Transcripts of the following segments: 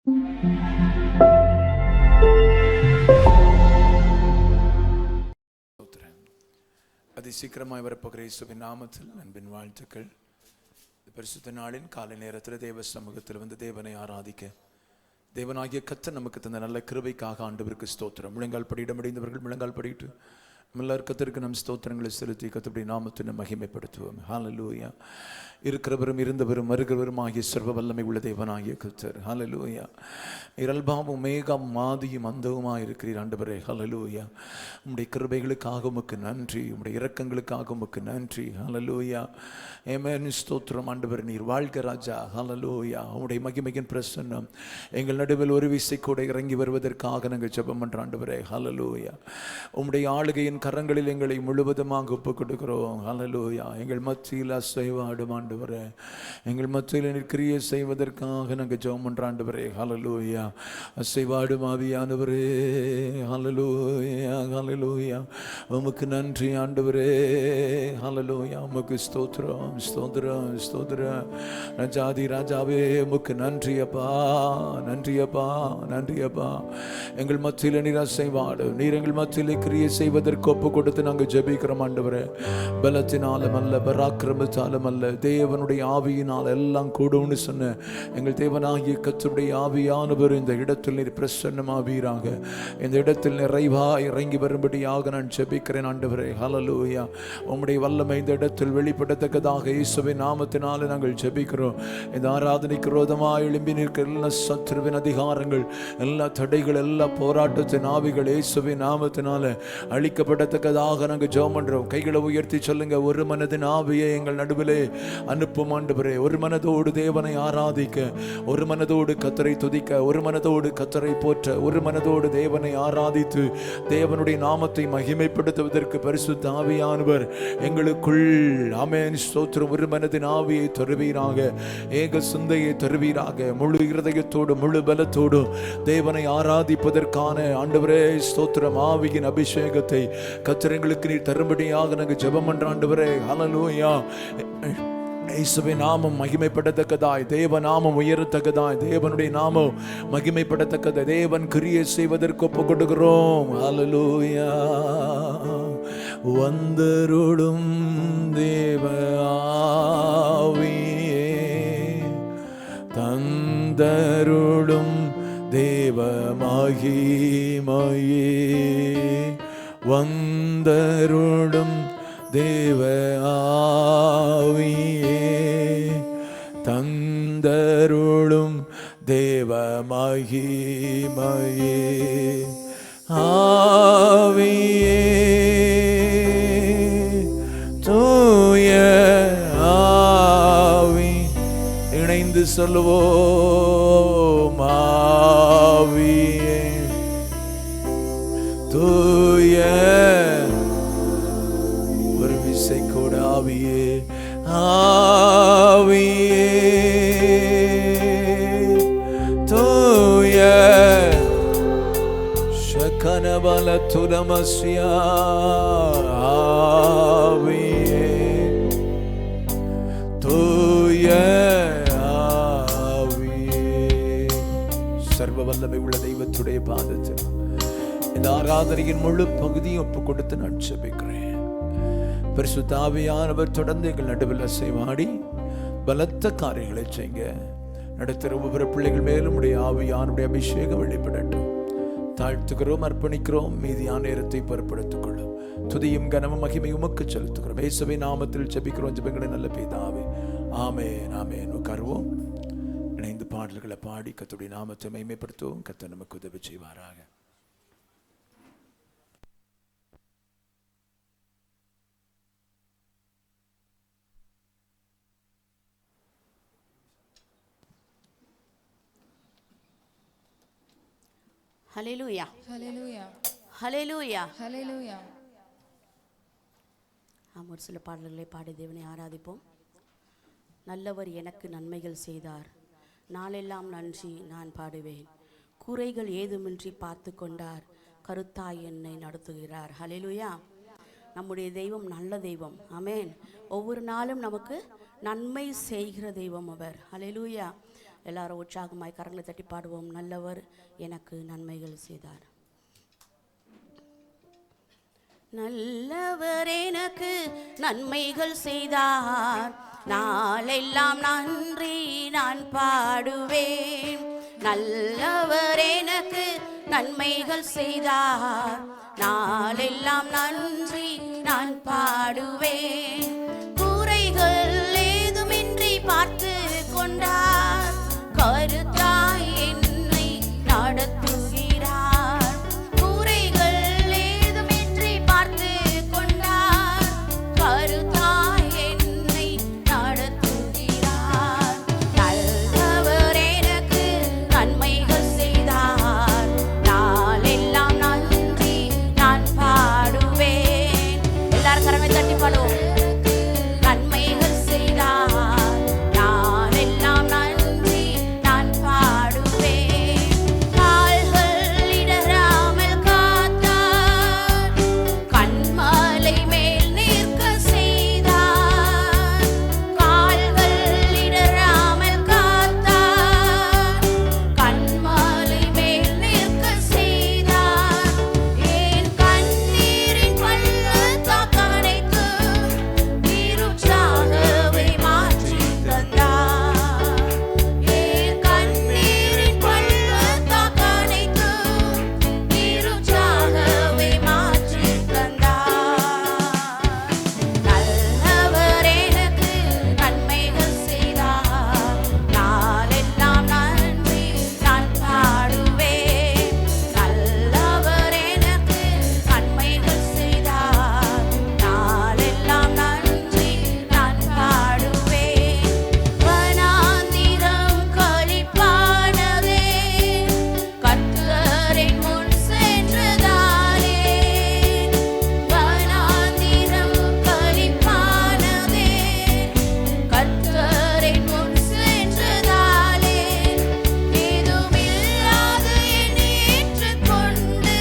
அதி சீக்கிரமாய் வரப்போகிற இயேசுவின் நாமத்தில் அன்பின் வாழ்த்துக்கள். பரிசுத்த நாளின் காலை நேரத்தில் தேவ சமூகத்தில் வந்து தேவனை ஆராதிக்க தேவனாகிய கர்த்தர் நமக்கு தந்த நல்ல கிருபைக்காக ஆண்டவருக்கு ஸ்தோத்திரம். முழங்கால் படியிட முடிந்தவர்கள் முழங்கால் படிட்டு எல்லார் கர்த்தருக்கு நம் ஸ்தோத்திரங்களை செலுத்தி கர்த்தருடைய நாமத்தை மகிமைப்படுத்துவோம். ஹல்லேலூயா. இருக்கிறவரும் இருந்தவரும் வருகிறவரும் ஆகிய சர்வ வல்லமை உள்ள தேவனாகிய கர்த்தர். ஹல்லேலூயா. இரல்பாவும் உமேகாவும் ஆதியும் அந்தவுமாய் இருக்கிறீர் ஆண்டவரே. ஹல்லேலூயா. உம்முடைய கிருபைகளுக்காக உமக்கு நன்றி, உம்முடைய இரக்கங்களுக்காக உமக்கு நன்றி. ஹல்லேலூயா. ஆமென். ஸ்தோத்திரம் ஆண்டவர், நீர் வாழ்க ராஜா. ஹல்லேலூயா. உம்முடைய மகிமையின் பிரசன்னம் எங்கள் நடுவில் ஒரு விசை கூட இறங்கி வருவதற்காக நாங்கள் ஜெபம் பண்றோம் ஆண்டவரே. ஹல்லேலூயா. உம்முடைய ஆளுகையின் கரங்களில் எங்களை முழுவதுமாக ஒப்புக் கொடுக்கிறோம். ஹல்லேலூயா. எங்கள் மத்தியில் அசைவாடும் ஆண்டவரே, எங்கள் மத்தியில் நீர் கிரியை செய்வதற்காக நாங்கள் ஜெபம் பண்றோம் ஆண்டவரே. ஹல்லேலூயா. அசைவாடும் ஆவியானவரே. ஹல்லேலூயா. ஹல்லேலூயா. உமக்கு நன்றி ஆண்டவரே. ஹல்லேலூயா. உமக்கு ஸ்தோத்திரம் ஸ்தோத்திரம் ஸ்தோத்திரம். ராஜாதி ராஜாவே உமக்கு நன்றி அப்பா, நன்றி அப்பா, நன்றி அப்பா. எங்கள் மத்தியில் நீர் அசைவாடு, நீர் எங்கள் மத்தியில் கிரியை செய்வதற்கு ஒப்பு கொடுத்து நாங்கள் ஜெபிக்கிறோம் ஆண்டவரே. பலத்தினாலும் அல்ல, பராக்கிரமத்தாலும் அல்ல, தேவனுடைய ஆவியினால் எல்லாம் கூடும்னு சொன்ன எங்கள் தேவனாகிய கர்த்தருடைய ஆவியானவர் இந்த இடத்தில் நீர் பிரசன்னமாவீராக, இந்த இடத்தில் நிறைவாய் இறங்கி வரும்படியாக நான் ஜெபிக்கிறேன் ஆண்டவரே. ஹல்லேலூயா. உம்முடைய வல்லமை இந்த இடத்தில் வெளிப்படத்தக்கதாக இயேசுவின் நாமத்தினால நாங்கள் ஜெபிக்கிறோம். இந்த ஆராதனைக்கு விரோதமாக எழும்பி நிற்கிற எல்லா சத்துருவின் அதிகாரங்கள், எல்லா தடைகள், எல்லா போராட்டத்தின் ஆவிகள் இயேசுவின் நாமத்தினால அழிக்கப்படத்தக்கதாக நாங்கள் ஜெபம் பண்றோம். கைகளை உயர்த்தி சொல்லுங்க, ஒரு மனதின் ஆவியை எங்கள் நடுவிலே அனுப்பும் ஆண்டவரே. ஒரு மனதோடு தேவனை ஆராதிக்க, ஒரு மனதோடு கர்த்தரை துதிக்க, ஒரு மனதோடு கர்த்தரை போற்ற, ஒரு மனதோடு தேவனை ஆராதித்து தேவனுடைய நாமத்தை மகிமைப்படுத்துவதற்கு பரிசுத்த ஆவியானவர் எங்களுக்குள் ஆமென் ஸ்தோத்திரம் ஒரு மனதின் ஆவியை தருவீராக, ஏக சிந்தையை தருவீராக, முழு இருதயத்தோடு முழு பலத்தோடு தேவனை ஆராதிப்பதற்கான ஆண்டவரே ஸ்தோத்திரம் ஆவியின் அபிஷேகத்தை கர்த்தர் எங்களுக்கு நீர் தரும்படியாக நாங்கள் ஜெபம் பண்றோம் ஆண்டவரே. ஹல்லேலூயா. இயேசுவின் நாமம் மகிமைப்படத்தக்கதாய், தேவ நாமம் உயரத்தக்கதாய், தேவனுடைய நாமம் மகிமைப்படத்தக்கத, தேவன் கிரியை செய்வதற்கு ஒப்பு கொடுக்கிறோம். ஹல்லேலூயா. வந்தருளும் தேவ ஆவியே, தந்தருளும் தேவ மகிமையே, வந்தருளும் தேவ ஆவியே, தந்தருளும் தேவ மகிமையே. ஆவியே, தூய ஆவி, இணைந்து சொல்லுவோம். ஆவியே, தூய ஒரு விசை கூட ஆவியே, ஆவியே, தூய ஷகனபல துலமஸ்யா, ஆவியே, தூய ஆவியே. சர்வ வல்லமை உள்ள தெய்வத்துடைய பாதத்தில் இந்த ஆராதனையின் முழு பகுதியை ஒப்பு கொடுத்து நான் ஜெபிக்கிறேன். பரிசுத்த ஆவியானவர் தொடர்ந்து எங்கள் நடுவில் அசைவாடி பலத்த காரியங்களை செய்ய நடத்துகிற ஒவ்வொரு பிள்ளைகள் மேலும் உடைய ஆவியானுடைய அபிஷேகம் வெளிப்படட்டும். தாழ்த்துகிறோம், அர்ப்பணிக்கிறோம், மீதியான நேரத்தை பொறுப்படுத்திக் கொள்ளும். துதியும் கனமும் மகிமையும் உமக்கு செலுத்துகிறோம். இயேசுவின் நாமத்தில் ஜெபிக்கிறோம் ஜெபங்களை நல்ல பிதாவே. ஆமென் ஆமென். உட்காருவோம். இணைந்து பாடல்களை பாடி கர்த்தருடைய நாமத்தை மகிமைப்படுத்துவோம். கர்த்தர் நமக்கு உதவி செய்வாராக. ஹல்லேலூயா. ஹல்லேலூயா. ஹல்லேலூயா. ஹல்லேலூயா. நாம் ஒரு சில பாடல்களை பாடி தேவனை ஆராதிப்போம். நல்லவர் எனக்கு நன்மைகள் செய்தார், நாளெல்லாம் நன்றி நான் பாடுவேன். குறைகள் ஏதுமின்றி பார்த்து கொண்டார், கருத்தாய் என்னை நடத்துகிறார். ஹல்லேலூயா. நம்முடைய தெய்வம் நல்ல தெய்வம். ஆமென். ஒவ்வொரு நாளும் நமக்கு நன்மை செய்கிற தெய்வம் அவர். ஹல்லேலூயா. எல்லாரும் உற்சாகமாய் கரங்களை தட்டி பாடுவோம். நல்லவர் எனக்கு நன்மைகள் செய்தார். நல்லவர் எனக்கு நன்மைகள் செய்தார், நாளெல்லாம் நன்றி நான் பாடுவேன். நல்லவர் எனக்கு நன்மைகள் செய்தார், நாளெல்லாம் நன்றி நான் பாடுவேன். குறைகள் ஏதுமின்றி பார்த்து கொண்டார், கருத்தாய் என்னை நடத்துகிறார். குறைகள் ஏதுமின்றி பார்த்து கொண்டார், கருத்தாய் என்னை நடத்துகிறார். நல்லவர் எனக்கு நன்மைகள் செய்தார், நாளெல்லாம் நன்றி நான் பாடுவேன். எல்லாரும் கரங்களை தட்டி பாடுவோம். நன்மைகள் செய்தார், நாளெல்லாம் நன்றி நான் பாடுவேன். கால்கள் இடராமல் காத்தார், கண்மலை மேல் நிற்க செய்தார். கால்கள் இடராமல் காத்தார், கண்மலை மேல் நிற்க செய்தார். என் கண்ணீரின் பள்ளத்தாக்கணைத்து திருச்சாகவே மாற்றி தந்தார். என் கண்ணீரின் பள்ளத்தாக்கணைத்து திருச்சாகவே மாற்றி தந்தார். நல்லவர் எனக்கு நன்மைகள் செய்தார், நாளெல்லாம் நன்றி நான் பாடுவேன். நல்லவர் எனக்கு நன்மைகள் செய்தார், நாளெல்லாம் நன்றி நான் பாடுவேன். வனாந்திரம் களிப்பானதே, கர்த்தரின் முன் சென்றதாலே. வனாந்திரம் களிப்பானதே, கர்த்தரின் முன் சென்றதாலே. ஏதுமில்லாத என்னை ஏற்றுக்கொண்டு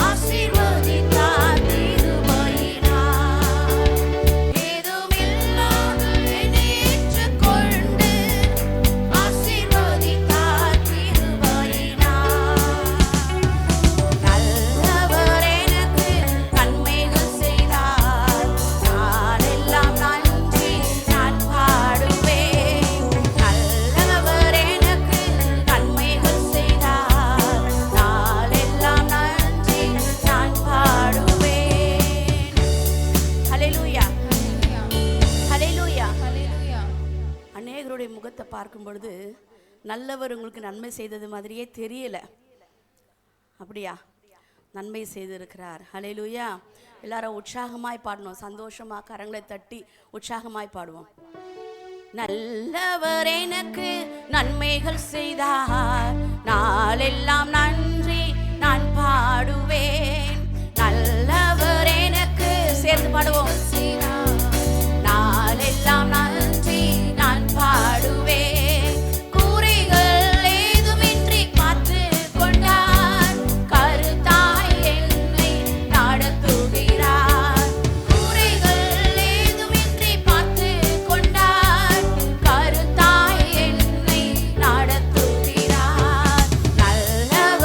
ஆசீர்வதித்தார் கிருபையினால். ஏதுமில்லாத என்னை ஏற்றுக்கொண்டு ஆசீர்வதித்தார் கிருபையினால். நல்லவர் எனக்கு நன்மைகள் செய்தார், நாளெல்லாம் நன்றி நான் பாடுவேன். நல்லவர் எனக்கு நன்மைகள் செய்தார், நாளெல்லாம் நன்றி நான் பாடுவேன். ஹல்லேலூயா, ஹல்லேலூயா. அநேகருடைய முகத்தை பார்க்கும் பொழுது நல்லவர் உங்களுக்கு நன்மை செய்தது மாதிரியே தெரியல. அப்படியா? நன்மை செய்திருக்கிறார். ஹல்லேலூயா. எல்லாரும் உற்சாகமாய் பாடணும். சந்தோஷமா கரங்களை தட்டி உற்சாகமாய் பாடுவோம். நல்லவர் எனக்கு நன்மைகள் செய்தார், நாளெல்லாம் நன்றி நான் பாடுவேன். நல்லவர் எனக்கு சேர்ந்து பாடுவோம். நாளெல்லாம் நன்றி நான் பாடுவேன். குறைகள் ஏதுமின்றி பார்த்து கொண்டார், கருத்தாய் என்னை நடத்துகிறார். குறைகள் ஏதுமின்றி பார்த்து கொண்டார், கருத்தாய் என்னை நடத்துகிறார். நல்லவர்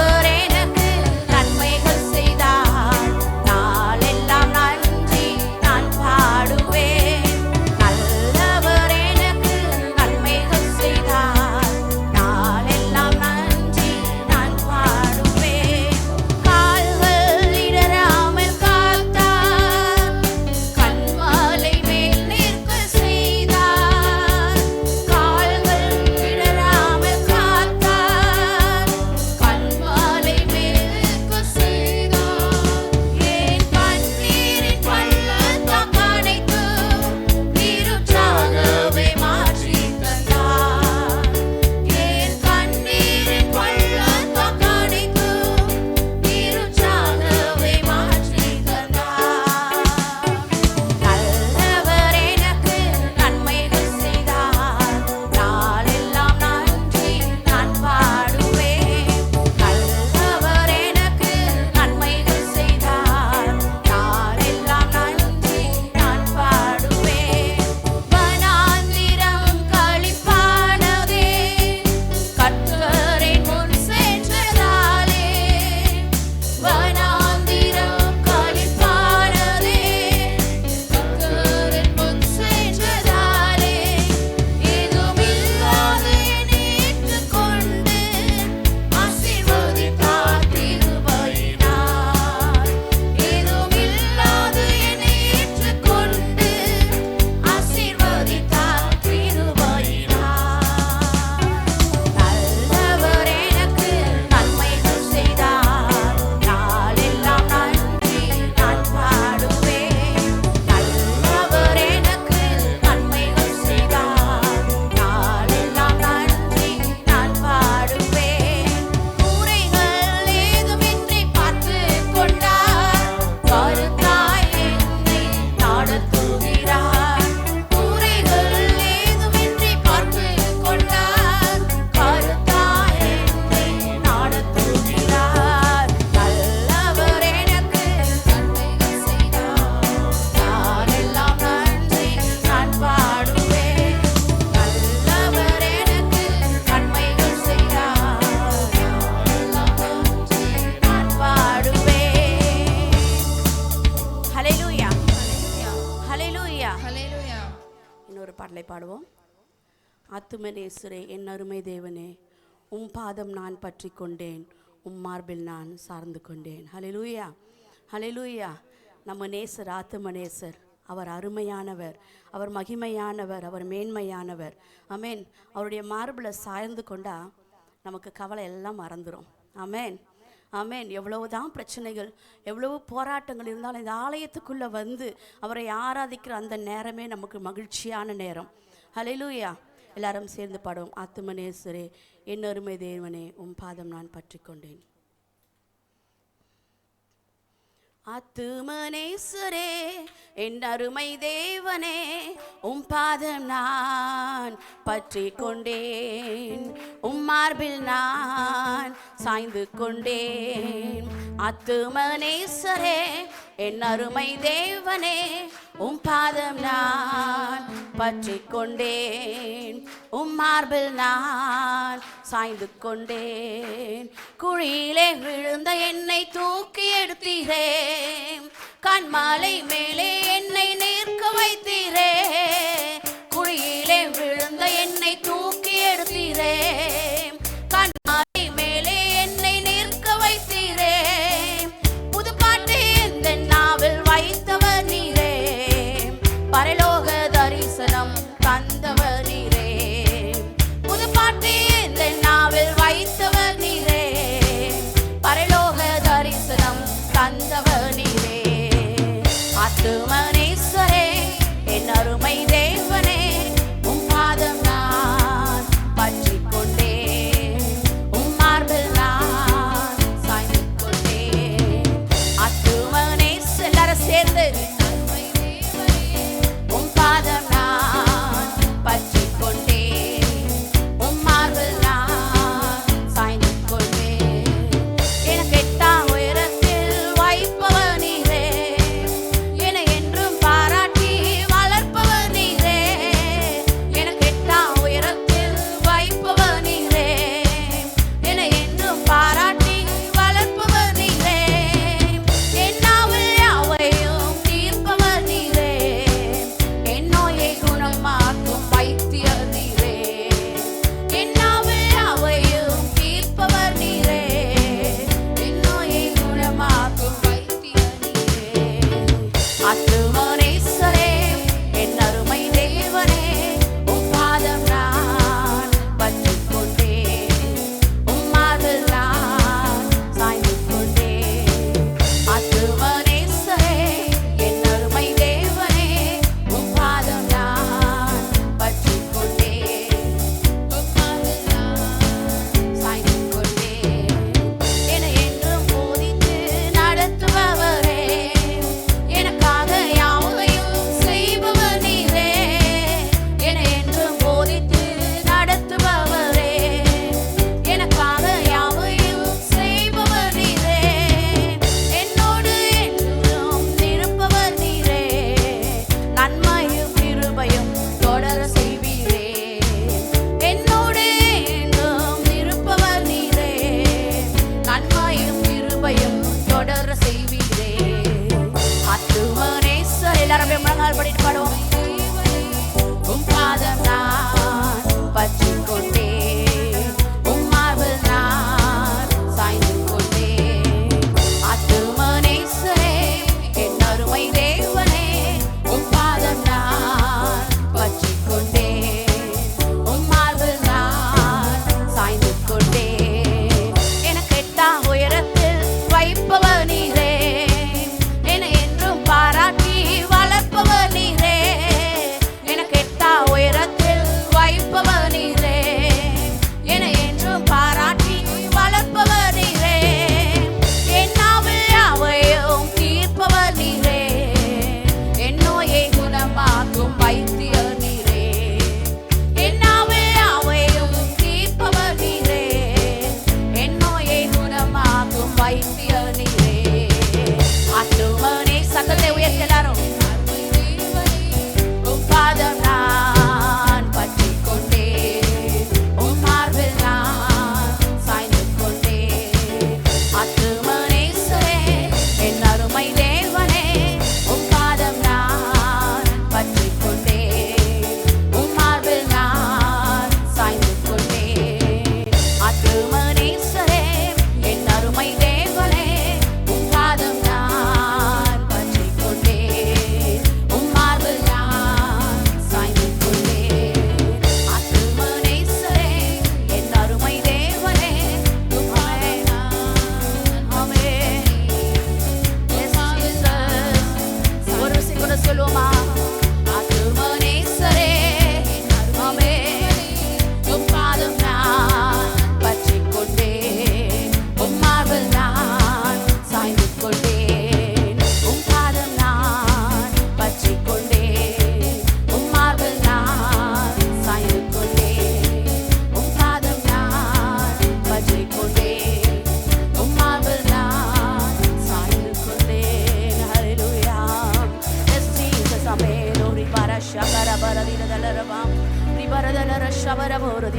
பாடுவோம். ஆத்துமனேசுரே என் அருமை தேவனே, உம் பாதம் நான் பற்றி கொண்டேன், உம் மார்பில் நான் சார்ந்து கொண்டேன். ஹல்லேலூயா, ஹல்லேலூயா. நம்ம நேசர் ஆத்துமனேசர், அவர் அருமையானவர், அவர் மகிமையானவர், அவர் மேன்மையானவர். ஆமென். அவருடைய மார்பில் சாய்ந்து கொண்டா நமக்கு கவலை எல்லாம் மறந்துடும். ஆமென், ஆமென். எவ்வளவுதான் பிரச்சனைகள், எவ்வளவு போராட்டங்கள் இருந்தாலும் இந்த ஆலயத்துக்குள்ளே வந்து அவரை ஆராதிக்கிற அந்த நேரமே நமக்கு மகிழ்ச்சியான நேரம். ஹல்லேலூயா. எல்லாரும் சேர்ந்து பாடுவோம். ஆத்துமனேசுரே என் அருமை தேவனே, உம் பாதம் நான் பற்றி கொண்டேன். ஆத்துமனேசுரே என் அருமை தேவனே, உம் பாதம் நான் பற்றி கொண்டேன், உம் மார்பில் நான் சாய்ந்து கொண்டேன். ஆத்துமனேசுரே என் அருமை தேவனே, உம் பாதம் நான் பற்றி கொண்டேன், உம் மார்பில் நான் சாய்ந்து கொண்டேன். குழியிலே விழுந்த என்னை தூக்கி எடுத்தீரே, கண்மாலை மேலே என்னை நிற்க வைத்தீரே. குழியிலே விழுந்த என்னை தூக்கி எடுத்தீரே, கண்மாலை மேலே என்னை நிற்க வைத்தீரே. புது பாட்டு எந்த நாவில் வைத்தவர் நீரே, பரலோக தரிசனம் தந்தவர் நீரே. புது பாட்டு எந்த நாவில் வைத்தவர் நீரே, பரலோக தரிசனம் தந்தவர் நீரே. ஆத்துமனேசுரே என் அருமை தேவனே, உம் பாதம் நான் பற்றி கொண்டேன்,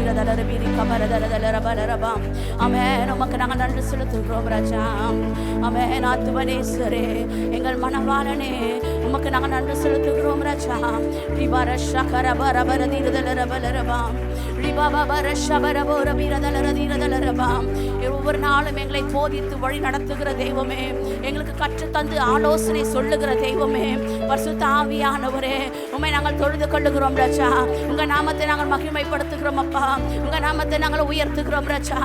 ரீரதலரபீரி கபரதலரபலரபாம். ஆமென். உமக்கு நாங்கள் நன்றி செலுத்துகிறோம் ராஜா. ஆமென். ஆத்துவனேஸ்வரே, எங்கள் மனவாளனே, உமக்கு நாங்கள் நன்றி செலுத்துகிறோம் ராஜா. ஒவ்வொரு நாளும் எங்களை போதித்து வழி நடத்துகிற தெய்வமே, எங்களுக்கு கற்றுத்தந்து ஆலோசனை சொல்லுகிற தெய்வமே, பரிசுத்த ஆவியானவரே, உம்மை நாங்கள் தொழுது கொள்ளுகிறோம் ராஜா. உங்க நாமத்தை நாங்கள் மகிமைப்படுத்துகிறோம் அப்பா. உங்க நாமத்தை நாங்கள் உயர்த்துகிறோம் ராஜா.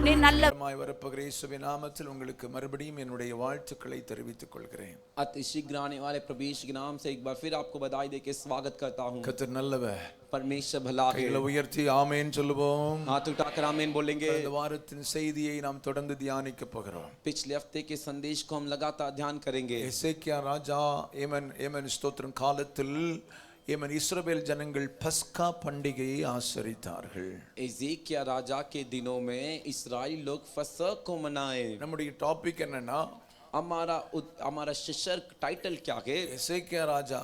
நீ நல்ல வரப்போகிற இயேசுவின் நாமத்தில் உங்களுக்கு மறுபடியும் என்னுடைய வாழ்த்துக்களை தெரிவித்துக் கொள்கிறேன். अति शीघ्र आने वाले प्रभु यीशु के नाम से एक बार फिर आपको बधाई देके स्वागत करता हूँ. கர்த்தர் நல்லவர். परमेश्वर भला है. கைகளை உயர்த்தி ஆமென் சொல்லுவோம். हाथ उठाकर आमीन बोलेंगे. இந்த வாரத்தின் செய்தியை நாம் தொடர்ந்து தியானிக்க போகிறோம். पिछले हफ्ते के संदेश को हम लगातार ध्यान करेंगे. எசேக்கியா ராஜா ஏமன் ஸ்தோத்திரம் காலத்தில் இஸ்ரவேல் ஜனங்கள் பஸ்கா பண்டிகையை ஆசரித்தார்கள். एजेकिया राजा के दिनों में इस्राएली लोग फसह को मनाए. நம்முடைய டாபிக் என்னன்னா, हमारा शीर्षक टाइटल क्या है? எசேக்கியா ராஜா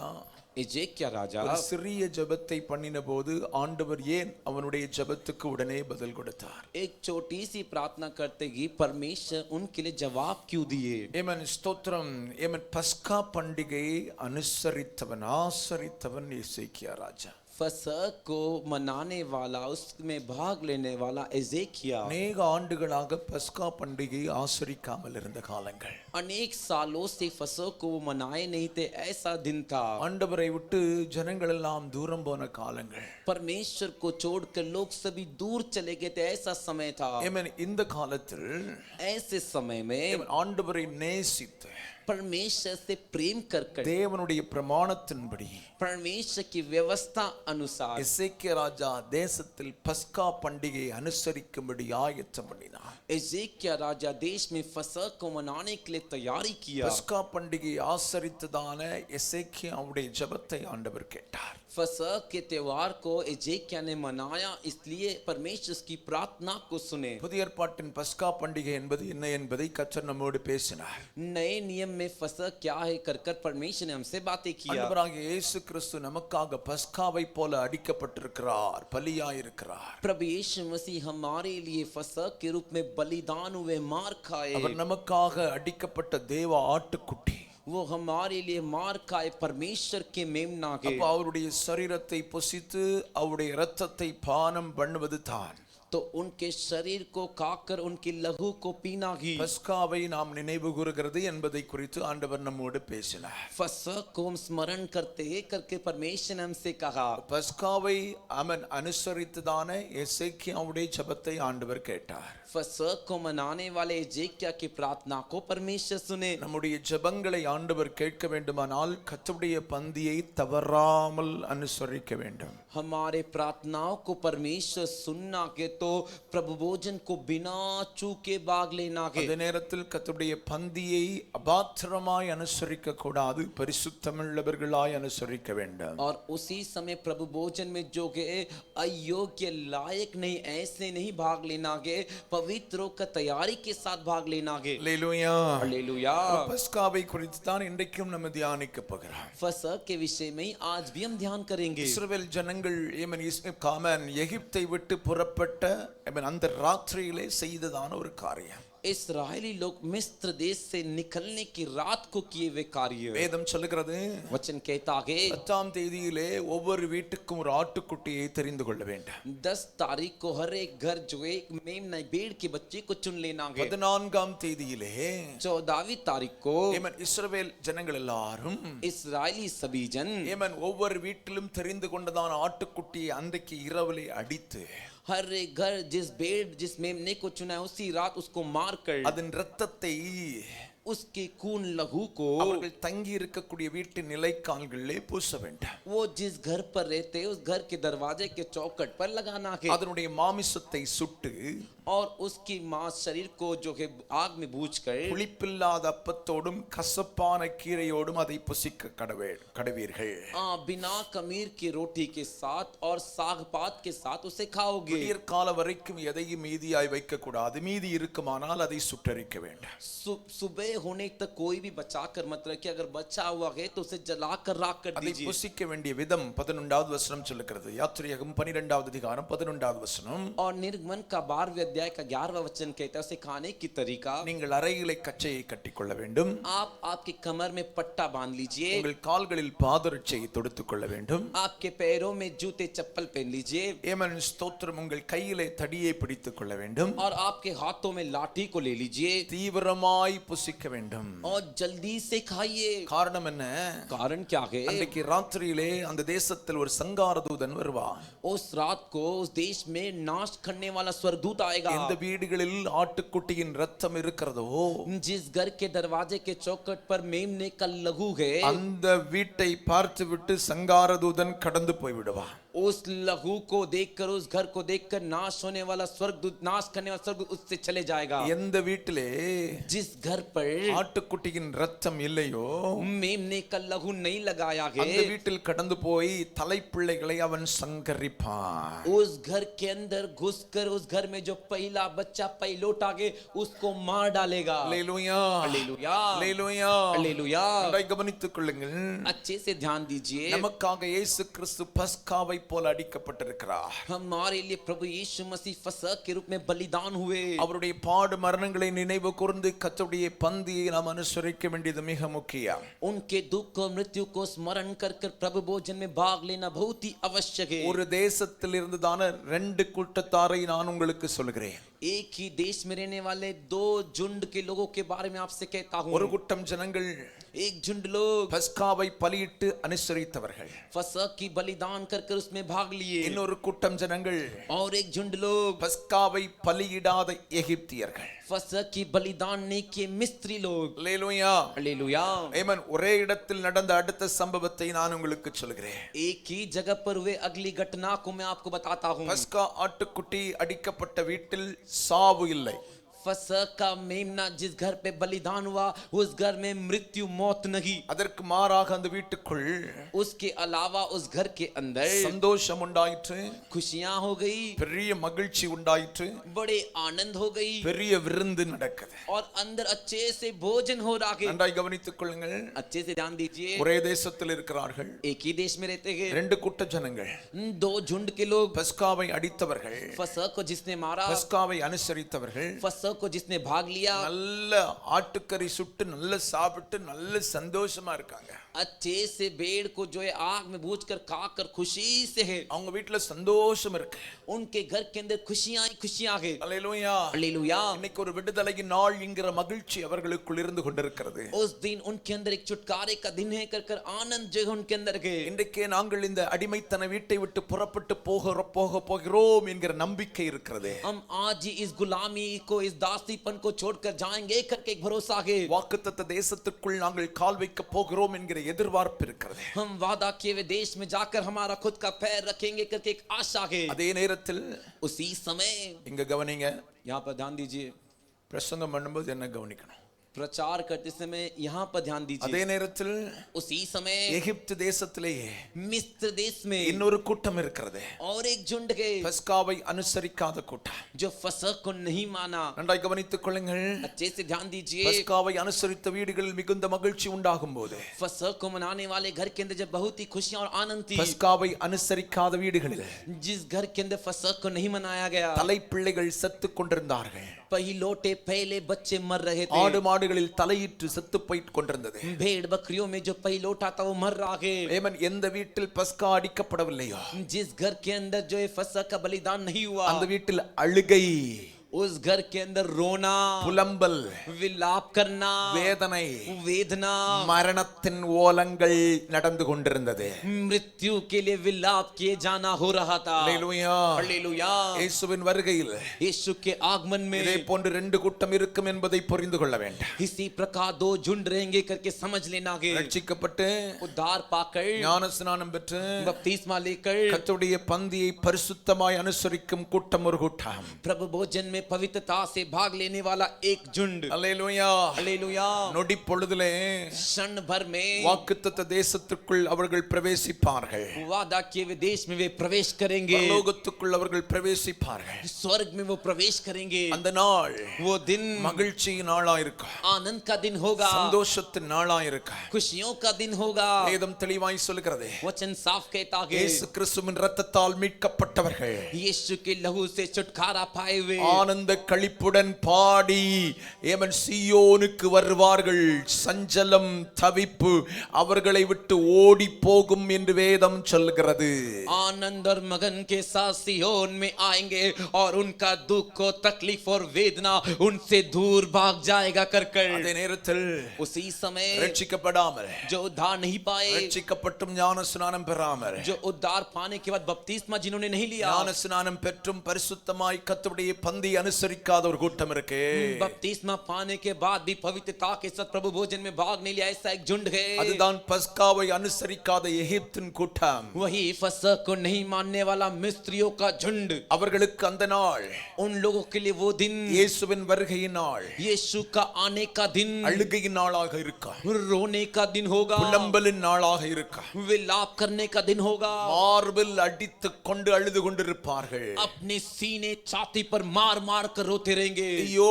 एजेकिया राजा ஒரு சிறிய ஜெபத்தை பண்ணின போது ஆண்டவர் ஏன் அவனுடைய ஜெபத்துக்கு உடனே பதில் கொடுத்தார்? एक छोटी सी प्रार्थना करते ही परमेश्वर उनके लिए जवाब क्यों दिए? ஏமன் ஸ்தோத்திரம். பஸ்கா பண்டிகையை ஆசரித்தவன் எசேக்கியா ராஜா. फसह को मनाने वाला, उसमें भाग लेने वाला एजेकिया. अनेक ஆண்டுகளாக பஸ்கா பண்டிகையை ஆசரிக்காமல் இருந்த காலங்கள். अनेक सालों से फसह को वो मनाए नहीं थे, ऐसा दिन था. ஆண்டவரை விட்டு ஜனங்கள் எல்லாம் தூரம் போன காலங்கள். परमेश्वर को छोड़कर लोग सभी दूर चले गए थे, ऐसा समय था. இந்த காலத்தில் ऐसे समय में ஆண்டவரை நேசித்து परमेश्वर से प्रेम कर தேவனுடைய பிரமாணத்தின்படி परमेश्वर की व्यवस्था अनुसार எசேக்கியா ராஜா தேசத்தில் பஸ்கா பண்டிகையை அனுசரிக்கும்படி ஆயத்தம் பண்ணினார். एजेकिया राजा देश में फसह को मनाने के लिए तैयारी किया. பஸ்கா பண்டிகையை ஆசரித்ததான எசேக்கியாவுடைய ஜெபத்தை ஆண்டவர் கேட்டார். फसह के त्योहार को एजेकिया ने मनाया, इसलिए परमेश्वर की प्रार्थना को सुने. புதிய ஏற்பாட்டின் பஸ்கா பண்டிகை என்பது என்ன என்பதை கர்த்தர் நம்மோடு பேசினார். नए नियम में फसह क्या है कर परमेश्वर ने हमसे बातें किया. ஆண்டவராகிய இயேசு கிறிஸ்து நமக்காக பஸ்காவை போல அடிக்கப்பட்டிருக்கிறார், பலியாயிருக்கிறார். प्रभु यीशु मसीह हमारे लिए फसह के रूप में बलिदान हुए, मार खाए. அவர் நமக்காக அடிக்கப்பட்ட தேவ ஆட்டுக்குட்டி. वो हमारे लिए मार खाए, परमेश्वर के मेमना के. அப்ப அவருடைய சரீரத்தை புசித்து அவருடைய இரத்தத்தை பானம் பண்ணுவது தான் तो उनके शरीर को खाकर उनके लहू को पीना ही பஸ்காவை நாம் நினைவு கூறுகிறது என்பதை குறித்து ஆண்டவர் நம்மோடு பேசினார். फसह को हम स्मरण करते करके परमेश्वर ने हमसे कहा. பஸ்காவை அவன் அனுசரித்ததான எசேக்கியாவுடைய ஜெபத்தை ஆண்டவர் கேட்டார். फसह को मनाने वाले एजेकिया की प्रार्थना को परमेश्वर सुने. நம்முடைய ஜெபங்களை ஆண்டவர் கேட்க வேண்டுமானால் கர்த்தருடைய பந்தியை தவறாமல் அனுசரிக்க வேண்டும். हमारे प्रार्थनाओं को परमेश्वर सुनना के तो प्रभु भोजन को बिना चूके भाग लेना के. அதே நேரத்தில் கர்த்தருடைய பந்தியை அபாத்திரமாய் அனுசரிக்க கூடாது, பரிசுத்தமுள்ளவர்களாய் அனுசரிக்க வேண்டும். और उसी समय प्रभु भोजन में जो के अयोग्य लायक नहीं, ऐसे नहीं भाग लेना के, पवित्र होकर तैयारी के साथ भाग लेना के. அல்லேலூயா. हालेलुया. பஸ்காவை குறித்து தான் இன்றைக்கும் நம்ம தியானிக்க போகிறோம். फसह के विषय में आज भी हम ध्यान करेंगे. இஸ்ரவேல் ஜனங்கள் எகிப்தை விட்டு புறப்பட்ட அந்த ராத்திரியிலே செய்ததான ஒரு காரியம். इस्राएली लोग मिस्र देश से निकलने की रात को किए वे कार्य. வேதம் சொல்லுகிறது, वचन कहता है 10ஆம் தேதியிலே ஒவ்வொரு வீட்டுக்கும் ஒரு ஆட்டுக்குட்டியை தெரிந்து கொள்ள வேண்டும். 10 तारीख को हर एक घर जो एक मेमना भेड़ के बच्चे को चुन लेना है. 14ஆம் தேதியிலே 14वीं तारीख को இஸ்ரவேல் ஜனங்கள் எல்லாரும் इस्राएली सभी जन ஒவ்வொரு வீட்டிலும் தெரிந்து கொண்டதான ஆட்டுக்குட்டியை அன்றைக்கு இரவிலே அடித்து हर एक घर जिस भेड़ जिस मेमने को चुना है उसी रात उसको मार कर அதன் இரத்தத்தை उसके खून लहू को அவர்கள் தங்கி இருக்கக்கூடிய வீட்டின் நிலைக்கால்களிலே பூச வேண்டும். वो जिस घर पर रहते उस घर के दरवाजे के चौखट पर लगाना है. அதனுடைய மாமிசத்தை சுட்டு और उसकी मांस शरीर को जो है आग में भूनकर புளிப்பில்லாத அப்பத்தோடும் கசப்பான கீரையோடும் அதை புசிக்க கடவீர்கள். बिना खमीर की रोटी के साथ और साग पात के साथ उसे खाओगे. விடியற் கால வரைக்கும் எதையும் மீதியாய் வைக்க கூடாது. மீதி இருக்குமானால் அதை சுட்டரிக்க வேண்டும். सुबह बड़े होने तक कोई भी बचा कर मत रखिए, अगर बचा हुआ है तो उसे जला कर राख कर அதை दीजिए। புசிக்க வேண்டிய விதம் 11வது வசனம் சொல்லுகிறது. யாத்திரையாகமம் 12வது அதிகாரம் 11வது வசனம். और निर्गमन का 12वें अध्याय का 11वां वचन कहता है उसे खाने की तरीका, நீங்கள் அறையிலே கச்சையை கட்டிக்கொள்ள வேண்டும். आप आपके कमर में पट्टा बांध लीजिए, உங்கள் கால்களில் பாதரட்சையை தொடுத்துக் கொள்ள வேண்டும். आपके पैरों में जूते चप्पल पहन लीजिए, ஏமன் ஸ்தோத்திரம். உங்கள் கையிலே தடியை பிடித்துக் கொள்ள வேண்டும். और आपके हाथों में लाठी को ले लीजिए தீவிரமாய் புசிக்க வேண்டும். और जल्दी से खाइए। காரணம் என்ன? कारण क्या है? அன்றைக்கு ராத்திரியிலே அந்த தேசத்தில் ஒரு சங்கார தூதன் வருவான். उस रात को उस देश में नाश करने वाला स्वर्गदूत आएगा। எந்த வீடுகளில் ஆட்டுக்குட்டியின் ரத்தம் இருக்கிறதோ जिस घर के दरवाजे के चौखट पर मेमने का लहू है, அந்த வீட்டை பார்த்துவிட்டு சங்கார தூதன் கடந்து போய் விடுவான். उस लहू को देखकर, उस घर को देखकर नाश होने वाला स्वर्गदूत, नाश करने वाला स्वर्गदूत उससे चले जाएगा। எந்த வீட்டிலே जिस घर पर ஆட்டுக்குட்டியின் ரத்தம் இல்லையோ मेमने का लहू नहीं लगाया அந்த है, வீட்டில் கடந்து போய் தலைப்பிள்ளைகளை அவன் சங்கரிப்பான். उस घर के अंदर घुसकर उस घर में जो पहला बच्चा पहलोट आगे उसको मार डालेगा। அல்லேலூயா, हालेलुया, அல்லேலூயா. हालेलुया। நன்றாய் கவனித்துக் கொள்ளுங்கள். अच्छे से ध्यान दीजिए, நமக்காக இயேசு கிறிஸ்து பஸ்காவை போல அடிக்கப்பட்டிருக்கிறார். हमारे लिए प्रभु यीशु मसीह फसह के रूप में बलिदान हुए। அவருடைய பாடு மரணங்களை நினைவு கூர்ந்து கர்த்தருடைய பந்தியை நாம் அனுசரிக்க வேண்டியது மிக முக்கியம். उनके दुख और मृत्यु को स्मरण कर कर प्रभु भोजन में भाग लेना बहुत ही आवश्यक है। ஒரு தேசத்தில் இருந்துதான ரெண்டு கூட்டத்தாரை நான் உங்களுக்கு சொல்கிறேன். एक ही देश में रहने वाले दो झुंड के लोगों के बारे में आपसे कहता हूँ। ஒரு கூட்டம் ஜனங்கள் एक झुंड लोग பஸ்காவை பலியிட்டு அனுசரித்தவர்கள். फसह की बलिदान कर कर उसमें भाग लिए। இன்னொரு கூட்டம் ஜனங்கள் और एक झुंड लोग பஸ்காவை பலியிடாத எகிப்தியர்கள். फसह की बलिदान नहीं किए मिस्त्री लोग। அல்லேலூயா, हालेलुया। ஆமென். ஒரே இடத்தில் நடந்த அடுத்த சம்பவத்தை நான் உங்களுக்கு சொல்கிறேன். एक ही जगह पर हुए अगली घटना को मैं आपको बताता हूँ। பஸ்கா ஆட்டுக்குட்டி அடிக்கப்பட்ட வீட்டில் சாவு இல்லை. फसह का मेमना जिस घर पे बलिदान हुआ उस घर में मृत्यु मौत नहीं, அதற்கு மாறாக அந்த வீட்டுக்குள் उसके अलावा उस घर के अंदर சந்தோஷம் உண்டாயிற்று, खुशियां हो गई, பெரிய மகிழ்ச்சி உண்டாயிற்று, बड़े आनंद हो गई, பெரிய விருந்து நடக்குது. और अंदर अच्छे से भोजन हो रहा है। நன்றாய் கவனித்துக் கொள்ளுங்கள். अच्छे से ध्यान दीजिए, ஒரே தேசத்தில் இருக்கிறார்கள் एक ही देश में रहते हैं ரெண்டு கூட்ட ஜனங்கள். दो झुंड के लोग। பஸ்காவை அடித்தவர்கள், फसह को जिसने मारा, பஸ்காவை அனுசரித்தவர்கள், फसह को जिसने भाग लिया, நல்ல ஆட்டுக்கறி சுட்டு நல்ல சாப்பிட்டு நல்ல சந்தோஷமா இருக்காங்க. अच्छे से भेड़ को जो है आग में भूनकर खाकर खुशी से है। அவங்க வீட்டுல சந்தோஷம் இருக்கு. उनके घर के अंदर खुशियां ही खुशियां है। அல்லேலூயா. हालेलुया। இன்னைக்கு ஒரு விடுதலையின் நாள் என்கிற மகிழ்ச்சி அவர்களுக்குள் இருந்து கொண்டிருக்கிறது. उस दिन उनके अंदर एक छुटकारे का दिन है कर कर आनंद जो है उनके अंदर है। இன்றைக்கே நாங்கள் இந்த அடிமைத்தன வீட்டை விட்டு புறப்பட்டு போகிறோம் என்கிற நம்பிக்கை இருக்கிறது. हम आज ही इस गुलामी को, इस दासीपन को छोड़कर जाएंगे करके एक भरोसा है। வாக்குத்தத்த தேசத்துக்குள் நாங்கள் கால் வைக்க போகிறோம் என்கிற எதிர்பார்ப்பு இருக்கிறது. हम वादा किए हुए देश में जाकर हमारा खुद का पैर रखेंगे करके एक आशा है। அதே நேரத்தில் उसी समय இங்க கவனிங்க, यहाँ पर ध्यान दीजिए, பிரசங்கம் பண்ணும்போது என்ன கவனிக்கணும். प्रचार करते समय यहाँ पर ध्यान அதே दीजिए, நேரத்தில் उसी समय எகிப்து தேசத்திலேயே मिस्र देश में இன்னொரு கூட்டம் இருக்கிறது. और एक झुंड है பஸ்காவை அனுசரிக்காத கூட்டம். जो फसह को नहीं माना। நன்றாய் கவனித்துக் கொள்ளுங்கள். अच्छे से ध्यान दीजिए, பஸ்காவை அனுசரித்த வீடுகளில் மிகுந்த மகிழ்ச்சி உண்டாகும் போது फसह को मनाने वाले घर के अंदर जब बहुत ही खुशियां और आनंद थी, பஸ்காவை அனுசரிக்காத வீடுகளில் जिस घर के अंदर फसह को नहीं मनाया गया, தலைப்பிள்ளைகள் செத்து கொண்டிருந்தார்கள். पहिलोटे पहले बच्चे मर रहे थे। ஆடு மாடுகளில் தலையிட்டு செத்து போய் கொண்டிருந்தது. भेड़ बकरियों में जो पहिलोटा था वो मर रहा है। ஏமன். எந்த வீட்டில் பஸ்கா அடிக்கப்படவில்லையோ जिस घर के अंदर जो है फसह का बलिदान नहीं हुआ, அந்த வீட்டில் அழுகை, उस घर के अंदर रोना, புலம்பல், विलाप करना, வேதனை, वेदना, மரணத்தின் ஓலங்கள் நடந்து கொண்டிருந்தது. मृत्यु के लिए विलाप किए जाना हो रहा था। அல்லேலூயா. हालेलुया। இயேசுவின் வருகையில் यीशु के आगमन में இதே போன்று ரெண்டு கூட்டம் இருக்கும் என்பதை புரிந்து கொள்ள வேண்டும். इसी प्रकार दो झुंड रहेंगे करके समझ लेना है। ரட்சிக்கப்பட்டு उद्धार पाकर, ஞான ஸ்நானம் பெற்று बपतिस्मा लेकर கர்த்தருடைய பந்தியை பரிசுத்தமாய் அனுசரிக்கும் கூட்டம் ஒரு கூட்டம். प्रभु भोजन में पवित्रता से भाग लेने वाला एक झुंड। அல்லேலூயா. हालेलुया। நொடி பொழுதிலே क्षण भर में வாக்குத்தத்த தேசத்திற்குள் அவர்கள் பிரவேசிப்பார்கள். वादा किए हुए देश में वे प्रवेश करेंगे, பரலோகத்துக்குள் அவர்கள் பிரவேசிப்பார்கள். स्वर्ग में वो प्रवेश करेंगे। அந்த நாள் वो दिन மகிழ்ச்சியின் நாளா இருக்கும், आनंद का दिन होगा, சந்தோஷத்தின் நாளா இருக்கும். खुशियों का दिन होगा। வேதம் தெளிவாய் சொல்கிறது, वचन साफ कहता है இயேசு கிறிஸ்துவின் இரத்தத்தால் மீட்கப்பட்டவர்கள் यीशु के लहू से छुटकारा पाए हुए ஆனந்த களிப்புடன் பாடி ஏமன் சீயோனுக்கு வருவார்கள். சஞ்சலம் தவிப்பு அவர்களை விட்டு ஓடி போகும் என்று வேதம் சொல்கிறது. आनंद और मगन के साथ सियोन में आएंगे और उनका दुख और तकलीफ और वेदना उनसे दूर भाग जाएगा कर அதே நேரத்தில் उसी समय ரட்சிக்கப்படாமல், जो उद्धार नहीं पाए, ரட்சிக்கப்பட்டும் ஞான ஸ்நானம் பெறாமல், जो उद्धार पाने के बाद बपतिस्मा जिन्होंने नहीं लिया, ஞான ஸ்நானம் பெற்றும் பரிசுத்தமாய் கர்த்தருடைய பந்தி அனுசரிக்காத ஒரு கூட்டம் இருக்கு. बपतिस्मा पाने के बाद भी पवित्रता के साथ प्रभु भोजन में भाग नहीं लिया, ऐसा एक झुंड है। அதுதான் பஸ்காவை அனுசரிக்காத எகிப்தின் கூட்டம். वही फसह को नहीं मानने वाला मिस्त्रियों का झुंड। அவர்களுக்கு அந்த நாள் उन लोगों के लिए वो दिन இயேசுவின் வருகையின் நாள், यीशु का आने का दिन அழுகையின் நாளாக இருக்கும், रोने का दिन होगा, புலம்பலின் நாளாக இருக்கும். विलाप करने का दिन होगा। மார்பில் அடித்துக் கொண்டு அழுது கொண்டிருப்பார்கள். अपने सीने छाती पर मार मार कर रोते रहेंगे, ஐயோ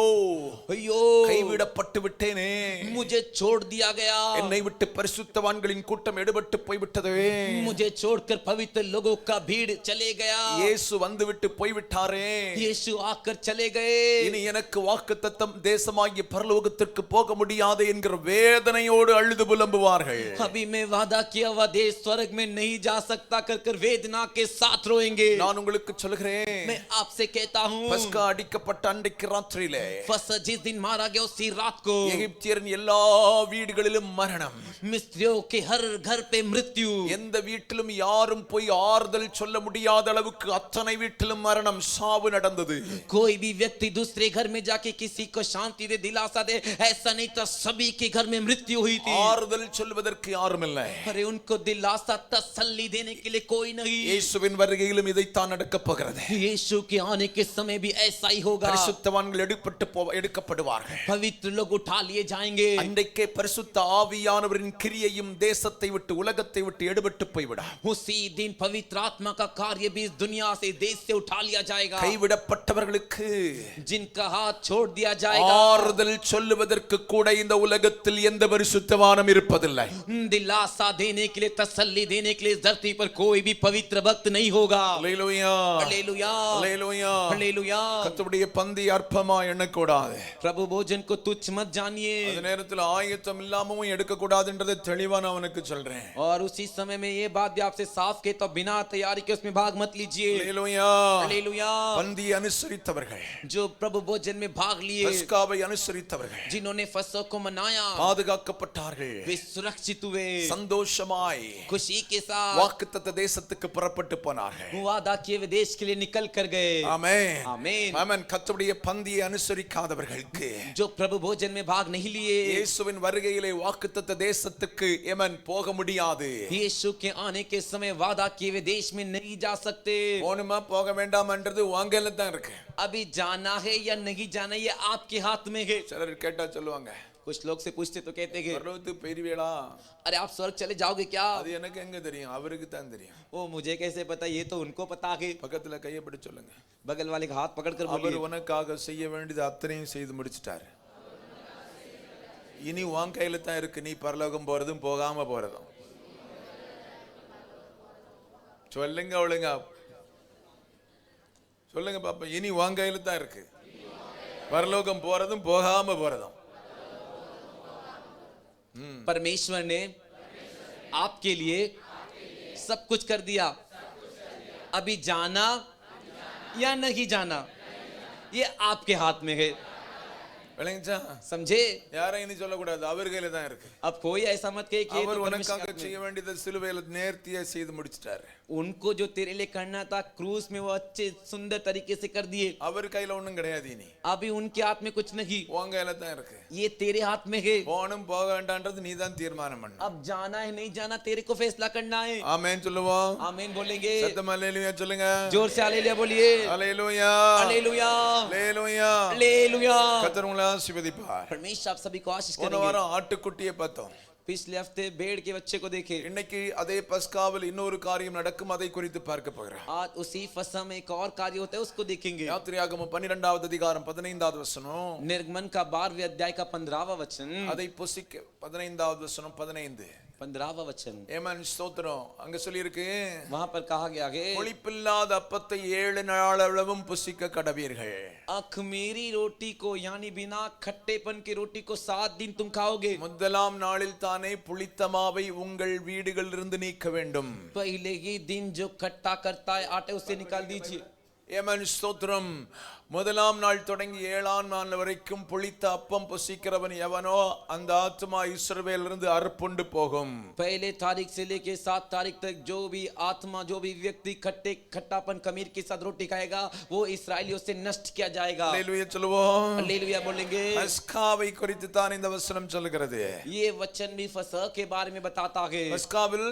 अयो கைவிடப்பட்டு விட்டேனே, मुझे छोड़ दिया गया, என்னை விட்டு பரிசுத்தவான்களின் கூட்டம் எடுபட்டு போய்விட்டதே, मुझे छोड़कर पवित्र लोगों का भीड़ चले गया, இயேசு வந்துவிட்டு போய்விட்டாரே, यीशु आकर चले गए, இனி எனக்கு வாக்குத்தத்தம் தேசமாகிய பரலோகத்திற்கு போக முடியாது என்கிற வேதனையோடு அழுது புலம்புவார்கள். अभी मैं वादा किया हुआ देश स्वर्ग में नहीं जा सकता कर वेदना के साथ रोएंगे। நான் உங்களுக்கு சொல்கிறேன், मैं आपसे कहता हूँ பஸ்கா அடிக்கப்பட்ட அன்றைக்கு ராத்திரியிலே फसह जिस दिन मारा गया उसी रात को எகிப்தியரின் எல்லா வீடுகளிலும் மரணம், मिस्त्रियों के हर घर पे मृत्यु, எந்த வீட்டிலும் யாரும் போய் ஆறுதல் சொல்ல முடியாத அளவுக்கு அத்தனை வீட்டிலும் மரணம், சாவு நடந்தது. कोई भी व्यक्ति दूसरे घर में जाके किसी को शांति दे, दिलासा दे, ऐसा नहीं था, सभी के घर में मृत्यु हुई थी। ஆறுதல் சொல்வதற்கு யாரும் இல்லை. अरे उनको दिलासा तसल्ली देने के लिए कोई नहीं। இயேசுவின் வருகையிலும் இதைத்தான் நடக்கப் போகிறது. यीशु के आने के समय भी ऐसा ही होगा, பரிசுத்தவான்கள் எடுக்கப்படுவார்கள், पवित्र लोग उठा लिए जाएंगे। அன்றைக்கே பரிசுத்த ஆவியானவரின் கிரியையும் தேசத்தை விட்டு உலகத்தை விட்டு எடுபட்டு போய்விடும். उसी दिन पवित्र आत्मा का कार्य भी इस दुनिया से, देश से उठा लिया जाएगा। கைவிடப்பட்டவர்களுக்கு जिनका हाथ छोड़ दिया जाएगा, ஆறுதல் சொல்லுவதற்கு கூட இந்த உலகத்தில் எந்த பரிசுத்தவானும் இருப்பதில்லை. दिलासा देने के लिए, तसल्ली देने के लिए इस धरती पर कोई भी पवित्र भक्त नहीं होगा। அல்லேலூயா, हालेलुया, அல்லேலூயா. हालेलुया। கர்த்தருடைய பந்தி அற்பமா எண்ணக்கூடாது. प्रभु भोजन को तुच्छ मत जानिए। அந்த நேரத்தில் ஆயத்தம் இல்லாமவும் எடுக்க கூடாதுன்றதை தெளிவா நான் அவனுக்கு சொல்றேன். और उसी समय में ये बात भी आपसे साफ के तो बिना तैयारी के उसमें भाग मत लीजिए। அல்லேலூயா. हालेलुया। பந்தி அனுசரித்தவர்கள், जो प्रभु भोजन में भाग लिए, பஸ்காவை அனுசரித்தவர்கள் जिन्होंने फसह को मनाया, பாதுகாக்கப்பட்டார்கள். वे सुरक्षित हुए, சந்தோஷமாய் खुशी के साथ வாக்குத்தத்த தேசத்துக்கு புறப்பட்டு போனார்கள். वादा किए हुए देश के लिए निकल कर गए। ஆமென், आमीन। ஆமென். கர்த்தருடைய பந்தியை அனுசரிக்காதவர்களுக்கு, जो प्रभु भोजन में भाग नहीं लिए, இயேசுவின் வருகையிலே வாக்குத்தத்த தேசத்துக்கு ஏமன் போக முடியாது. यीशु के आने के समय वादा किए हुए देश में नहीं जा सकते। போணுமா போக வேண்டாமன்றது உங்க கையில தான் இருக்கு. अभी जाना है या नहीं जाना ये आपके हाथ में है। சிலர் கேட்டா சொல்லுவாங்க, कुछ लोग से पूछते तो कहते हैं பரலோகத்துக்கு போயிருவீங்களா? अरे आप स्वर्ग चले जाओगे क्या? அது எனக்கு எங்க தெரியும், அவருக்கு தான் தெரியும். वो मुझे कैसे पता, ये तो उनको पता है। பக்கத்துல கையை பிடிச்சு சொல்லுங்க, बगल वाले का हाथ पकड़ कर அவர் बोलिए, உனக்காக செய்ய வேண்டியது அத்தனையும் செய்து முடிச்சிட்டாரு. இனி உன் கையில தான் இருக்கு, நீ பரலோகம் போறதும் போகாம போறதும். சொல்லுங்க ஒழுங்க, சொல்லுங்க பாப்பா, இனி உன் கையில தான் இருக்கு, பரலோகம் போறதும் போகாம போறதும். परमेश्वर ने आपके लिए सब कुछ कर दिया। अभी जाना या नहीं जाना ये आपके हाथ में है। விளங்குச்சா? समझे? யாரையும் இனி சொல்லக்கூடாது, அவர் கையில தான் இருக்கு. अब कोई ऐसा मत कहे कि ये அவர் तो परमेश्वर உனக்காக के हाथ में செய்ய है। வேண்டியதை சிலுவையில நேர்த்தியா செய்து முடிச்சிட்டாரு. उनको जो तेरे लिए करना था क्रूस में वो अच्छे सुंदर तरीके से कर दिए। அவர் கையில ஒண்ணும் கிடையாது இனி, अभी उनके हाथ में कुछ नहीं, உன் கையில தான் இருக்கு. ये तेरे हाथ में है। போனும் போக வேண்டாம்ன்றது நீ தான் தீர்மானம் பண்ணு. अब जाना है नहीं जाना तेरे को फैसला करना है। ஆமென் சொல்லுவோம். आमीन बोलेंगे, சத்தமா அல்லேலூயா சொல்லுங்க. जोर से हालेलुया बोलिए। அல்லேலூயா, हालेलुया, அல்லேலூயா. हालेलुया। கர்த்தர் உங்களை ஆசீர்வதிப்பார். परमेश्वर आप सभी को आशीष போன करेंगे। வாரம் ஆட்டுக்குட்டியை பார்த்தோம். पिछले हफ्ते भेड़ के बच्चे को देखे, இன்னைக்கு அதே பஸ்காவில் இன்னொரு காரியம் நடக்கும், அதை குறித்து பார்க்க போகிறோம். आज उसी फसह में एक और कार्य होता है, उसको देखेंगे। யாத்திரையாகமம் 12வது அதிகாரம் 15வது வசனம், निर्गमन का 12वें अध्याय का 15वां वचन। அதை புசிக்க 15வது வசனம் 15. 15वां वचन ஏமன் ஸ்தோத்திரம். அங்க சொல்லி இருக்கு, वहां पर कहा गया है, புளிப்பில்லாத அப்பத்தை 7 நாளளவும் புசிக்க கடவீர்கள். अखमीरी रोटी को यानी बिना खट्टेपन की रोटी को 7 दिन तुम खाओगे। முதலாம் நாளில் தானே புளித்த மாவை உங்கள் வீடுகளிலிருந்து நீக்க வேண்டும். पहले ही दिन जो खट्टा करता है आटे उसे निकाल दीजिए। ஏமன் ஸ்தோத்திரம். முதலாம் நாள் தொடங்கி 7ஆம் நாள் வரைக்கும் புளித்த அப்பம் புசிக்கிறவன் எவனோ அந்த ஆத்மா இஸ்ரவேலிலிருந்து அறுப்புண்டு போகும். पहले तारीख से लेके 7 तारीख तक जो भी आत्मा, जो भी व्यक्ति खट्टापन खमीर के साथ रोटी खाएगा वो इस्राएलियों से नष्ट किया जाएगा। அல்லேலூயா சொல்லுவோம். हालेलुया बोलेंगे। பஸ்காவை குறித்து தான் இந்த வசனம் சொல்லுகிறது. ये वचन भी फसह के बारे में बताता है। பஸ்காவில்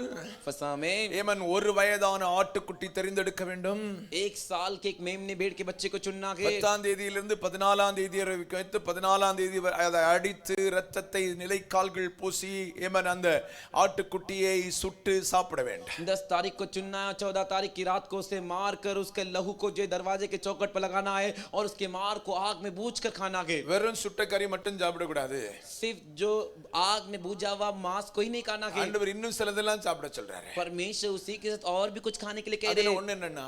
फसह में ஏமன் 1 வயதான ஆட்டுக்குட்டி தெரிந்தெடுக்க வேண்டும். 1 साल के एक मेमने भेड़ के बच्चे को चुनना है। 10ஆம் தேதியிலிருந்து 14ஆம் தேதி வரை வைத்து 14ஆம் தேதி அதை அடித்து ரத்தத்தை நிலைக்கால்கள் பூசி ஏமன் அந்த ஆட்டுக்குட்டியை சுட்டு சாப்பிட வேண்டும். 10 तारीख को चुनना है, 14 तारीख की रात को उसे मार कर उसके लहू को जो दरवाजे के चौखट पर लगाना है और उसके मार को आग में भूज कर खाना है। வெறும் சுட்ட கறி மட்டும் சாப்பிட கூடாது. सिर्फ जो आग में भूजा हुआ मांस को ही नहीं खाना है। ஆண்டவர் இன்னும் சிலதெல்லாம் சாப்பிட சொல்றாரு. परमेश्वर उसी के साथ और भी कुछ खाने के लिए कह रहे அதுல हैं। ஒண்ணு என்னன்னா,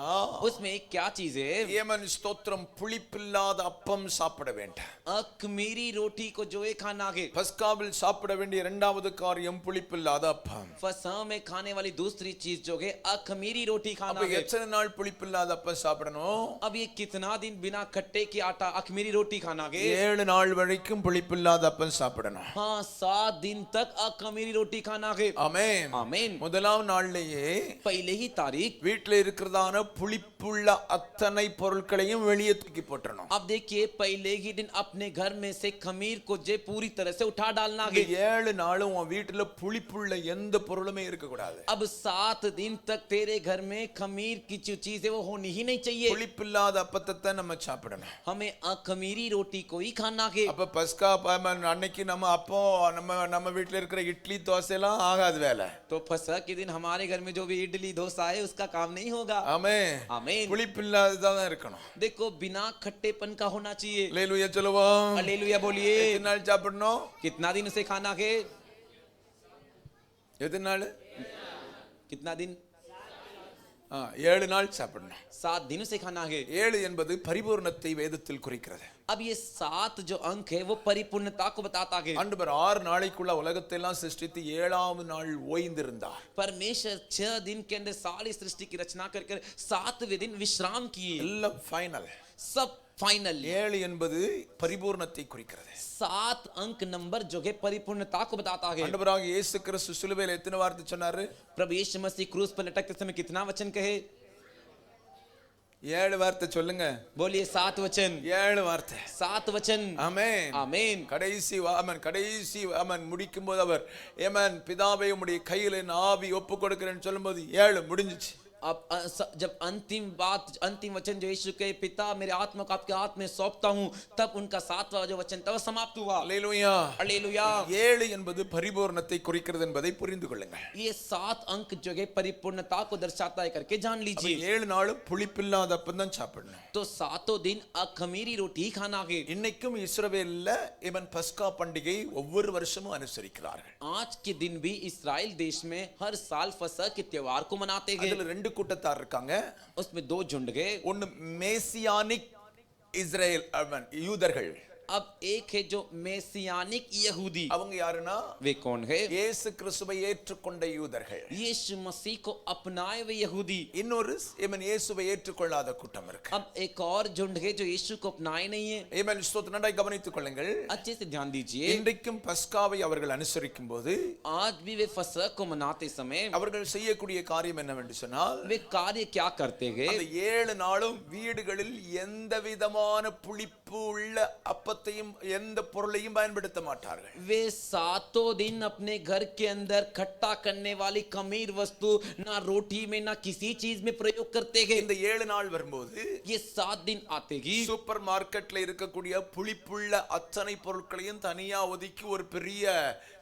उसमें एक क्या चीज है? ஏமன் ஸ்தோத்திரம் புளிப்பில்லாத அப்பம் சாப்பிட வேண்டும். अखमीरी रोटी को जो है खाना है। பஸ்காவில் சாப்பிட வேண்டிய இரண்டாவது காரியம் புளிப்பில்லாத அப்பம். फसह में खाने वाली दूसरी चीज जो है अखमीरी रोटी खाना அப்ப है। எத்தனை நாள் புளிப்பில்லாத அப்பம் சாப்பிடணும்? अब ये कितना दिन बिना खट्टे की आटा अखमीरी रोटी खाना है? 7 நாள் வரைக்கும் புளிப்பில்லாத அப்பம் சாப்பிடணும். हाँ, 7 दिन तक अखमीरी रोटी खाना है। ஆமென். आमीन। முதலாம் நாள்லயே पहले ही तारीख வீட்ல இருக்கிறதான புளிப்புள்ள அத்தனை பொருட்களையும் வெளியே தூக்கி போட்டுறணும். अब देखिए पहले ही दिन अपने घर में से खमीर को जे पूरी तरह से उठा डालना है। 7 நாளும் உன் வீட்டுல புளிப்புள்ள எந்த பொருளுமே இருக்க கூடாது. अब 7 दिन तक तेरे घर में खमीर की जो चीज है वो होनी ही नहीं चाहिए। புளிப்பில்லாத அப்பத்தை தான் நம்ம சாப்பிடணும். हमें अखमीरी रोटी को ही खाना है। அப்ப பஸ்கா அன்னைக்கு நம்ம அப்போ நம்ம வீட்டுல இருக்கிற இட்லி தோசை எல்லாம் ஆகாது வேலை. तो फसह के दिन हमारे घर में जो भी इडली डोसा है उसका काम नहीं होगा। ஆமென். आमीन। புளிப்பில்லாததா தான் இருக்கணும். देखो बिना खट्टेपन का होना चाहिए। அல்லேலூயா சொல்லுவோம். हालेलुया बोलिए। எத்தனை நாள் சாப்பிடணும்? कितना दिन उसे खाना है? எத்தனை நாள்? कितना दिन? 7 நாள் சாப்பிடணும். 7 दिन उसे खाना है। 7 என்பது பரிபூர்ணத்தை வேதத்தில் குறிக்கிறது. अब ये 7 जो अंक है वो परिपूर्णता को बताता है। ஆண்டவர் 6 நாளைக்குள்ள உலகத்தை எல்லாம் சிருஷ்டித்து 7ஆம் நாள் ஓய்ந்திருந்தார். परमेश्वर 6 दिन के अंदर सारी सृष्टि की रचना कर 7वें दिन विश्राम किए। எல்லாம் ஃபைனல். सब फाइनल। 7 என்பது பரிபூர்ணத்தை குறிக்கிறது. 7 अंक नंबर जो है परिपूर्णता को बताता है। ஆண்டவராகிய இயேசு கிறிஸ்து சிலுவையில் எத்தனை வார்த்தை சொன்னாரு? प्रभु यीशु मसीह क्रूस पर लटकते समय कितना वचन कहे? 7 வார்த்தை சொல்லுங்க. बोलिए 7 वचन। 7 வார்த்தை. 7 वचन। ஆமென். आमीन। கடைசி முடிக்கும் போது அவர் ஏமன் பிதாவே உம்முடைய கையில் என் ஆவி ஒப்பு கொடுக்கிறேன்னு சொல்லும்போது 7 முடிஞ்சிச்சு. अब जब अंतिम वचन जो यीशु के पिता मेरे आत्मा को आपके हाथ में सौंपता हूं तब उनका 7वां जो वचन तब समाप्त हुआ। அல்லேலூயா. हालेलुया। 7 என்பது பரிபூர்ணத்தை குறிக்கிறது என்பதை புரிந்து கொள்ளுங்கள். ये 7 अंक जो है परिपूर्णता को दर्शाता है करके जान लीजिए। 7 நாளும் புளிப்பில்லாத அப்பம் தான் சாப்பிடணும். तो 7 दिन अखमीरी रोटी खाना है। இன்னைக்கும் இஸ்ரவேல்ல இவன் பஸ்கா பண்டிகை ஒவ்வொரு வருஷமும் அனுசரிக்கிறார்கள். आज के दिन भी इस्राएल देश में हर साल फसह के त्योहार को मनाते हैं। அதுல 2 கூட்டத்தார் இருக்காங்க. उसमें 2 झुंड गए। ஒன்னு மேசியானிக் இஸ்ரேல் யூதர்கள். अब एक है जो मेसियानिक यहूदी, அவங்க யாருன்னா वे कौन है? இயேசு கிறிஸ்துவை ஏற்றுக்கொண்ட யூதர்கள். यीशु मसीह को अपनाए हुए यहूदी। இன்னொரு இவன் இயேசுவை ஏற்றுக்கொள்ளாத கூட்டம் இருக்கு. अब एक और झुंड है जो यीशु को अपनाए नहीं है। ஆமென். ஸ்தோத்திரம். நன்றாய் கவனித்துக் கொள்ளுங்கள். अच्छे से ध्यान दीजिए, இன்றைக்கும் பஸ்காவை அவர்கள் அனுசரிக்கும் போது आज भी वे फसह को मनाते समय அவர்கள் செய்யக்கூடிய காரியம் என்னவென்று சொன்னால், वे कार्य क्या करते हैं? அந்த 7 நாளும் வீடுகளில் எந்த விதமான புளிப்பு உள்ள அப்பத்தையும் எந்த பொருளையும் பயன்படுத்த மாட்டார்கள். वे सातों दिन अपने घर के अंदर खट्टा करने वाली खमीर वस्तु ना रोटी में ना किसी चीज में प्रयोग करते हैं। இந்த 7 நாள் வரும்போது ये 7 दिन आते ही சூப்பர் மார்க்கெட்ல இருக்கக்கூடிய புளிப்புள்ள அத்தனை பொருட்களையும் தனியா ஒதுக்கி ஒரு பெரிய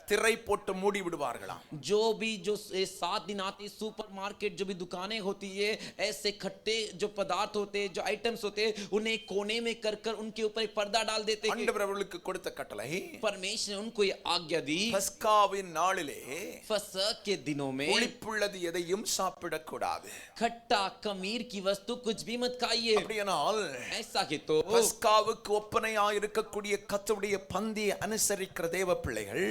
திரை போட்டு மூடி விடுவார்களாம். जो भी जो 7 दिन आते सुपर मार्केट जो भी दुकानें होती है, ऐसे खट्टे जो पदार्थ होते जो आइटम्स होते उन्हें कोने में कर कर उनके ऊपर एक पर्दा डाल देते हैं। ஆண்டவர் அவர்களுக்கு கொடுத்த கட்டளை, परमेश्वर ने उनको ये आज्ञा दी, பஸ்காவின் நாளிலே फसह के दिनों में புளிப்புள்ளது எதையும் சாப்பிடக்கூடாது. खट्टा खमीर की वस्तु कुछ भी मत खाइए। அப்படியானால் ऐसा कि तो பஸ்காவுக்கு ஒப்பனையா இருக்கக்கூடிய கர்த்தருடைய பந்தியை அனுசரிக்கிற தேவ பிள்ளைகள்,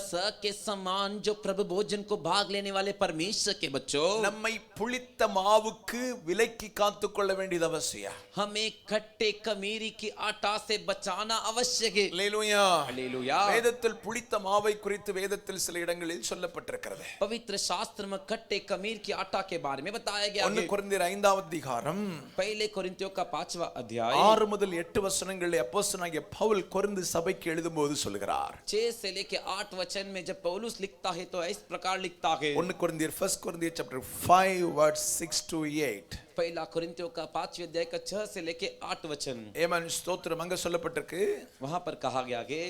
फसह के समान जो प्रभु भोजन को भाग लेने वाले परमेश्वर के बच्चों, நம்மை புளித்த மாவுக்கு விலக்கி காத்துக்கொள்ள வேண்டியது அவசியம். हमें खट्टे खमीरी की आटा से बचाना आवश्यक है। அல்லேலூயா. हालेलुया। வேதத்தில் புளித்த மாவை குறித்து வேதத்தில் சில இடங்களில் சொல்லப்பட்டிருக்கிறது. पवित्र शास्त्र में खट्टे खमीर की आटा के बारे में बताया गया 1 है। கொரிந்தியர் 5ஆம் அதிகாரம் पहले कोरिन्थियों का 5वां अध्याय 6 முதல் 8 வசனங்களில் அப்போஸ்தலனாகிய பவுல் கொரிந்து சபைக்கு எழுதும்போது சொல்கிறார். 6 से लेके 8 वचन में जब पौलुस लिखता है तो इस प्रकार लिखता है। 1 கொரிந்தியர் 1 கொரிந்தியர் chapter 5 verse 6 to 8. पहला कोरिन्थियों का 5वें अध्याय का 6 से लेके 8 वचन, ஏமன் ஸ்தோத்திரம். அங்க சொல்லப்பட்டிருக்கு, वहां पर कहा गया कि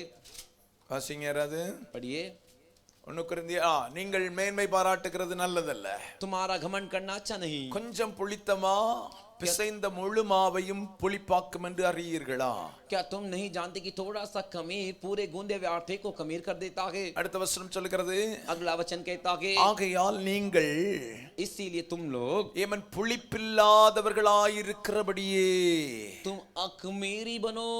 வாசிங்க யாராவது. पढ़िए, 1 கொரிந்தியர் நீங்கள் மேன்மை பாராட்டுகிறது நல்லதல்ல. तुम्हारा घमंड करना अच्छा नहीं, கொஞ்சம் புளித்தமா பிசைந்த முழு மாவையும் புளிப்பாக்கும் என்று அறியீர்களா? क्या तुम नहीं जानते कि थोड़ा सा खमीर पूरे गूंदे हुए आटे को खमीर कर देता है? அடுத்த வசனம் சொல்கிறது, अगला वचन कहता है, ஆகையால் நீங்கள் इसीलिए तुम लोग ஏமன் புளிப்பில்லாதவர்களாயிருக்கிறபடியே तुम अखमीरी बनो।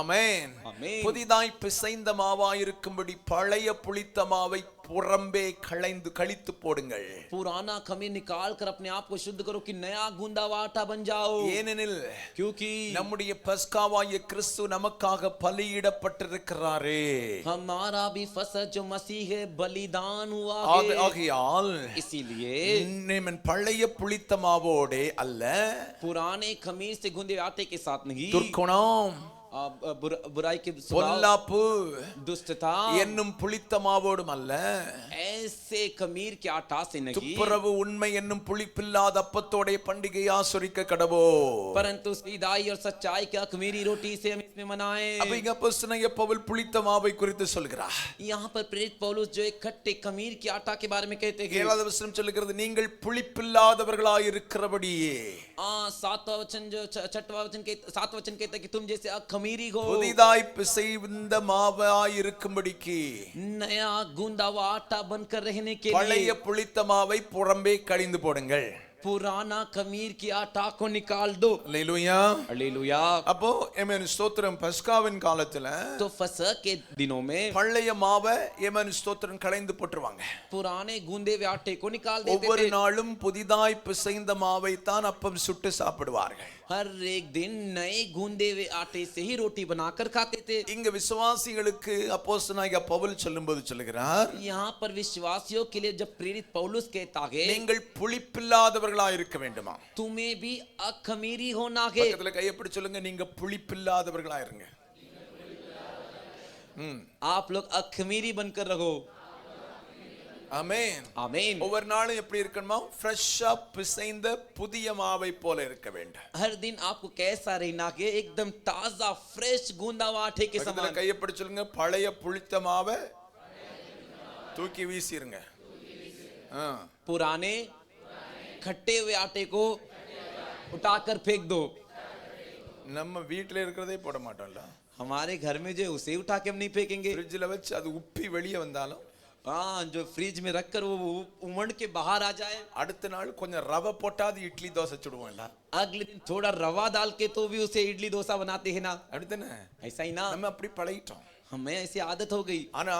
ஆமென். आमीन। புதிதாய் பிசைந்த மாவாயிருக்கும்படி பழைய புளித்த மாவை புறம்பே கழித்து போடுங்கள். पुराना खमीर निकाल कर अपने आप को शुद्ध करो कि नया गूंदा हुआ आटा बन जाओ। ஏனெனில் क्योंकि நம்முடைய பஸ்காவாகிய கிறிஸ்து நமக்காக பலியிடப்பட்டிருக்கிறாரே. हमारा भी फसह जो मसीह है बलिदान हुआ है। ஆகையால் इसीलिए ஏமன் பழைய புளித்த மாவோடே அல்ல, पुराने खमीर से गूंदे आटे के साथ नहीं, துர்க்குணம் बुराई के स्वभाव, பொல்லாப்பு दुष्टता என்னும் புளித்த மாவோடும் அல்ல, ऐसे खमीर के आटा से नहीं, துப்புரவு உண்மை என்னும் புளிப்பில்லாத அப்பத்தோட பண்டிகை ஆசரிக்க கடவோ. परंतु सीधाई और सच्चाई के खमीरी रोटी से हम इसमें मनाएं। அப்ப இங்க அப்போஸ்தலனாகிய பவுல் புளித்த மாவை குறித்து சொல்கிறார். यहाँ पर प्रेरित पौलुस जो एक खट्टे खमीर के आटा के बारे में कहते हैं, 7வது வசனம் சொல்கிறது, நீங்கள் புளிப்பில்லாதவர்களாய் இருக்கிறபடியே. 7वां वचन जो 6वां वचन के 7वां वचन कहता है कि तुम जैसे खमीरी हो, புதிதாய் பிசைந்த மாவாய் இருக்கும்படிக்கு नया गूंदा हुआ आटा बनकर रहने के பழைய लिए புளித்த மாவை புறம்பே கழிந்து போடுங்கள். पुराना खमीर की आटा को निकाल दो। அல்லேலூயா. हालेलुया। அப்போ ஏமேன் ஸ்தோத்திரம். பஸ்காவின் காலத்துல तो फसह के दिनों में பழைய மாவை ஏமேன் ஸ்தோத்திரம் களைந்து போட்டுருவாங்க. पुराने गूंदे हुए आटे को निकाल देते ஒவ்வொரு थे। நாளும் புதிதாய் பிசைந்த மாவை தான் அப்பம் சுட்டு சாப்பிடுவார்கள். हर एक दिन नए गूंदे हुए आटे से ही रोटी बनाकर खाते थे। இங்க விசுவாசிகளுக்கு அப்போஸ்தலனாகிய பவுல் சொல்லும்போது சொல்கிறார், यहाँ पर विश्वासियों के लिए जब प्रेरित पौलुस कहता है, நீங்கள் புளிப்பில்லாதவர்களாய் இருக்க வேண்டுமா? तुम्हें भी अखमीरी होना है। பக்கத்துல கையப்படி சொல்லுங்க, நீங்க புளிப்பில்லாதவர்களாய் இருங்க. आप लोग अखमीरी बनकर रहो। ஆமென். आमीन। ஒவ்வொரு நாளும் எப்படி இருக்கணுமா? ஃப்ரெஷ்ஷா பிசைந்த புதிய மாவை போல இருக்க வேண்டும். हर दिन आपको कैसा रहना है? एकदम ताजा फ्रेश गूंदा हुआ आटे के பக்கத்துல समान। கையப்படி சொல்லுங்க, பழைய புளித்த மாவை தூக்கி வீசிருங்க. पुराने खट्टे हुए आटे को उठाकर फेंक दो। நம்ம வீட்ல இருக்கிறதே போட மாட்டோம்ல. हमारे घर में जो है उसे उठा के हम नहीं फेंकेंगे। ஃப்ரிட்ஜ்ல வச்சு அது உப்பி வெளியே வந்தாலும் हाँ, जो फ्रिज में रखकर वो उमड़ के बाहर आ जाए। அடுத்த நாள் கொஞ்சம் ரவை போட்டாது இட்லி தோசை சுடுவோம்ல, अगले दिन थोड़ा रवा डाल के तो भी उसे इडली डोसा बनाते हैं ना, அப்படித்தானே? ऐसा ही ना, நம்ம அப்படி பழகிட்டோம். हमें ऐसी आदत हो गई। ஆனா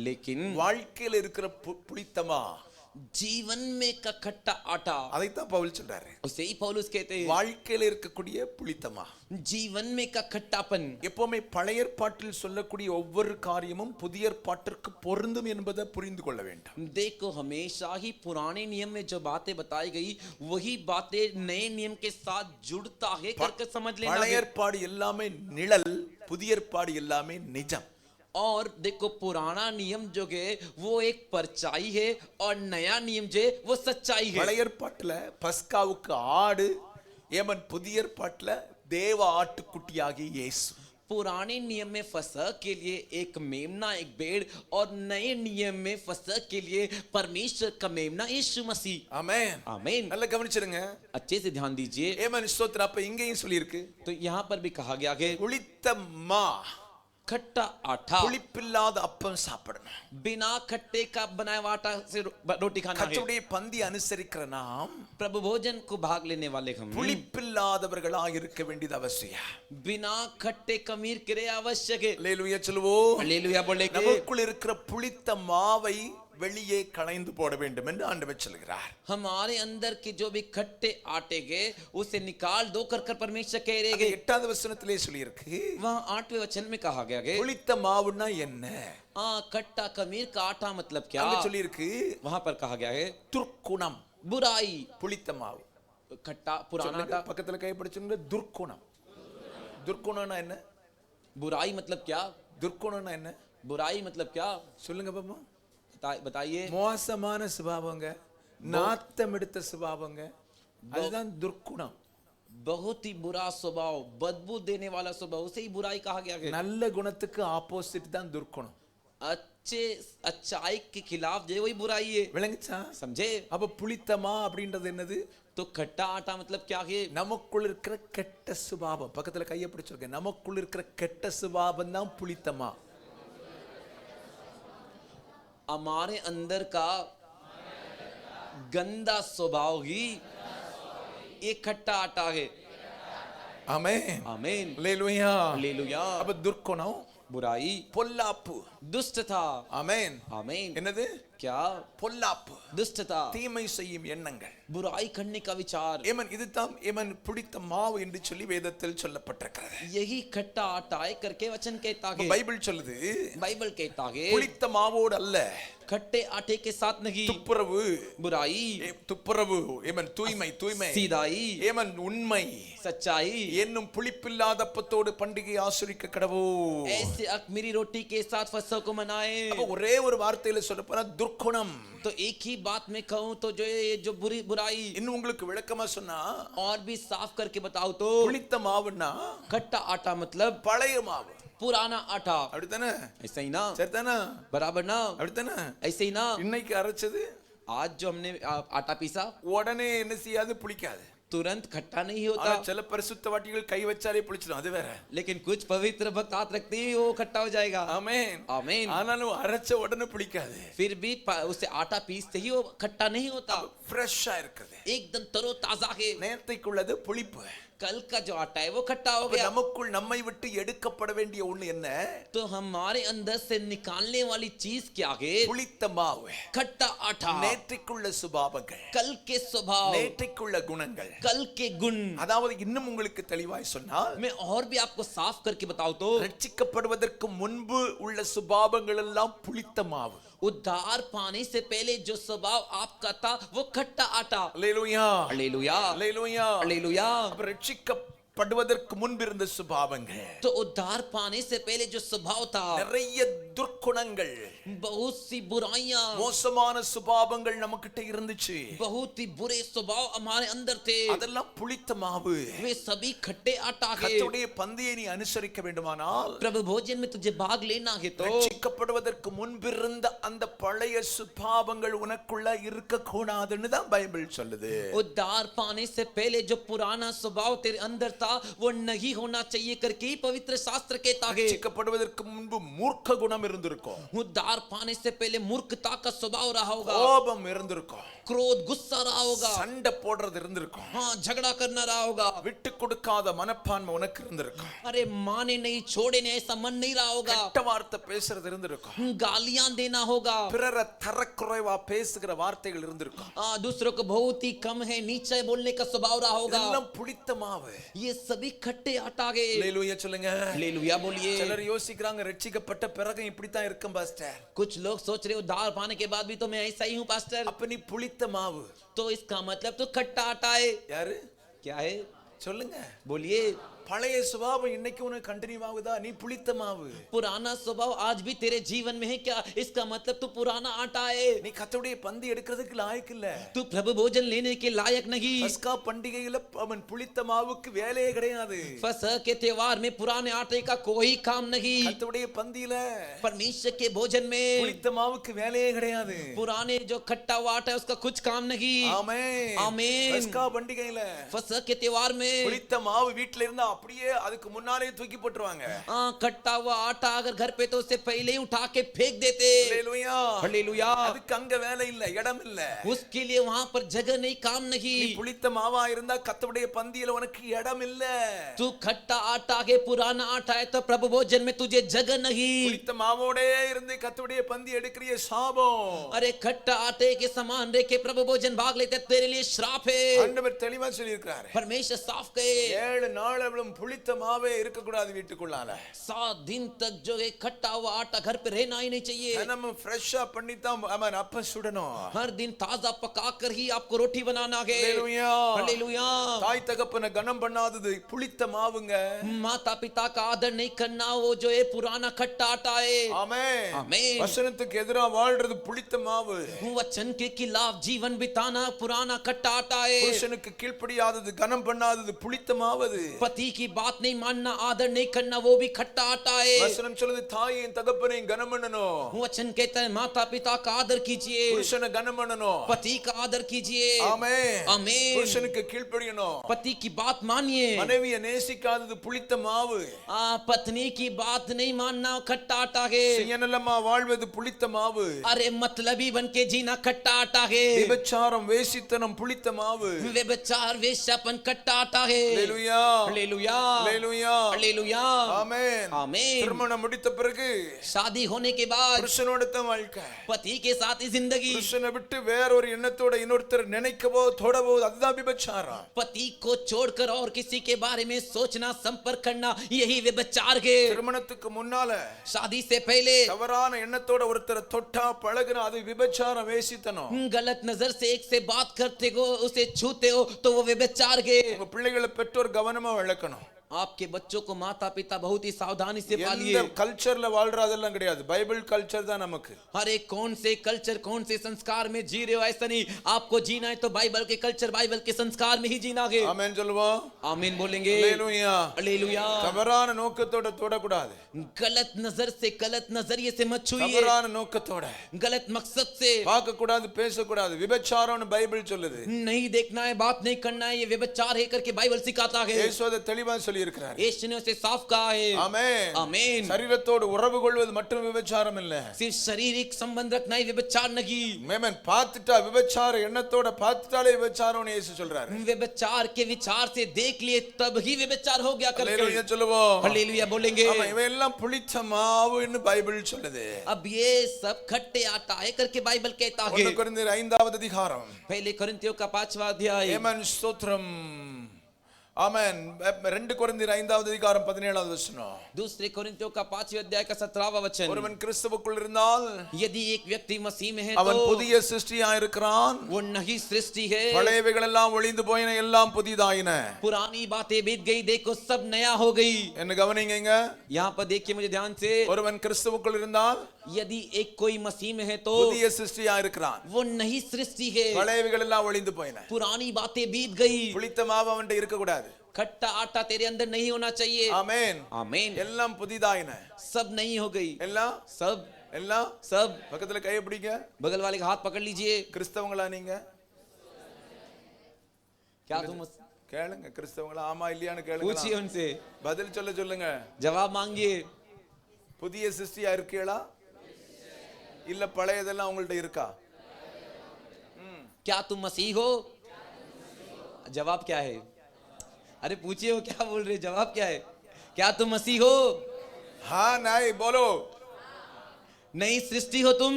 लेकिन வாழ்க்கையில இருக்கிற புளித்தமா, जीवन में का खट्टा आटा, அதைத்தான் பவுல் சொல்றாரு. उसे ही पौलुस कहते हैं। வாழ்க்கையில இருக்கக்கூடிய புளித்தமா, जीवन में का खट्टापन। எப்பவுமே பழைய ஏற்பாட்டில் சொல்லக்கூடிய ஒவ்வொரு காரியமும் புதிய ஏற்பாட்டிற்கு பொருந்தும் என்பதை புரிந்து கொள்ள வேண்டும். देखो, हमेशा ही पुराने नियम में जो बातें बताई गई वही बातें नए नियम के साथ जुड़ता है करके समझ लेना பழைய है। ஏற்பாடு எல்லாமே நிழல், புதிய ஏற்பாடு எல்லாமே நிஜம். और देखो, पुराना नियम जो है वो एक परछाई है और नया नियम जो है वो सच्चाई है। பழைய ஏற்பாட்டுல பஸ்காவுக்கு ஆடு, ஏமன் புதிய ஏற்பாட்டுல தேவ ஆட்டுக்குட்டியாகிய இயேசு. पुराने नियम में फसह के लिए एक मेमना, एक भेड़, और नए नियम में फसह के लिए परमेश्वर का मेमना यीशु मसीह। ஆமென். आमीन। நல்லா கவனிச்சிருங்க. अच्छे से ध्यान दीजिए। ஏமன் ஸ்தோத்திரம். அப்ப இங்கேயும் சொல்லியிருக்கு, तो यहाँ पर भी कहा गया कि புளித்த மா, खट्टा आटा, புளிப்பில்லாத அப்பம் சாப்பிடணும். बिना खट्टे का बनाया हुआ आटा से रोटी खाना है। கர்த்தருடைய பந்தி அனுசரிக்கிற நாம் प्रभु भोजन को भाग लेने वाले हम புளிப்பில்லாதவர்களாக இருக்க வேண்டியது அவசியம். बिना खट्टे कमीर करे आवश्यक है। அல்லேலூயா சொல்லுவோம். हालेलुया बोले कि நமக்குள் இருக்கிற புளித்த மாவை வெளியே களைந்து போட வேண்டும் என்று ஆண்டவர் சொல்கிறார். हमारे अंदर के जो भी खट्टे आटे के उसे निकाल दो कर परमेश्वर कह रहे हैं। 8வது வசனத்திலே சொல்லி இருக்கு, वहाँ 8वें वचन में कहा गया कि புளித்த மாவுன்னா என்ன? खट्टा कमीर का आटा मतलब क्या? அங்க சொல்லி இருக்கு, वहाँ पर कहा गया है துர்க்குணம். बुराई। புளித்த மாவு खट्टा पुराना आटा, பக்கத்துல கை பிடிச்சுங்க. துர்க்குணம். துர்க்குணம்னா என்ன? बुराई मतलब क्या? துர்க்குணம்னா என்ன बुराई मतलब क्या? சொல்லுங்க பாப்போம். बताइए। மோசமான சுபாவங்க, நாத்தம் எடுத்த சுபாவங்க, அதுதான் துர்க்குணம். बहुत ही बुरा स्वभाव, बदबू देने वाला स्वभाव, उसे ही बुराई कहा गया है। நல்ல குணத்துக்கு ஆப்போசிட் தான் துர்க்குணம். अच्छे अच्छाई के खिलाफ जो वही बुराई है। விளங்குச்சா? समझे? அப்ப புளித்தமா அப்படின்றது என்னது? तो खट्टा आटा मतलब क्या है? நமக்குள்ள இருக்கிற கெட்ட சுபாவம். பக்கத்துல கையை பிடிச்சிருக்க. நமக்குள்ள இருக்கிற கெட்ட சுபாவம் தான் புளித்தமா. हमारे अंदर का गंदा स्वभाव ही ये खट्टा आटा है। ஆமென். आमीन। அல்லேலூயா. हालेलुया। அப்ப துர்க்குணம், बुराई, பொல்லாப்பு. दुष्टता। ஆமென். आमीन। என்னது? क्या? பொல்லாப்பு, दुष्टता, தீமை செய்யும் எண்ணங்கள். बुराई करने का विचार। ஏமன் இதுதான் ஏமன் புளித்த மாவு என்று சொல்லி வேதத்தில் சொல்லப்பட்டிருக்கிறது. यही खट्टा आटा है करके वचन कहता है। பைபிள் சொல்லுது, बाइबल कहता है புளித்த மாவோடு அல்ல, खट्टे आटे के साथ नहीं। துப்புரவு, बुराई, துப்புரவு, ஏமன் தூய்மை, தூய்மை, सीधाई, ஏமன் உண்மை सच्चाई, என்னும் புளிப்பில்லாத அப்பத்தோடு பண்டிகை ஆசரிக்க கடவோம். ऐसे अखमीरी रोटी के साथ फसह को मनाए। அப்ப ஒரே ஒரு வார்த்தையில சொல்லப்போனா துர்க்குணம். तो एक ही बात में कहूं तो जो ये जो बुराई, இன்னும் உங்களுக்கு விளக்கமா சொன்னா, और भी साफ करके बताओ तो புளித்த மாவுன்னா खट्टा आटा मतलब பழைய மாவு. पुराना आटा। அப்படித்தானே? ऐसा ही ना? சரிதானா? बराबर ना? அப்படித்தானே? ऐसे ही ना? இன்னைக்கு அரைச்சது आज जो हमने आटा पीसा உடனே என்ன செய்யாது? புளிக்காது. तुरंत खट्टा नहीं ஆனா होता। சில பரிசுத்த வாட்டிகள் கை வச்சாலே புளிச்சிடும், அது வேற. लेकिन कुछ पवित्र भक्त हाथ रखते ही वो खट्टा हो जाएगा। ஆமென். आमीन। ஆனாலும் அரைச்ச உடனே புளிக்காது. फिर भी उसे आटा पीसते ही वो खट्टा नहीं होता। ஃப்ரெஷ்ஷா இருக்குது. एकदम तरोताजा है। நேத்தைக்குள்ளது புளிப்பு. कल का जो आटा है वो खट्टा हो அப்ப गया। நமக்குள் நம்மை விட்டு எடுக்கப்பட வேண்டிய ஒண்ணு என்ன? तो हमारे अंदर से निकालने वाली चीज क्या है? புளித்த மாவு. खट्टा आटा, நேற்றைக்குள்ள சுபாவங்கள், कल के स्वभाव, நேற்றைக்குள்ள குணங்கள். कल के गुण। அதாவது இன்னும் உங்களுக்கு தெளிவாய் சொன்னால், मैं और भी आपको साफ करके बताऊं तो ரட்சிக்கப்படுவதற்கு முன்பு உள்ள சுபாவங்கள் எல்லாம் புளித்த மாவு. उद्धार पाने से पहले जो स्वभाव आपका था वो खट्टा आटा। அல்லேலூயா. हालेलुया, அல்லேலூயா. हालेलुया। அப்ப ரட்சிக்கப்படுவதற்கு முன்பு இருந்த சுபாவங்கள், तो उद्धार पाने से पहले जो स्वभाव था, நிறைய துர்க்குணங்கள், बहुत सी बुराइयां, மோசமான சுபாவங்கள் நமக்கிட்ட இருந்துச்சு. बहुत ही बुरे स्वभाव हमारे अंदर थे। அதெல்லாம் புளித்த மாவு. वे सभी खट्टे आटा है। கர்த்தருடைய பந்தியை நீ அனுசரிக்க வேண்டுமானால், प्रभु भोजन में तुझे भाग लेना है तो ரட்சிக்கப்படுவதற்கு முன்பிருந்த அந்த பழைய சுபாவங்கள் உனக்குள்ள இருக்க கூடாதுன்னு தான் பைபிள் சொல்லுது. उद्धार पाने से पहले जो पुराना स्वभाव तेरे अंदर था था वो नहीं होना चाहिए करके पवित्र शास्त्र कहता है। ரட்சிக்கப்படுவதற்கு முன்பு மூர்க்க குணம் இருந்திருக்கும், उद्धार पाने से पहले मूर्खता का स्वभाव रहा होगा, கோபம் இருந்திருக்கும், क्रोध गुस्सा रहा होगा, சண்டை போடுறது இருந்திருக்கும், हाँ झगड़ा करना रहा होगा, விட்டு கொடுக்காத மனப்பான்மை உனக்கு இருந்திருக்கும், अरे माने नहीं छोड़े नहीं ऐसा मन नहीं रहा होगा, கெட்ட வார்த்தை பேசுறது இருந்திருக்கும், गालियां देना होगा, பிறரை தரக்குறைவா பேசுகிற வார்த்தைகள் இருந்திருக்கும், दूसरों को बहुत ही कम है नीचे बोलने का स्वभाव रहा होगा। இதெல்லாம் புளித்த மாவு. ये सभी खट्टे आटा गए। அல்லேலூயா சொல்லுங்க. हालेलुया बोलिए। சிலர் யோசிக்கிறாங்க ரட்சிக்கப்பட்ட பிறகு இப்படி தான் இருக்கும் பாஸ்டர். कुछ लोग सोच रहे हो उद्धार पाने के बाद भी तो मैं ऐसा ही हूँ पास्टर। அப்ப நீ புளித்த மாவு. तो इसका मतलब तो खट्टा आटा है। யாரு? क्या है? சொல்லுங்க. बोलिए। பழைய சுபாவம் இன்னைக்கு உனக்கு கண்டினியூ ஆகுதா? நீ புளித்த மாவு. पुराना स्वभाव आज भी तेरे जीवन में है क्या? इसका मतलब तू पुराना आटा है। நீ கர்த்தருடைய பந்தி எடுக்கிறதுக்கு லாயக்கு இல்ல. तू प्रभु भोजन लेने के लायक नहीं। பஸ்கா பண்டிகையில அவன் புளித்த மாவுக்கு வேலையே கிடையாது. फसह के त्योहार में पुराने आटे का कोई काम नहीं। கர்த்தருடைய பந்தியில परमेश्वर के भोजन में புளித்த மாவுக்கு வேலையே கிடையாது. पुराने जो खट्टा हुआ आटा है उसका कुछ काम नहीं। ஆமென். आमीन। பஸ்கா பண்டிகையில फसह के त्योहार में புளித்த மாவு வீட்ல இருந்தா அப்படியே அதுக்கு முன்னாலே தூக்கி போட்டுருவாங்க. खट्टा हुआ आटा अगर घर पे तो उससे पहले ही उठा के फेंक देते। हालेलुया. हालेलुया। அதுக்கு அங்க வேலை இல்ல, இடம் இல்ல. उसके लिए वहां पर जगह नहीं, काम नहीं। நீ புளித்த மாவா இருந்தா கர்த்தருடைய பந்தியில உனக்கு இடம் இல்ல. तू खट्टा आटा के पुराना आटा है तो प्रभु भोजन में तुझे जगह नहीं। புளித்த மாவோடே இருந்து கர்த்தருடைய பந்தி எடுக்கிறிய சாபம். अरे खट्टा आटे के समान रह के प्रभु भोजन भाग लेते तेरे लिए श्राप है। ஆண்டவர் தெளிவா சொல்லி இருக்காரு. परमेश्वर साफ कहे 7 நாளும் புளித்த மாவே இருக்க கூடாது வீட்டுக்குள்ளால. 7 दिन तक जो है खट्टा हुआ आटा घर पे रहना ही नहीं चाहिए। நம்ம ஃப்ரெஷ்ஷா பண்ணி தான் அவன் அப்ப சுடணும். हर दिन ताजा पका कर ही आपको रोटी बनाना है। हालेलुया. हालेलुया। தாய் தகப்பனை கனம் பண்ணாதது புளித்த மாவுங்க. माता पिता का आदर नहीं करना वो जो है पुराना खट्टा आटा है। ஆமென். आमीन। வசனத்துக்கு எதிரா வாழ்றது புளித்த மாவு. वचन के खिलाफ जीवन बिताना पुराना खट्टा आटा है। புருஷனுக்கு கீழ்ப்படியாதது கனம் பண்ணாதது புளித்த மாவது. पति की बात नहीं मानना आदर नहीं करना वो भी खट्टा आटा है। வசனம் சொல்லுது தாயையும் தகப்பனையும் கனம் பண்ணணும். वचन कहता है माता पिता का आदर कीजिए, புருஷனை கனம் பண்ணணும். पति का आदर कीजिए। ஆமென். आमीन। புருஷனுக்கு கீழ்ப்படியணும். पति की बात मानिए। மனைவியை நேசிக்காதது புளித்த மாவு. पत्नी की बात नहीं मानना खट्टा आटा है। சுயநலமா வாழ்வது புளித்த மாவு. अरे मतलबी बन के जीना खट्टा आटा है। விபச்சாரம் வேசித்தனம் புளித்த மாவு. व्यभिचार वेश्यापन खट्टा आटा है। ஹalleluya. हालेलुया। ஹalleluya. हालेलुया। ஆமென். आमीन। திருமணம் முடித்த பிறகு शादी होने के बाद புருஷனோட தான் வாழ்க்கை. पति के साथ ही जिंदगी। புருஷனை விட்டு வேறொரு எண்ணத்தோட இன்னொருத்தர் நினைக்கவோ தொடவோ அதுதான் விபச்சாரம். पति को छोड़कर और किसी के बारे में सोचना संपर्क करना यही व्यभिचार है। திருமணத்துக்கு முன்னால शादी से पहले தவறான எண்ணத்தோட ஒருத்தரை தொட்டா பழகுனா அது விபச்சாரம் வேசித்தனம். गलत नजर से एक से बात करते हो उसे छूते हो तो वो व्यभिचार है। உங்க பிள்ளைகளை பெற்றோர் கவனமா வளர்க்கணும். आपके बच्चों को माता पिता बहुत ही सावधानी से எந்த पालिए। கல்ச்சர்ல வாழ்றதெல்லாம் கிடையாது, பைபிள் கல்ச்சர் தான் நமக்கு. अरे कौन से कल्चर कौन से संस्कार में जी रहे हो ऐसा नहीं, आपको जीना है तो बाइबल के कल्चर बाइबल के संस्कार में ही जीना है। ஆமென் சொல்லுவோம். आमीन बोलेंगे। ஹalleluya. हालेलुया। தவறான நோக்கத்தோட தொடக்கூடாது. गलत नजर से गलत नजरिए से मत छूइए। தவறான நோக்கத்தோட गलत मकसद से பார்க்க கூடாது, பேச கூடாது. விபச்சாரம்னு பைபிள் சொல்லுது. नहीं देखना है, बात नहीं करना है, ये व्यभिचार है करके बाइबल सिखाता है। இயேசு அதை தெளிவா சொல்லி இருக்கிறார். यीशु ने उसे साफ कहा है। ஆமென். आमीन। சரீரத்தோடு உறவு கொள்வது மட்டும் விபச்சாரம் இல்ல. सिर्फ शारीरिक संबंध रखना ही व्यभिचार नहीं। மேமன் பார்த்துட்டா விபச்சார எண்ணத்தோட பார்த்துட்டாலே விபச்சாரம்னு இயேசு சொல்றாரு. व्यभिचार के विचार से देख लिए तब ही व्यभिचार हो गया ஹalleluya करके। சொல்லுவோம். हालेलुया बोलेंगे। ஆமா, இவையெல்லாம் புளிச்ச மாவுன்னு பைபிள் சொல்லுது. अब ये सब खट्टे आटा है करके बाइबल कहता है। 1 கொரிந்தியர் 5வது அதிகாரம். पहले कोरिन्थियों का 5वां अध्याय। ஆமென் ஸ்தோத்திரம். ஆமென். 2 கொரிந்தியர் 5வது அதிகாரம் 17வது வசனம். दूसरे कोरिन्थियों का 5वें अध्याय का 17वां वचन। ஒருவன் கிறிஸ்துவுக்குள் இருந்தால் यदि एक व्यक्ति मसीह में है அவன் तो புதிய சிருஷ்டியாய் இருக்கிறான். वो नई सृष्टि है। பழையவைகள் எல்லாம் ஒளிந்து போயின, எல்லாம் புதிதாயின. पुरानी बातें बीत गई, देखो सब नया हो गई। என்ன கவனிங்க, यहाँ पर देखिए मुझे ध्यान से। ஒருவன் கிறிஸ்துவுக்குள் இருந்தால் यदि एक कोई मसीह में है तो புதிய சிருஷ்டியாய் இருக்கிறான். वो नई सृष्टि है। பழையவைகள் எல்லாம் ஒளிந்து போயின. पुरानी बातें बीत गई। புளித்த மாவு அவன்கிட்ட இருக்க கூடாது. खट्टा आटा तेरे अंदर नहीं होना चाहिए। ஆமென். आमीन। எல்லாம் புதிதாயின. सब नहीं हो गई। எல்லாம் எல்லாம் सब பக்கத்துல கையை பிடிங்க. बगल वाले का हाथ पकड़ लीजिए। கிறிஸ்தவங்களா நீங்க? क्या तुम கேளுங்க கிறிஸ்தவங்கள ஆமா இல்லையான்னு கேளுங்க. पूछिए उनसे, பதில் சொல்லுங்க. जवाब मांगिए. புதிய சிருஷ்டியா இருக்கீங்களா இல்ல பழையதெல்லாம் உங்கள்ட்ட இருக்கா? क्या तुम मसीह हो? जवाब क्या है? अरे पूछिए वो क्या बोल रहे, जवाब क्या है? क्या तुम मसीह हो? हाँ नहीं बोलो. नई सृष्टि हो तुम,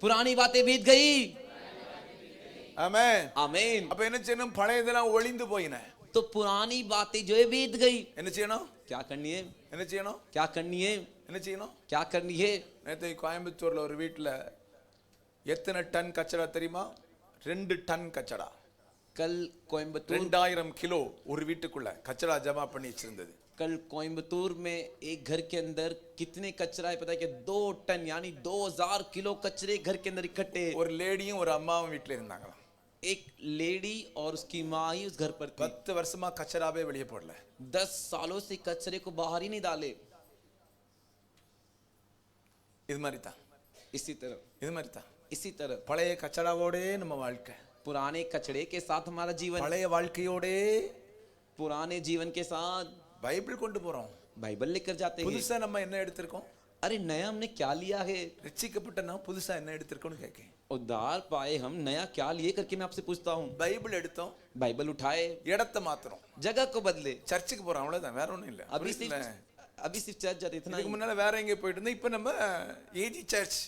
पुरानी बातें बीत गई. ஆமென். आमीन. அப்ப என்ன செய்யணும்? பழையதெல்லாம் ஒளிந்து போயின. तो पुरानी बातें जो है बीत गई. என்ன செய்யணும்? क्या करनी है? என்ன செய்யணும்? क्या करनी है? என்ன செய்யணும்? क्या करनी है? நேத்து கோயம்புத்தூர்ல ஒரு வீட்டுல எத்தனை டன் கச்சடா தெரியுமா? 2 டன் கச்சடா. कल कोयम्बतूर 2000 கிலோ ஒரு வீட்டுக்குள்ள கச்சடா ஜமா பண்ணி வச்சிருந்தது. कल कोयम्बतूर में एक घर के अंदर कितने कचरा है पता है? कि 2 टन यानी 2000 किलो कचरे घर के अंदर इकट्ठे. ஒரு லேடியும் ஒரு அம்மாவும் வீட்டுல இருந்தாங்களாம். एक लेडी और उसकी माँ ही उस घर पर थी. 10 வருஷமா கச்சடாவே வெளியே போடல. 10 सालों से कचरे को बाहर ही नहीं डाले. இது மாதிரி தான். इसी तरह இது மாதிரி தான். इसी तरह பழைய கச்சடாவோடே நம்ம வாழ்க்கை. पुराने कचड़े के साथ हमारा जीवन, பழைய வாழ்க்கையோடே पुराने जीवन के साथ பைபிள் கொண்டு போறோம். बाइबल लेकर जाते हैं. புதுசா நம்ம என்ன எடுத்திருக்கோம்? अरे नया हमने क्या लिया है? ரட்சிக்கப்பட்ட நான் புதுசா என்ன எடுத்திருக்கோம்னு கேட்கேன். उद्धार पाए हम नया क्या लिए करके मैं आपसे पूछता हूँ. பைபிள் எடுத்தோம், बाइबल उठाए, இடத்தை மாத்துறோம், जगह को बदले. சர்ச்சுக்கு போறோம், அவ்வளவுதான், வேற ஒண்ணும் இல்ல. अभी सिर्फ चर्च जाते इतना இதுக்கு ही. முன்னால வேற எங்க போயிட்டு இருந்தோம், இப்ப நம்ம ஏஜி சர்ச்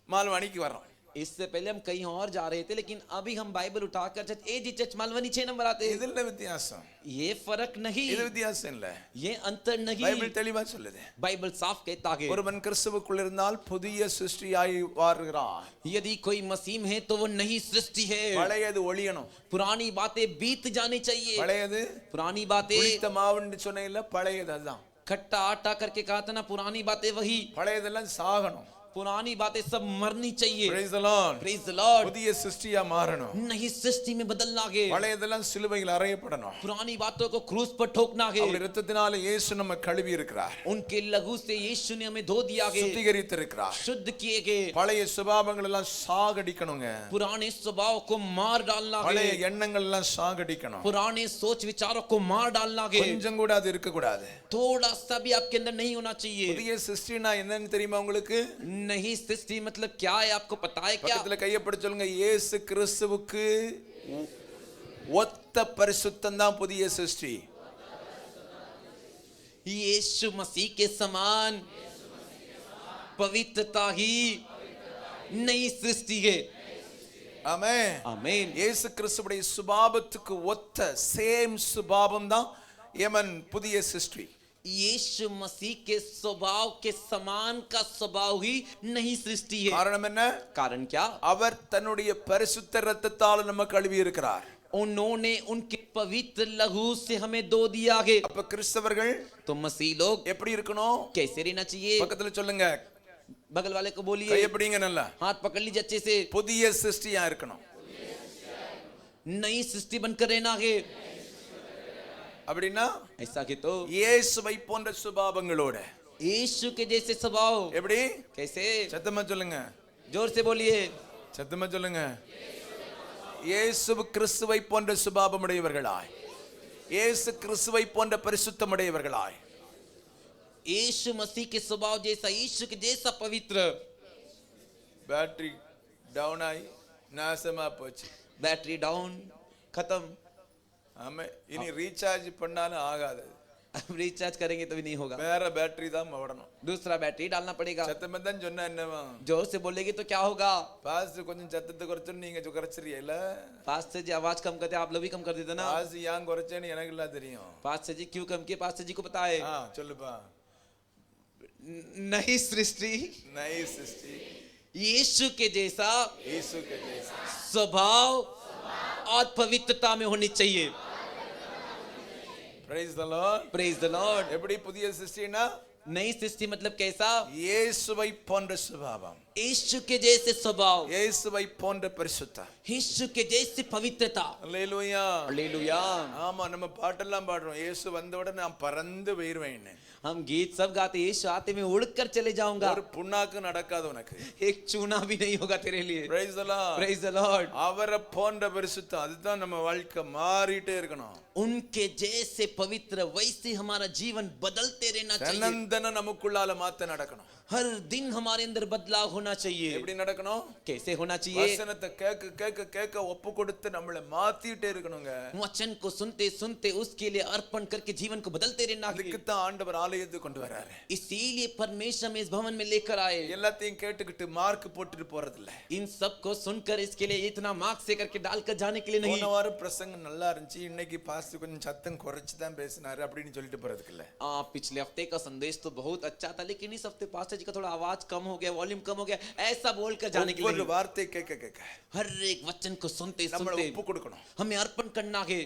மால்வாணிக்கு வர்றோம். इससे पहले हम कहीं और जा रहे थे, लेकिन अभी हम बाइबल उठाकर church AG church Malvani 6 number आते हैं. இதுல வித்தியாசம், ये फर्क नहीं, இது வித்தியாசம் இல்ல. ये अंतर नहीं. பைபிள் தெளிவா சொல்லுது. बाइबल साफ कहता है ஒருவன் கிறிஸ்துவுக்குள் இருந்தால் புதிய சிருஷ்டியாய் வாருகிறான். यदि कोई मसीह में है तो वो नई सृष्टि है. பழையது ஒளியணும். पुरानी बातें बीत जानी चाहिए. பழையது पुरानी बातें, புளித்த மாவுன்னு சொன்னேன்ல, பழையது அதுதான். खट्टा आटा करके कहा था ना, पुरानी बातें वही. பழையதெல்லாம் சாகணும். पुरानी बातें सब मरनी चाहिए. Praise the Lord. Praise the Lord. புதிய சிருஷ்டியா மாறணும். नई सृष्टि में बदलना है. பழையதெல்லாம் சிலுவையில் அறையப்படணும். पुरानी बातों को क्रूस पर ठोकना है. அவருடைய இரத்தத்தினால இயேசு நம்ம கழுவி இருக்கிறார். उनके लहू से यीशु ने हमें धो दिया है, சுத்திகரித்து இருக்கிறார். शुद्ध किए गए. பழைய சுபாவங்கள் எல்லாம் சாகடிக்கணுங்க. पुराने स्वभाव को मार डालना है. பழைய எண்ணங்கள் எல்லாம் சாகடிக்கணும். पुराने सोच विचारों को मार डालना है. கொஞ்சம் கூட அது இருக்க கூடாது. थोड़ा सा भी आपके अंदर नहीं होना चाहिए. புதிய சிருஷ்டினா என்னன்னு தெரியுமா உங்களுக்கு? नहीं सृष्टि मतलब क्या है आपको पता है क्या? பக்கத்துல கையை பிடிச்சு சொல்லுங்க, இயேசு கிறிஸ்துவுக்கு ஒத்த பரிசுத்தம் தான் புதிய சிருஷ்டி. यीशु मसीह के समान पवित्रता ही नई सृष्टि है. ஆமென். आमीन. இயேசு கிறிஸ்துவுடைய சுபாவத்துக்கு ஒத்த சேம் சுபாவம் தான் எமன் புதிய சிருஷ்டி. यीशु मसीह के स्वभाव के समान का स्वभाव ही नई सृष्टि है. காரணம் என்ன? कारण क्या? அவர் தன்னுடைய பரிசுத்த இரத்தத்தால் நம்ம கழுவி இருக்கிறார். उन्होंने उनके पवित्र लहू से हमें धो दिया है. அப்ப கிறிஸ்தவர்கள் तो मसीह लोग எப்படி இருக்கணும்? कैसे रहना चाहिए? பக்கத்துல சொல்லுங்க, बगल वाले को கை बोलिए, எப்படிங்க? நல்லா हाथ पकड़ लीजिए अच्छे से. புதிய சிருஷ்டியா இருக்கணும். नई सृष्टि बनकर रहना है. அப்படின்னா ऐसा कि तो இயேசுவை போன்ற சுபாவங்களோட. यीशु के जैसे स्वभाव. எப்படி? कैसे? சத்தமா சொல்லுங்க, जोर से बोलिए. சத்தமா சொல்லுங்க. இயேசு கிறிஸ்துவை போன்ற சுபாவமுடையவர்களாய், இயேசு கிறிஸ்துவை போன்ற பரிசுத்தமுடையவர்களாய். यीशु मसीह के स्वभाव जैसा, यीशु के जैसा पवित्र. பேட்டரி டவுன் ஆகி நாசமா போச்சு. बैटरी डाउन, खत्म. ஆமா, இனி ரீசார்ஜ் பண்ணாலும் ஆகாது. अब रिचार्ज करेंगे तो भी नहीं होगा, வேற பேட்டரி தான் போடணும். दूसरा बैटरी डालना पड़ेगा. சத்தமா தான் சொன்னா என்னவா? जोर से बोलेगी तो क्या होगा? பாஸ்டர் கொஞ்சம் சத்தத்தை குறைச்சு நீங்க குறைச்சிரியல. पास्टर जी आवाज कम करते, आप लोग भी कम कर देते ना. பாஸ்டர் ஏன் குறைச்சேன்னு எனக்கு எல்லாம் தெரியும். पास्टर जी क्यों कम किए, पास्टर जी को पता है. சொல்லுப்பா. नई सृष्टि, नई सृष्टि यीशु के जैसा यीशु के जैसा स्वभाव और पवित्रता में होनी चाहिए. Praise the Lord. Praise the Lord. எப்படி புதிய சிருஷ்டினா? नई सृष्टि मतलब कैसा? இயேசுவை போன்ற சுபாவம், यीशु के जैसे स्वभाव, இயேசுவை போன்ற பரிசுத்தம். यीशु के जैसे पवित्रता. அல்லேலூயா. हालेलुया. ஆமா, நம்ம பாட்டெல்லாம் பாடுறோம், இயேசு வந்த உடனே நான் பறந்து போயிருவேன். हम गीत सब गाते यीशु आते मैं उड़कर चले जाऊंगा ஒரு புண்ணாக்கு நடக்காது உனக்கு. एक चूना भी नहीं होगा तेरे लिए Praise the Lord. Praise the Lord அவரை போன்ற பரிசுத்தம் அதுதான் நம்ம வாழ்க்கை மாறிட்டே இருக்கணும். उनके जैसे पवित्र वैसे हमारा जीवन बदलते रहना चाहिए தினந்தன நமக்குள்ளால மாத்த நடக்கணும். हर दिन हमारे अंदर बदलाव होना चाहिए எப்படி நடக்கணும்? कैसे होना चाहिए வசனத்தை கேட்க கேட்க கேட்க ஒப்பு கொடுத்து நம்மளை மாத்திட்டே இருக்கணுங்க. वचन को सुनते सुनते उसके लिए अर्पण करके जीवन को बदलते रहना है அதுக்கு தான் ஆண்டவர் ஆலயத்துக்கு கொண்டு வராரு. इसीलिए परमेश्वर में इस भवन में लेकर आए எல்லாத்தையும் கேட்டுக்கிட்டு மார்க் போட்டுட்டு போறது இல்ல. इन सब को सुनकर इसके लिए इतना मार्क्स से करके डालकर जाने के लिए नहीं போன வாரம் பிரசங்கம் நல்லா இருந்துச்சு, இன்னைக்கு பாஸ்டர் கொஞ்சம் சத்தம் குறைச்சு தான் பேசினாரு அப்படின்னு சொல்லிட்டு போறதுக்கு இல்ல. पिछले हफ्ते का संदेश तो बहुत अच्छा था लेकिन इस हफ्ते पास्टर जी का थोड़ा आवाज कम हो गया वॉल्यूम कम हो गया ऐसा बोलकर जाने के ஒரு लिए வார்த்தை கேட்க கேட்க हर एक वचन को सुनते நம்மள सुनते ஒப்பு கொடுக்கணும். हमें अर्पण करना है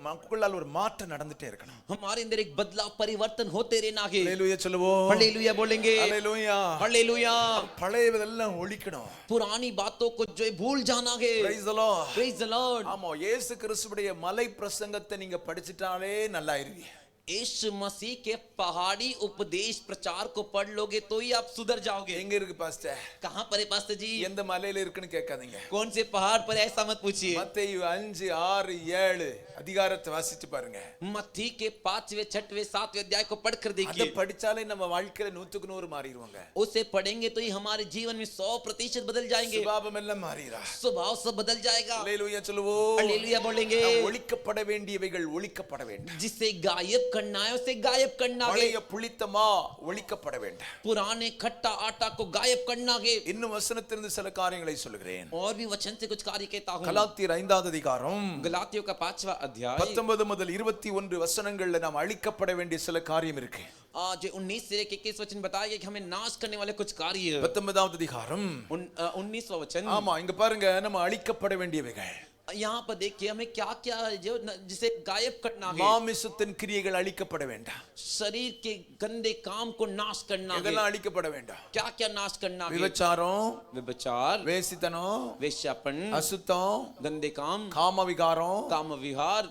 நமக்குள்ளால ஒரு மாற்றம் நடந்துட்டே இருக்கணும். हमारे अंदर एक बदलाव परिवर्तन होते रहना है ஹalleluya சொல்லுவோம். हालेलुया बोलेंगे ஹalleluya. हालेलुया பழையதெல்லாம் ஒழிக்கணும். पुरानी बातों को जो है भूल जाना है Praise the Lord. Praise the Lord ஆமா, இயேசு கிறிஸ்துவுடைய மலை பிரசங்கத்தை நீங்க படிச்சிட்டாலே நல்லா இருவீங்க. यीशु मसीह के पहाड़ी उपदेश प्रचार को पढ़ लोगे तो ही आप सुधर जाओगे எங்க இருக்கு பாஸ்டர்? कहां पर है पास्टर जी எந்த மலையில இருக்குன்னு கேட்காதீங்க. कौन से पहाड़ पर है ऐसा मत पूछिए மத்தேயு 5 6 7 அதிகாரத்தை வாசிச்சு பாருங்க. मत्ती के 5वें 6वें 7वें अध्याय को पढ़कर அத देखिए படிச்சாலே நம்ம வாழ்க்கையில 100க்கு 100 மாறிடுவாங்க. उसे पढ़ेंगे तो ही हमारे जीवन में 100% बदल जाएंगे சுபாவம் எல்லாம் மாறிரா. स्वभाव सब बदल जाएगा ஹalleluya சொல்லுவோம். हालेलुया बोलेंगे ஒழிக்கப்பட வேண்டியவைகள் ஒழிக்கப்பட வேண்டும். जिसे गायब करना है उसे गायब करना है பழைய புளித்தமா ஒழிக்கப்பட வேண்டும். पुराने खट्टा आटा को गायब करना है இன்னும் வசனத்திலிருந்து சில காரியங்களை சொல்கிறேன். और भी वचन से कुछ कार्य कहता हूं கலாத்தியர் 5வது அதிகாரம் गलातियों का 5वां अध्याय 19 முதல் 21 வசனங்கள்ல நாம் அழிக்கப்பட வேண்டிய சில காரியம் இருக்கு. आज 19 से 21 वचन बताया कि हमें नाश करने वाले कुछ कार्य 19வது அதிகாரம் 19वां वचन ஆமா, இங்க பாருங்க, நம்ம அழிக்கப்பட வேண்டியவைகள். यहाँ पर देखिए हमें क्या क्या है जो जिसे गायब करना है மாமிசத்தின் கிரியைகள் அழிக்கப்பட வேண்டாம். शरीर के गंदे काम को नाश करना है இதெல்லாம் அழிக்கப்பட வேண்டாம். क्या क्या नाश करना है விபச்சாரம், व्यभिचार வேசித்தனம், वेश्यापन அசுத்தம், गंदे काम காம விகாரம், काम विहार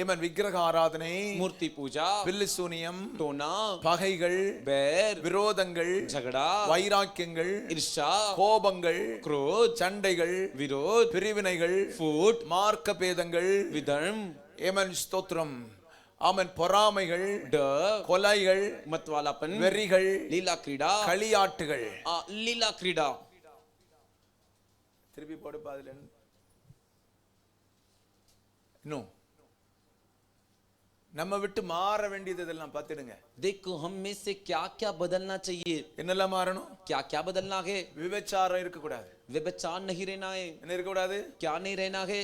ஏமன் விக்கிரக ஆராதனை, मूर्ति पूजा பில்லிசூனியம், टोना பகைகள், बैर விரோதங்கள், झगड़ा வைராக்கியங்கள், ईर्ष्या கோபங்கள், क्रोध சண்டைகள், विरोध பிரிவினைகள், फूट மார்க்க பேதங்கள், विधर्म ஏமன் ஸ்தோத்திரம், ஆமன் பொறாமைகள், डर கொலைகள், मतवालापन வெறிகள், लीला क्रीड़ा களியாட்டுகள். लीला क्रीड़ा திருப்பி போடு பாதுல. இன்னும் நம்ம விட்டு மாற வேண்டியது இதெல்லாம் பார்த்துடுங்க. देखो हम में से क्या क्या बदलना चाहिए என்னெல்லாம் மாறணும்? क्या क्या बदलना है விபச்சாரம் இருக்க கூடாது. व्यभिचार नहीं रहना है என்ன இருக்க கூடாது? क्या नहीं रहना है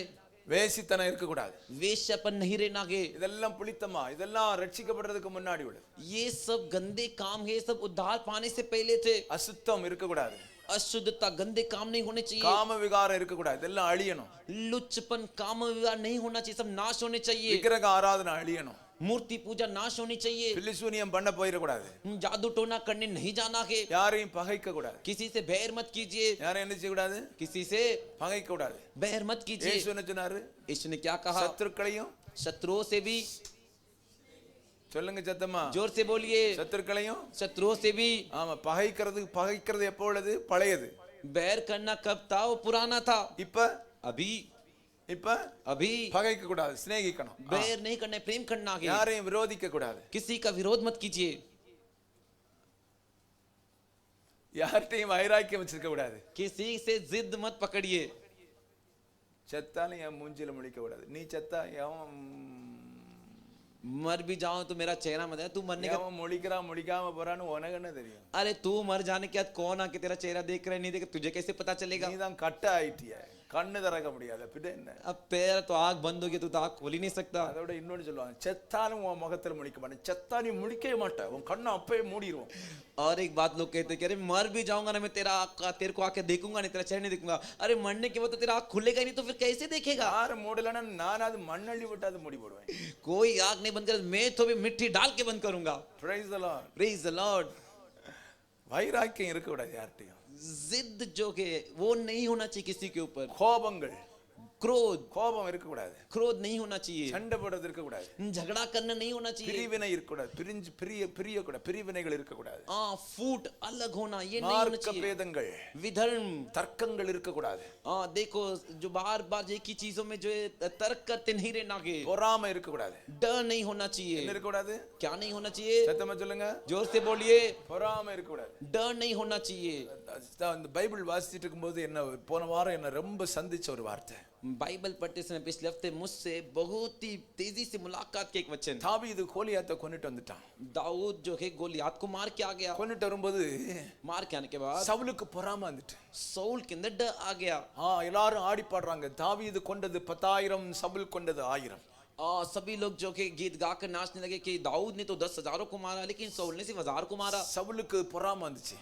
வேசித்தனம் இருக்க கூடாது. वेश्यापन नहीं रहना है இதெல்லாம் புளித்தமா, இதெல்லாம் ரட்சிக்கப்படுறதுக்கு முன்னாடி உள்ளது. ये सब गंदे काम है सब उद्धार पाने से पहले थे அசுத்தம் இருக்க கூடாது. अशुद्धता गंदे काम नहीं होने चाहिए காம விகாரம் இருக்க கூடாது. இதெல்லாம் அழியணும். लुच्चपन काम विवाह नहीं होना चाहिए सब नाश होने चाहिए விக்கிரக ஆராதனை அழியணும். मूर्ति पूजा नाश होनी चाहिए பில்லிசூனியம் பண்ண போயிட கூடாது. जादू टोना करने नहीं जाना है யாரையும் பகைக்க கூடாது. किसी से बैर मत कीजिए யாரையும் என்ன செய்ய கூடாது? किसी से பகைக்க கூடாது. बैर मत कीजिए இயேசு என்ன சொன்னாரு? यीशु ने क्या कहा சத்துருக்களையும், शत्रुओं से भी சொல்லுங்க சத்தமா, जोर से बोलिए சத்துருக்களையும், शत्रुओं से भी ஆமா, பகைக்கிறது எப்போ உள்ளது? பழையது. बैर करना कब था वो पुराना था இப்ப अभी இப்ப अभी பகைக்க கூடாது, சிநேகிக்கணும். बैर नहीं करना है प्रेम करना है யாரையும் விரோதிக்க கூடாது. किसी का विरोध मत कीजिए யார்கிட்டையும் வைராக்கியம் வச்சிருக்க கூடாது. किसी से जिद मत पकड़िए செத்தாலும் என் மூஞ்சில முழிக்க கூடாது. நீ செத்தா எவன் मर भी जाओ तो मेरा चेहरा मत है तू मरने का எவன் முழிக்கிறான் முழிக்காம போறான்னு உனக்கு என்ன தெரியும்? अरे तू मर जाने के बाद कौन आके तेरा चेहरा देख रहा है नहीं देख रहा, तुझे कैसे पता चलेगा நீ தான் கட்ட ஆயிட்டிய, கண்ணு திறக்க முடியாது. பின்ன என்ன? अब पैर तो आग बंद हो गया तू तो आग खोल ही नहीं सकता அதோட இன்னொன்னு சொல்லுவாங்க, செத்தாலும் உன் முகத்துல முழிக்க மாட்டேன். செத்தா நீ முழிக்கவே மாட்ட, உன் கண்ணை அப்பவே மூடிடுவோம். और एक बात लोग कहते हैं कि अरे मर भी जाऊंगा ना मैं तेरे को आके देखूंगा नहीं तेरा चेहरा नहीं देखूंगा. अरे मरने के बाद तो तेरा आग खुलेगा ही नहीं तो फिर कैसे देखेगा யாரு மூடலன்னா நான் அது மண்ணள்ளி விட்டு அது மூடி போடுவேன். कोई आग नहीं बंद कर मैं तो भी मिट्टी डाल के बंद करूंगा Praise the Lord. Praise the Lord வைராக்கியம் இருக்க கூடாது யார்கிட்டையும். जिद जो के वो नहीं होना चाहिए किसी के ऊपर கோபங்கள், क्रोध, கோபம் இருக்க கூடாது, क्रोध नहीं होना चाहिए, சண்டை போடுறது இருக்க கூடாது, झगड़ा करना नहीं होना चाहिए, பிரிவினை இருக்க கூடாது, பிரிய கூடாது, பிரிவினைகள் இருக்க கூடாது, फूट अलग होना ये नहीं होना மார்க்க चाहिए, பேதங்கள், विधर्म, தர்க்கங்கள் இருக்க கூடாது, देखो जो बार बार एक ही चीजों में जो तर्क करते नहीं रहना के, பொறாமை இருக்க கூடாது, डर नहीं होना चाहिए, என்ன இருக்க கூடாது, क्या नहीं होना चाहिए, சத்தமா சொல்லுங்க, जोर से बोलिए, பொறாமை இருக்க கூடாது. डर नहीं होना चाहिए। இந்த பைபிள் வாசிச்சிட்டு இருக்கும்போது என்ன போன வாரம் என்ன ரொம்ப சந்திச்ச ஒரு வார்த்தை, बाइबल पढ़ते समय पिछले हफ्ते मुझसे बहुत ही तेजी से मुलाकात के एक वचन, தாவீது கோலியாத்தை கொன்னுட்டு வந்துட்டான். दाऊद जो है गोलियात को मार के आ गया, கொன்னுட்டு வரும்போது मार के आने के बाद சவுலுக்கு பொறாமை வந்துட்டு, सऊल के अंदर डर आ गया, எல்லாரும் ஆடி பாடுறாங்க, தாவீது கொண்டது 10,000, சவுல் கொண்டது 1000. और सभी लोग जो कि गीत गाकर नाचने लगे कि दाऊद ने तो 10,000 को मारा लेकिन शाऊल ने सिर्फ 1000 को मारा। சவுலுக்கு பொறாமை வந்துச்சு.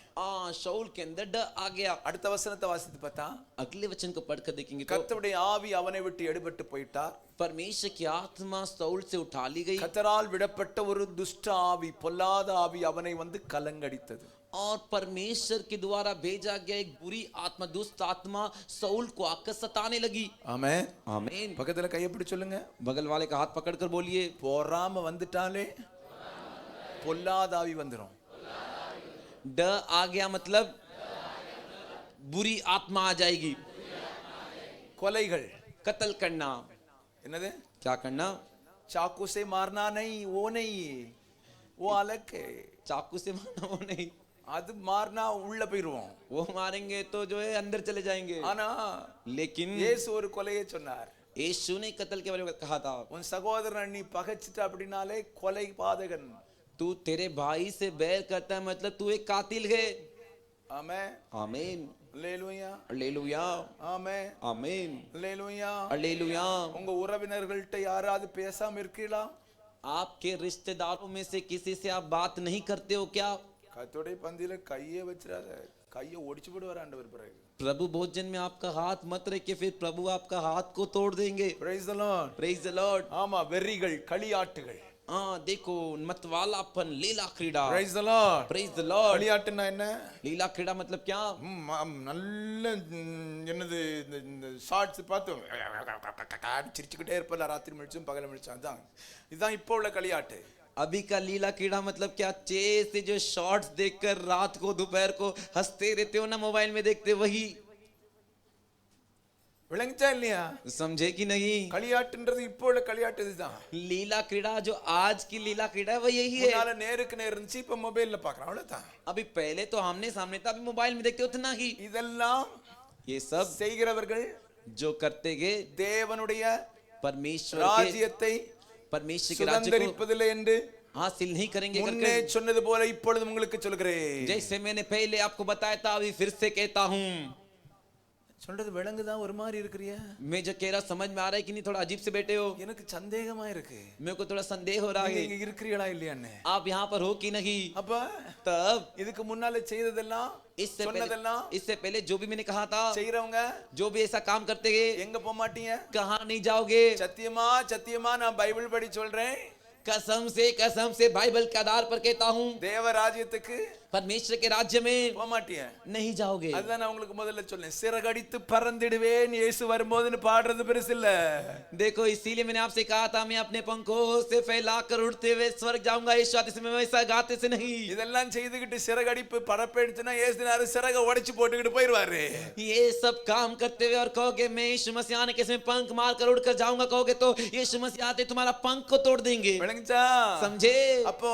शाऊल के अंदर डर आ गया। அடுத்த வசனத்தை வாசித்து பார்த்தா अगले वचन को पढ़कर देखेंगे तो கர்த்தருடைய ஆவி அவனை விட்டு எடுபட்டு போயிட்டார். परमेश्वर की आत्मा शाऊल से उठा ली गई கர்த்தரால் விடப்பட்ட ஒரு துஷ்ட ஆவி, பொல்லாத ஆவி அவனை வந்து கலங்கடித்தது. और परमेश्वर के द्वारा भेजा गया एक बुरी आत्मा, दुष्ट आत्मा शाऊल को आकर सताने लगी। ஆமென். आमीन। பக்கத்துல கையை பிடிச்சு சொல்லுங்க, बगल वाले का हाथ पकड़कर बोलिए, பொறாமை வந்துட்டாலே பொல்லாத ஆவி வந்துரும். डर आ गया मतलब बुरी आत्मा आ जाएगी। கொலைகள், कत्ल करना, என்னது, क्या करना, चाकू से मारना नहीं, वो नहीं, वो अलग है. चाकू से मारना वो नहीं, அது மார்னா உள்ள போயிருவோம். वो मारेंगे तो जो है अंदर चले जाएंगे। ஆனா लेकिन இயேசு ஒரு கொலையை சொன்னார். यीशु ने कत्ल के बारे में कहा था, உன் சகோதரனை நீ பகைச்சிட்ட அப்படினாலே கொலை பாதகன். तू तेरे भाई से बैर करता है मतलब तू एक कातिल है। ஆமென். आमीन। அல்லேலூயா. हालेलुया। ஆமென். आमीन। அல்லேலூயா. हालेलुया। உங்க உறவினர்கள்ட்ட யாராவது பேசாம இருக்கீங்களா? आपके रिश्तेदारों में से किसी से आप बात नहीं करते हो क्या? கர்த்தருடைய பந்தியில கையே வச்சிராத, கையை ஒடிச்சு போடுவார் ஆண்டவர் பிறகு. प्रभु भोजन में आपका हाथ मत रखिए, फिर प्रभु आपका हाथ को तोड़ देंगे। Praise the Lord. Praise the Lord. ஆமா, வெறிகள், களியாட்டுகள். देखो मतवालापन, लीला क्रीड़ा। Praise the Lord. Praise the Lord. களியாட்டுனா என்ன? लीला क्रीड़ा मतलब क्या? நல்ல என்னது, இந்த ஷார்ட்ஸ் பார்த்து சிரிச்சுக்கிட்டே இருப்பல, ராத்திரி முடிச்சும் பகல முடிச்சும். அதான் இதுதான் இப்போ உள்ள களியாட்டு. अभी का लीला कीड़ा मतलब क्या? चेस से जो शॉर्ट्स देखकर रात को दोपहर को हंसते रहते हो ना, मोबाइल में देखते, वही। விளங்குச்சா இல்லையா? समझे कि नहीं? களியாட்டுன்றது இப்போ உள்ள களியாட்டு இதுதான். लीला क्रीड़ा जो आज की लीला क्रीड़ा है वो यही है। முன்னால நேருக்கு நேர் இருந்துச்சு, இப்ப மொபைல்ல பார்க்கறோம், அவ்வளவுதான். अभी पहले तो आमने सामने था, अभी मोबाइल में देखते उतना ही। இதெல்லாம் ये सब செய்கிறவர்கள் जो करते गए தேவனுடைய परमेश्वर ராஜ்யத்தை के राज्य को சுதந்தரிப்பதில்லை என்று हासिल नहीं करेंगे। முன்னே சொன்னது போல இப்பொழுது உங்களுக்கு சொல்கிறேன். जैसे मैंने पहले आपको बताया था, अभी फिर से कहता हूँ। சொல்றது விளங்குதா? ஒரு மாதிரி இருக்கறியா? मैं जो कह रहा समझ में आ रहा है कि नहीं? थोड़ा अजीब से बैठे हो। எனக்கு சந்தேகமா இருக்கு, मेरे को थोड़ा संदेह हो रहा है, நீங்க இருக்கிறீங்களா இல்லையான்னு. आप यहाँ पर हो कि नहीं? அப்ப तब இதுக்கு முன்னால செய்ததெல்லாம், சொன்னதெல்லாம், इससे पहले जो भी मैंने कहा था, செய்றவங்க जो भी ऐसा काम करते गए, எங்க போக மாட்டீங்க? कहाँ नहीं जाओगे? சத்தியமா சத்தியமா நான் பைபிள் படி சொல்றேன், कसम से बाइबल के आधार पर कहता हूँ, தேவ ராஜ்யத்துக்கு परमेश्वर के राज्य में போக மாட்டீங்க. नहीं जाओगे। அதுதான் நான் உங்களுக்கு முதல்ல சொன்னேன், சிறகடித்து பறந்திடுவேன் இயேசு வரும்போதுன்னு பாடுறது பெருசு இல்ல. देखो इसीलिए मैंने आपसे कहा था, मैं अपने पंखों से फैलाकर उड़ते हुए स्वर्ग जाऊंगा, यीशु आते समय वैसा गाते से नहीं। இதெல்லாம் செய்துகிட்டு சிறகடிப்பு பரப்பெடுத்துனா இயேசுனாரு சிறக உடைச்சு போட்டுக்கிட்டு போயிடுவாரு. ये सब काम करते हुए और कहोगे मैं यीशु मसीह आने के समय पंख मारकर उड़कर जाऊंगा, कहोगे तो यीशु मसीह आते तुम्हारा पंख को तोड़ देंगे। விளங்குச்சா? समझे? அப்போ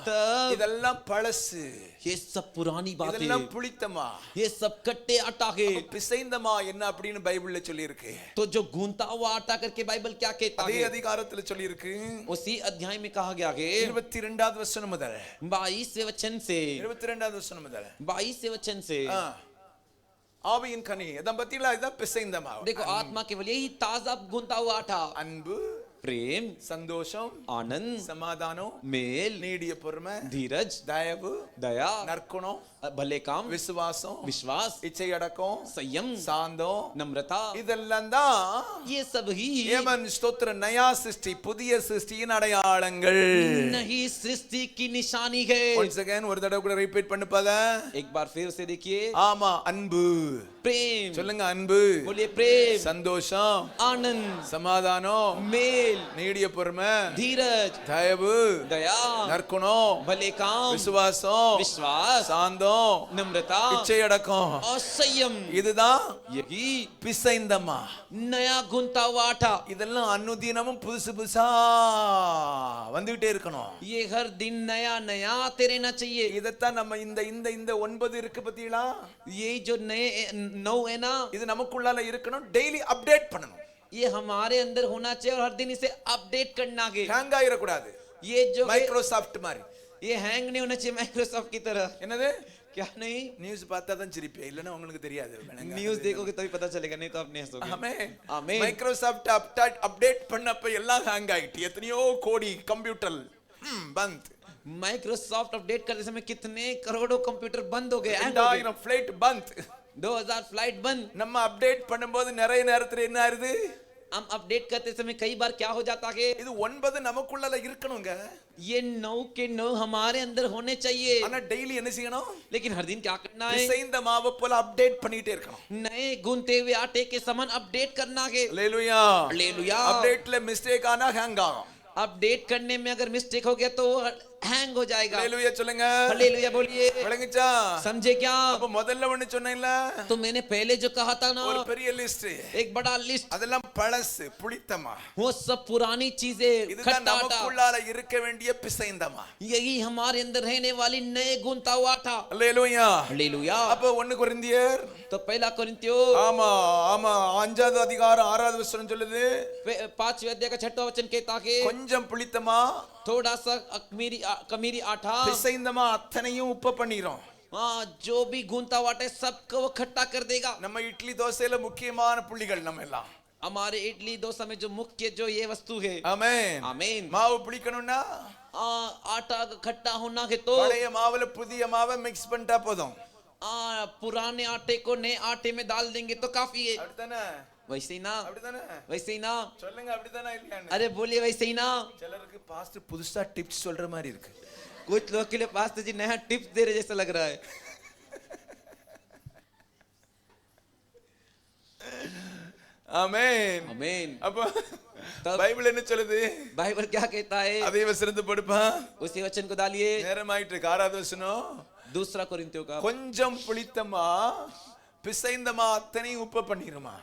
तब இதெல்லாம் பழசு, ये सब पुरानी बातें, இதெல்லாம் புளித்தமா, ये सब कट्टे आटा के। பிசைந்தமா என்ன அப்படின்னு பைபிள்ல சொல்லி இருக்கு. तो जो गूंथा हुआ आटा करके बाइबल क्या कहता அதே है? அதிகாரத்துல சொல்லி இருக்கு. उसी अध्याय में कहा गया है 22வது வசனம் முதல், 22 वचन से, 22வது வசனம் முதல் 22 वचन से। ஆவியின் கனி அதான் பத்தியில, இதான் பிசைந்தமா. देखो आत्मा केवल यही ताजा गूंथा हुआ आटा, அன்பு, प्रेम, சந்தோஷம், आनंद, சமாதானம், मेल, நீடிய பொறுமை, धीरज, தயவு, दया, நற்குணம், भले काम, விசுவாசம், विश्वास, இச்சை அடக்கம், संयम, சாந்தம், नम्रता, இதெல்லாம் தான் ये सब ही ஏமன் ஸ்தோத்திர நயா சிருஷ்டி, புதிய சிருஷ்டியின் அடையாளங்கள். नई सृष्टि की निशानी है। once again ஒரு தடவை கூட ரிப்பீட் பண்ணுப்பத. एक बार फिर से देखिए, ஆமா, அன்பு, प्रेम, சொல்லுங்க அன்பு, बोलिए प्रेम, சந்தோஷம், आनंद, சமாதானம், मेल, நீடிய பொறுமை, धीरज, தயவு, दया, நற்குணம், भले काम, விசுவாசம், विश्वास, சாந்தம், नम्रता இச்சை அடக்கம். और संयम, இதுதான் यही பிசைந்தமா. नया गुंता हुआ आटा। இதெல்லாம் அனுதினமும் புதுசு புதுசா வந்துகிட்டே இருக்கணும். ये हर दिन नया नया आते रहना चाहिए। இதத்தான் நம்ம இந்த இந்த இந்த 9 இருக்கு பத்தியா, ये जो नए 9 है ना, இது நமக்குள்ளால இருக்கணும். டெய்லி அப்டேட் பண்ணணும். ये हमारे अंदर होना चाहिए और हर दिन इसे अपडेट करना है। ஹேங் ஆயிரக்கூடாது. ये जो மைக்ரோசாஃப்ட் மாதிரி. ये हैंग नहीं होना चाहिए माइक्रोसॉफ्ट की तरह। என்னது? क्या नहीं? நியூஸ் பார்த்தா தான் சிரிப்பே, இல்லனா உங்களுக்கு தெரியாது. न्यूज देखोगे तभी पता चलेगा, नहीं तो आप नहीं हंसोगे। ஆமென். ஆமென். மைக்ரோசாஃப்ட் அப்டேட் பண்ணப்ப எல்லாம் ஹேங் ஆயிட்டு. எத்தனையோ கோடி கம்ப்யூட்டர் பந்த். माइक्रोसॉफ्ट अपडेट करते समय कितने करोड़ों कंप्यूटर बंद हो गए, हैंग हो गए। 2000 ஃளைட் பந்த். 2000 फ्लाइट बंद। நம்ம அப்டேட் பண்ணும்போது நிறைய நேரத்துல என்ன ஆகுது? हम अपडेट करते समय कई बार क्या हो जाता है, இது 9 நமக்குள்ளால இருக்கணுங்க. ये 9 के 9 हमारे अंदर होने चाहिए। ஆனா டெய்லி என்ன செய்யணும்? लेकिन हर दिन क्या करना है, பிசைந்த மாவு போல அப்டேட் பண்ணிட்டே இருக்கணும். नए गूंथे हुए आटे के समान अपडेट करना है। ஹalleluya. हालेलुया। அப்டேட்ல மிஸ்டேக் ஆனா ஹேங் ஆகும். अपडेट करने में अगर मिस्टेक हो गया तो हैंग हो जाएगा। ஹalleluya சொல்லுங்க. हालेलुया बोलिए। விளங்குச்சா? समझे क्या? அப்ப முதல்ல ஒன்னு சொன்னேன்ல, तो मैंने पहले जो कहा था ना, ஒரு பெரிய லிஸ்ட். एक बड़ा लिस्ट, அதெல்லாம் பழசு, புளித்தமா. वो सब पुरानी चीजें, இதுதான் खट्टा आटा। நமக்குள்ளால இருக்க வேண்டிய பிசைந்தமா. यही हमारे अंदर रहने वाली नए गुंता हुआ था। ஹalleluya. हालेलुया। அப்ப 1 கொரிந்தியர், तो पहला कोरिन्थियों ஆமா ஆமா 5வது அதிகாரம் 6வது வசனம் சொல்லுது, 5वें अध्याय का 6वां वचन कहता है, கொஞ்சம் புளித்தமா, थोड़ा सा कमीरी आटा, பிசைந்தமா அத்தனையும் உப்பு பண்ணிரும். हाँ, जो भी गूंथा हुआ आटा है सबको वो खट्टा कर देगा। நம்ம இட்லி தோசையில முக்கியமான புள்ளிகள் நம்ம எல்லாம். हमारे इडली डोसा में जो मुख्य जो ये वस्तु है, ஆமென். आमीन, மாவு புளிக்கணும்னா आटा खट्टा होना है तो பழைய மாவுல புதிய மாவை மிக்ஸ் பண்ணிட்டா போதும். पुराने आटे को नए आटे में डाल देंगे तो काफी है। அப்படிதானே? वैसे ही ना, அப்படிதானே? वैसे ही ना, சொல்லுங்க அப்படிதானே இல்லையான்னு. अरे बोलिए वैसे ही ना। சிலருக்கு பாஸ்டர் புதுசா டிப்ஸ் சொல்ற மாதிரி இருக்கு. कुछ लोग के लिए पास्टर जी नया टिप्स दे रहे जैसा लग रहा है। ஆமென். आमीन। அப்ப பைபிள் என்ன சொல்லுது? बाइबल क्या कहता है, அதே வசனத்தை படிப்பா. उसी वचन को डालिए। நேரம் ஆயிட்டு இருக்கு. 6வது வசனம், दूसरा कोरिन्थियों का, கொஞ்சம் புளித்தமா பிசைந்தமா அத்தனையும் உப்பு பண்ணிருமா.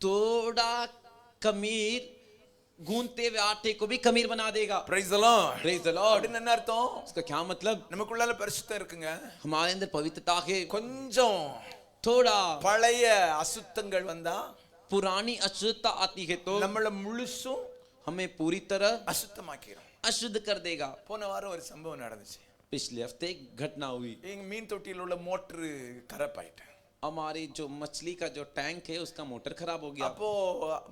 थोड़ा कमीर गूंथते हुए आटे को भी कमीर बना देगा। Praise the Lord. Praise the Lord। அப்படின்னு என்ன அர்த்தம்? इसका क्या मतलब, நமக்குள்ளால பரிசுத்தம் இருக்குங்க. हमारे अंदर पवित्रता है। கொஞ்சம் थोड़ा பழைய அசுத்தங்கள் வந்தா पुरानी अशुद्धता आती है तो நம்மள முழுசும் हमें पूरी तरह அசுத்தமாக்கிரும். अशुद्ध कर देगा। போன வாரம் ஒரு சம்பவம் நடந்துச்சு. पिछले हफ्ते एक घटना हुई, எங்க மீன் தொட்டியில் உள்ள மோட்டர் கரப்பாயிட்டு. हमारी जो मछली का जो टैंक है उसका मोटर खराब हो गया। அப்போ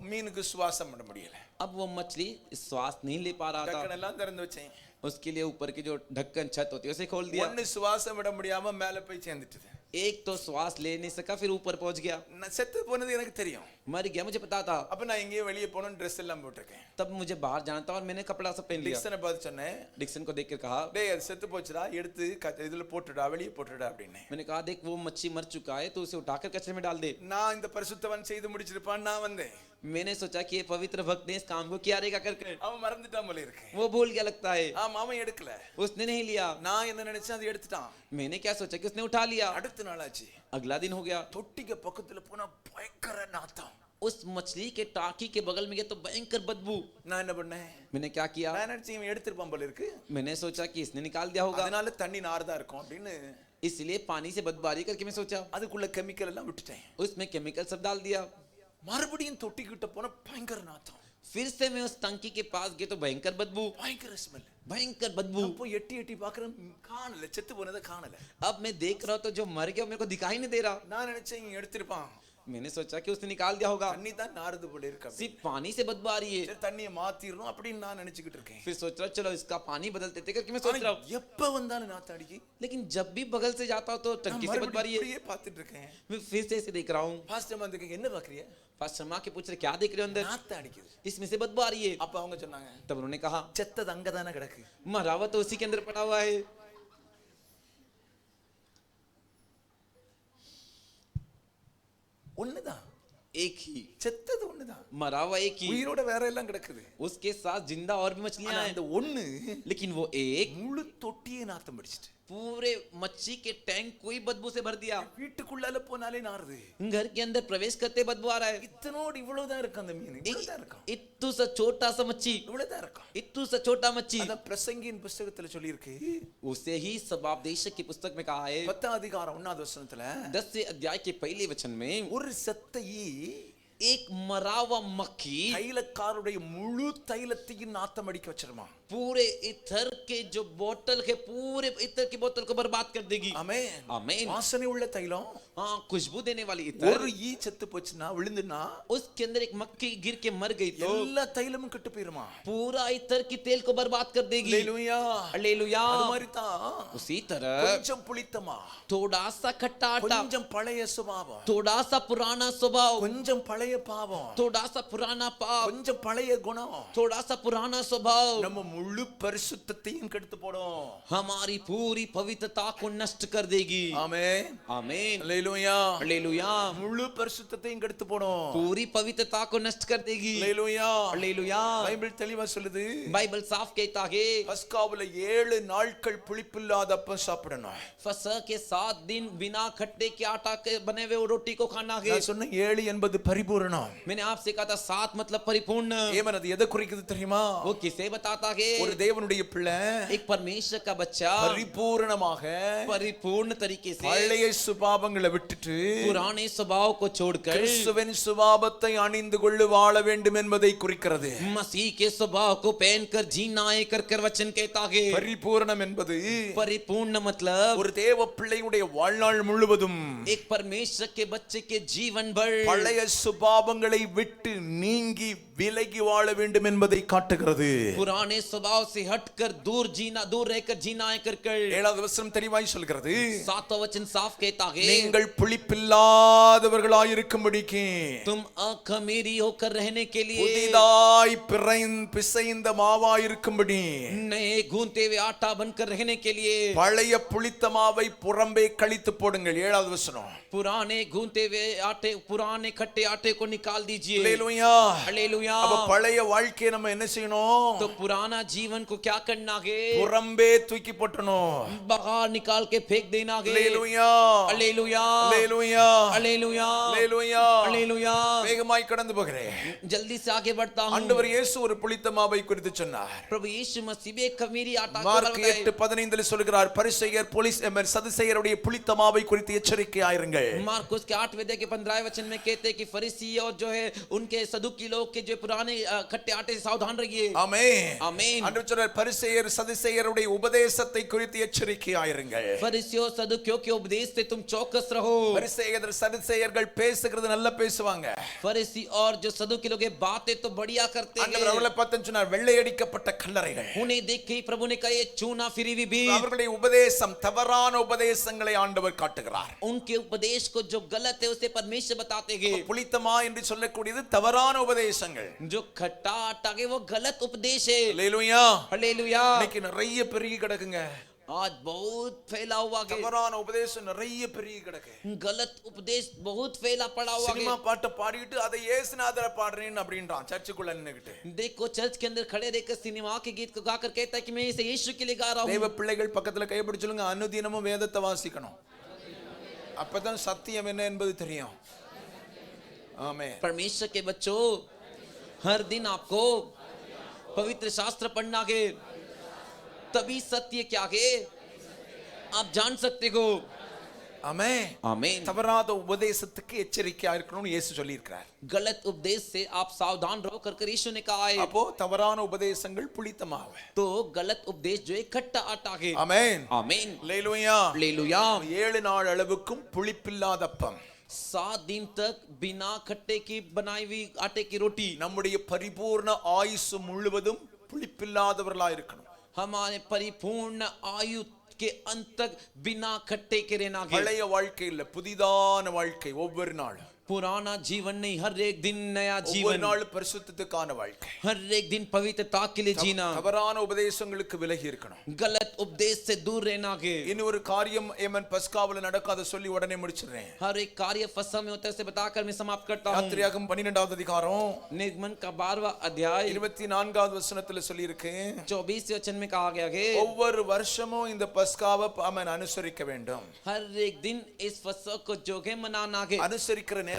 மீனுக்கு சுவாசம் பண்ண முடியல. अब वो मछली श्वास नहीं ले पा रहा था, டக்கன் எல்லாம் திறந்து வச்சேன். उसके लिए ऊपर की जो ढक्कन छत होती है उसे खोल दिया। ஒன்னு சுவாசம் விட முடியாம மேல போய் சேர்ந்துட்டது. एक तो श्वास ले नहीं सका, फिर ऊपर पहुंच गया। நான் செத்து போனது எனக்கு தெரியும். मर गया मुझे पता था। அப்ப நான் எங்கேயோ வெளியே போகணும், ட்ரெஸ் எல்லாம் போட்டிருக்கேன். तब मुझे बाहर जाना था और मैंने कपड़ा सब पहन लिया। டிக்சனை பார்த்து சொன்னேன், डिक्सन को देख कर कहा, டேய் அது செத்து போச்சுடா, எடுத்து இதுல போட்டுடா, வெளியே போட்டுடா அப்படின்னு. मैंने कहा देख वो मच्छी मर चुका है तो उसे उठाकर कचरे में डाल दे। நான் இந்த பரிசுத்தவன் செய்து முடிச்சிருப்பான் நான் வந்தேன். मैंने सोचा कि ये पवित्र भक्त ने इस काम को किया रहेगा करके। அவன் மறந்துட்டான் போல இருக்கு. वो भूल गया लगता है, அவன் எடுக்கல. उसने नहीं लिया। நான் என்ன நினைச்சேன், அது எடுத்துட்டான். मैंने क्या सोचा कि उसने उठा लिया। அடுத்த நாளாச்சு, अगला दिन हो गया, தொட்டிக்கு பக்கத்துல போனா பயங்கர நாத்தம். उस मछली के टाकी के बगल में गया तो भयंकर बदबू। நான் என்ன பண்ணேன், मैंने क्या किया, நான் நினைச்சேன் இவன் எடுத்துருப்பான் போல இருக்கு. मैंने सोचा कि इसने निकाल दिया होगा, அதனால தண்ணி நார்தா இருக்கும் அப்படின்னு इसलिए पानी से बदबू आ रही करके मैं सोचा, அதுக்குள்ள கெமிக்கல் எல்லாம் விட்டுட்டேன். उसमें केमिकल सब डाल दिया। மறுபடியும் தொட்டிக்கிட்ட போன பயங்கர நாத்தம். फिर से मैं उस टंकी के पास गया तो भयंकर बदबू, பயங்கர ஸ்மெல். भयंकर बदबू। அப்போ எட்டி எட்டி பார்க்கறேன், காணல, செத்து போனதை காணல. अब मैं देख रहा हूं तो जो मर गया मेरे को दिखाई नहीं दे रहा। நான் நினைச்சேன் இவன் எடுத்திருப்பான். मैंने सोचा कि उसने निकाल दिया होगा, தண்ணி தான் நாறுது போல இருக்கு. सिर्फ पानी से बदबू आ रही है। சரி தண்ணியை மாத்திரணும் அப்படின்னு நான் நினைச்சுக்கிட்டு இருக்கேன். फिर सोच रहा चलो इसका पानी बदलते थे करके मैं सोच रहा हूँ, எப்ப வந்தாலும் நாத்தாடிக்கு लेकिन जब भी बगल से जाता हूँ तो टंकी से बदबू आ रही है। இப்படியே பார்த்துட்டு இருக்கேன். मैं फिर से ऐसे देख रहा हूँ। பாஸ்டர் வந்து என்ன பாக்குறிய? पास्टर माँ के पूछ रहे क्या देख रहे हो अंदर? நாத்தாடிக்குது. इसमें से बदबू आ रही है। அப்ப அவங்க சொன்னாங்க, तब उन्होंने कहा செத்தது அங்கதானே கிடக்கு. मरा हुआ तो उसी के अंदर पड़ा हुआ है। ஒண்ணுதான், एक ही, செத்தது ஒண்ணுதான், मरा हुआ एक ही, உயிரோட வேற எல்லாம் கிடக்குது. उसके साथ जिंदा और भी मछलियां ஆனா हैं, அந்த ஒண்ணு लेकिन वो एक முழு தொட்டியே நாத்தம் பிடிச்சிட்டு. पूरे मच्छी के टैंक को ही बदबू से भर दिया। வீட்டுக்குள்ளால போனாலே நாறுது. घर के अंदर प्रवेश करते बदबू आ रहा है। இத்தனோடு இவ்வளவுதான் இருக்கு அந்த மீன், இவ்வளவுதான் இருக்கும், इतू सा छोटा सा मच्छी, இவ்வளவுதான் இருக்கும். इतू सा छोटा मच्छी। அத பிரசங்கியின் புத்தகத்துல சொல்லி இருக்கு. उसे ही सबापदेशक की पुस्तक में कहा है, 10 அதிகாரம் 1வது வசனத்துல 10 अध्याय के पहले वचन में ஒரு சத்தையி एक मरा हुआ मक्खी தைலக்காருடைய முழு தைலத்தையும் நாத்தம் அடிக்க வச்சிருமா. पूरे इत्र के जो बोतल है, पूरे इत्र की बोतल को बर्बाद कर देगी। ஆமென். आमीन। வாசனை உள்ள தைலம் हाँ, खुशबू देने वाली ஒரு इत्र, ஈ செத்து போச்சுனா விழுந்துனா उसके अंदर एक मक्खी गिर के मर गई तो எல்லா தைலமும் கெட்டு போயிருமா. पूरा इत्र की तेल को बर्बाद कर देगी। ஹalleluya. हालेलुया। அது மாதிரி தான் उसी तरह கொஞ்சம் புளித்தமா, थोड़ा सा खट्टा आटा, கொஞ்சம் பழைய சுபாவம், थोड़ा सा पुराना स्वभाव, கொஞ்சம் பழைய பாவம், थोड़ा सा पुराना पाप, கொஞ்சம் பழைய குணம் थोड़ा सा पुराना स्वभाव நம்ம முழு பரிசுத்தத்தையும் கெடுத்து போடும். हमारी पूरी पवित्रता को नष्ट कर देगी। ஆமென். आमीन। ஹalleluya. हालेलुया। முழு பரிசுத்தத்தையும் கெடுத்து போடும். पूरी पवित्रता को नष्ट कर देगी। ஹalleluya. हालेलुया। பைபிள் தெளிவா சொல்லுது, बाइबल साफ कहता है பஸ்காவுல 7 நாட்கள் புளிப்பில்லாத அப்பம் சாப்பிடணும். फसह के 7 दिन बिना खट्टे के आटा के बने हुए रोटी को खाना है। நான் சொன்ன 7 என்பது பரிபூரணம். मैंने आपसे कहा था 7 मतलब परिपूर्ण। ஏமன் அது எதை குறிக்குது தெரியுமா? वो किसे बताता है? ஒரு தேவனுடைய பிள்ளை एक परमेश्वर का बच्चा பரிபூரணமாக परिपूर्ण तरीके से பழைய சுபாவங்களை விட்டுட்டு पुराने स्वभाव को छोड़कर கிறிஸ்துவின் சுபாவத்தை அணிந்து கொண்டு வாழ வேண்டும் என்பதை குறிக்கிறது. मसीह के स्वभाव को पहनकर जीना है कर वचन कहता है। பரிபூரணம் என்பது परिपूर्ण मतलब ஒரு தேவ பிள்ளையுடைய வாழ்நாள் முழுவதும் एक परमेश्वर के बच्चे के जीवन भर பழைய சுபாவங்களை விட்டு நீங்கி விலகி வாழ வேண்டும் என்பதை காட்டுகிறது. पुराने स्वभाव से हटकर दूर रहकर जीना है कर 7வது வசனம் தெளிவாய் சொல்கிறது, 7वां वचन साफ कहता है நீங்கள் புளிப்பில்லாதவர்களாய் இருக்கும்படிக்கு तुम अखमीरी होकर रहने के लिए புதிதாய் பிசைந்த மாவாய் இருக்கும்படி नए गूंथे हुए आटा बनकर रहने के लिए பழைய புளித்த மாவை புறம்பே கழித்து போடுங்கள். 7வது வசனம். पुराने गूंथे हुए आटे, पुराने खट्टे आटे को निकाल दीजिए। ஹalleluya. हालेलुया। அப்ப பழைய வாழ்க்கையை நம்ம என்ன செய்யணும்? तो पुराना जीवन को क्या करना है? புறம்பே தூக்கி போட்டணும். बाहर निकाल के फेंक देना है। ஹalleluya. हालेलुया। ஹalleluya. हालेलुया। ஹalleluya. हालेलुया। வேகமாய் கடந்து போகிறேன். जल्दी से आगे बढ़ता हूं। ஆண்டவர் இயேசு ஒரு புளித்த மாவை குறித்து சொன்னார். प्रभु यीशु मसीह भी एक खमीरी आटा को மார்க் बताए। 8:15 சொல்கிறார், பரிசேயர் சதுசேயருடைய புளித்த மாவை குறித்து எச்சரிக்கையாயிருங்கள். मार्कुस के 8वें अध्याय के 15वें वचन में कहते हैं कि फरीसी और जो है उनके सदुकी लोग के जो पुराने खट्टे आटे से सावधान रहिए। ஆமென். आमीन। ஆண்டவர் சொல்றார், பரிசேயர் சதுசேயருடைய உபதேசத்தை குறித்து எச்சரிக்கையாயிருங்கள். फरीसियों सदुकियों के उपदेश से तुम चौकस रहो। பரிசேயர் சதுசேயர்கள் பேசுகிறது நல்லா பேசுவாங்க. फरीसी और जो सदुकी लोग हैं बातें तो बढ़िया करते ஆண்டவர் हैं। அவங்களை பார்த்து சொன்னார், வெள்ளையடிக்கப்பட்ட கல்லறைகள். उन्हें देख के प्रभु ने कहा ये चूना फिरी हुई बीज। அவர்களுடைய உபதேசம் தவறான உபதேசங்களை ஆண்டவர் காட்டுகிறார். उनके उपदेश को जो गलत है उसे परमेश्वर बताते हैं। புளித்தமா என்று சொல்லக்கூடியது தவறான உபதேசங்கள். जो खट्टा आटा है वो गलत उपदेश है। ஹalleluya. हालेलुया। இன்னைக்கு நிறைய பெருகி கிடக்குங்க. आज बहुत फैला हुआ है। தவறான உபதேசம் நிறைய பெருகி கிடக்கு. गलत उपदेश बहुत फैला पड़ा हुआ சினிமா है। பாட்டை பாடிட்டு அதை இயேசுநாதர பாடுறேன்னு அப்படின்றான் சர்ச்சுக்குள்ள நின்னுகிட்டு. देखो चर्च के अंदर खड़े रहकर सिनेमा के गीत को गाकर कहता है कि मैं इसे यीशु के लिए गा रहा தேவ हूँ। பிள்ளைகள் பக்கத்துல கைப்பிடிச்சு சொல்லுங்க, அனுதினமும் வேதத்தை வாசிக்கணும். அப்பதான் சத்தியம் என்ன என்பது தெரியும். ஆமென். परमेश्वर के बच्चों हर दिन आपको पवित्र शास्त्र पढ़ना है, तभी सत्य क्या है आप जान सकते हो। ஆமென். आमीन। தவறாத உபதேசத்துக்கு எச்சரிக்கையா இருக்கணும்னு இயேசு சொல்லியிருக்கிறார். गलत उपदेश से आप सावधान रहो कर यीशु ने कहा है। அப்போ தவறான உபதேசங்கள் புளித்த மாவு. तो गलत उपदेश जो है खट्टा आटा है। ஆமென். आमीन। அல்லேலூயா. हालेलुया। 7 நாள் அளவுக்கும் புளிப்பில்லாத அப்பம். 7 दिन तक बिना खट्टे की बनाई हुई आटे की रोटी। நம்முடைய பரிபூர்ண ஆயுசு முழுவதும் புளிப்பில்லாதவர்களா இருக்கணும். हमारे परिपूर्ण आयु के अंत तक बिना खट्टे के रहना है। பழைய வாழ்க்கை இல்ல, புதிதான வாழ்க்கை. ஒவ்வொரு நாளும் पुराना जीवन नहीं, हर एक दिन नया ஒவ்வொரு जीवन, நாள் பரிசுத்தத்துக்கான வாழ்க்கை. हर एक दिन पवित्रता के लिए जीना, தவறான உபதேசங்களுக்கு விலகி இருக்கணும். गलत उपदेश से दूर रहना है। இன்னும் ஒரு காரியம் ஏமன் பஸ்காவுல நடக்காத சொல்லி உடனே முடிச்சிடுறேன். हर एक कार्य फसा में होता है, उसे बताकर मैं समाप्त करता हूँ। யாத்திரையாகமம் 12வது அதிகாரம் निर्गमन का 12वां अध्याय 24வது வசனத்துல சொல்லி இருக்கு. 24 वचन में कहा गया है, ஒவ்வொரு வருஷமும் இந்த பஸ்காவை அவன் அனுசரிக்க வேண்டும். हर एक दिन इस फसह को जो है मनाना है। அனுசரிக்கிற நேரத்துல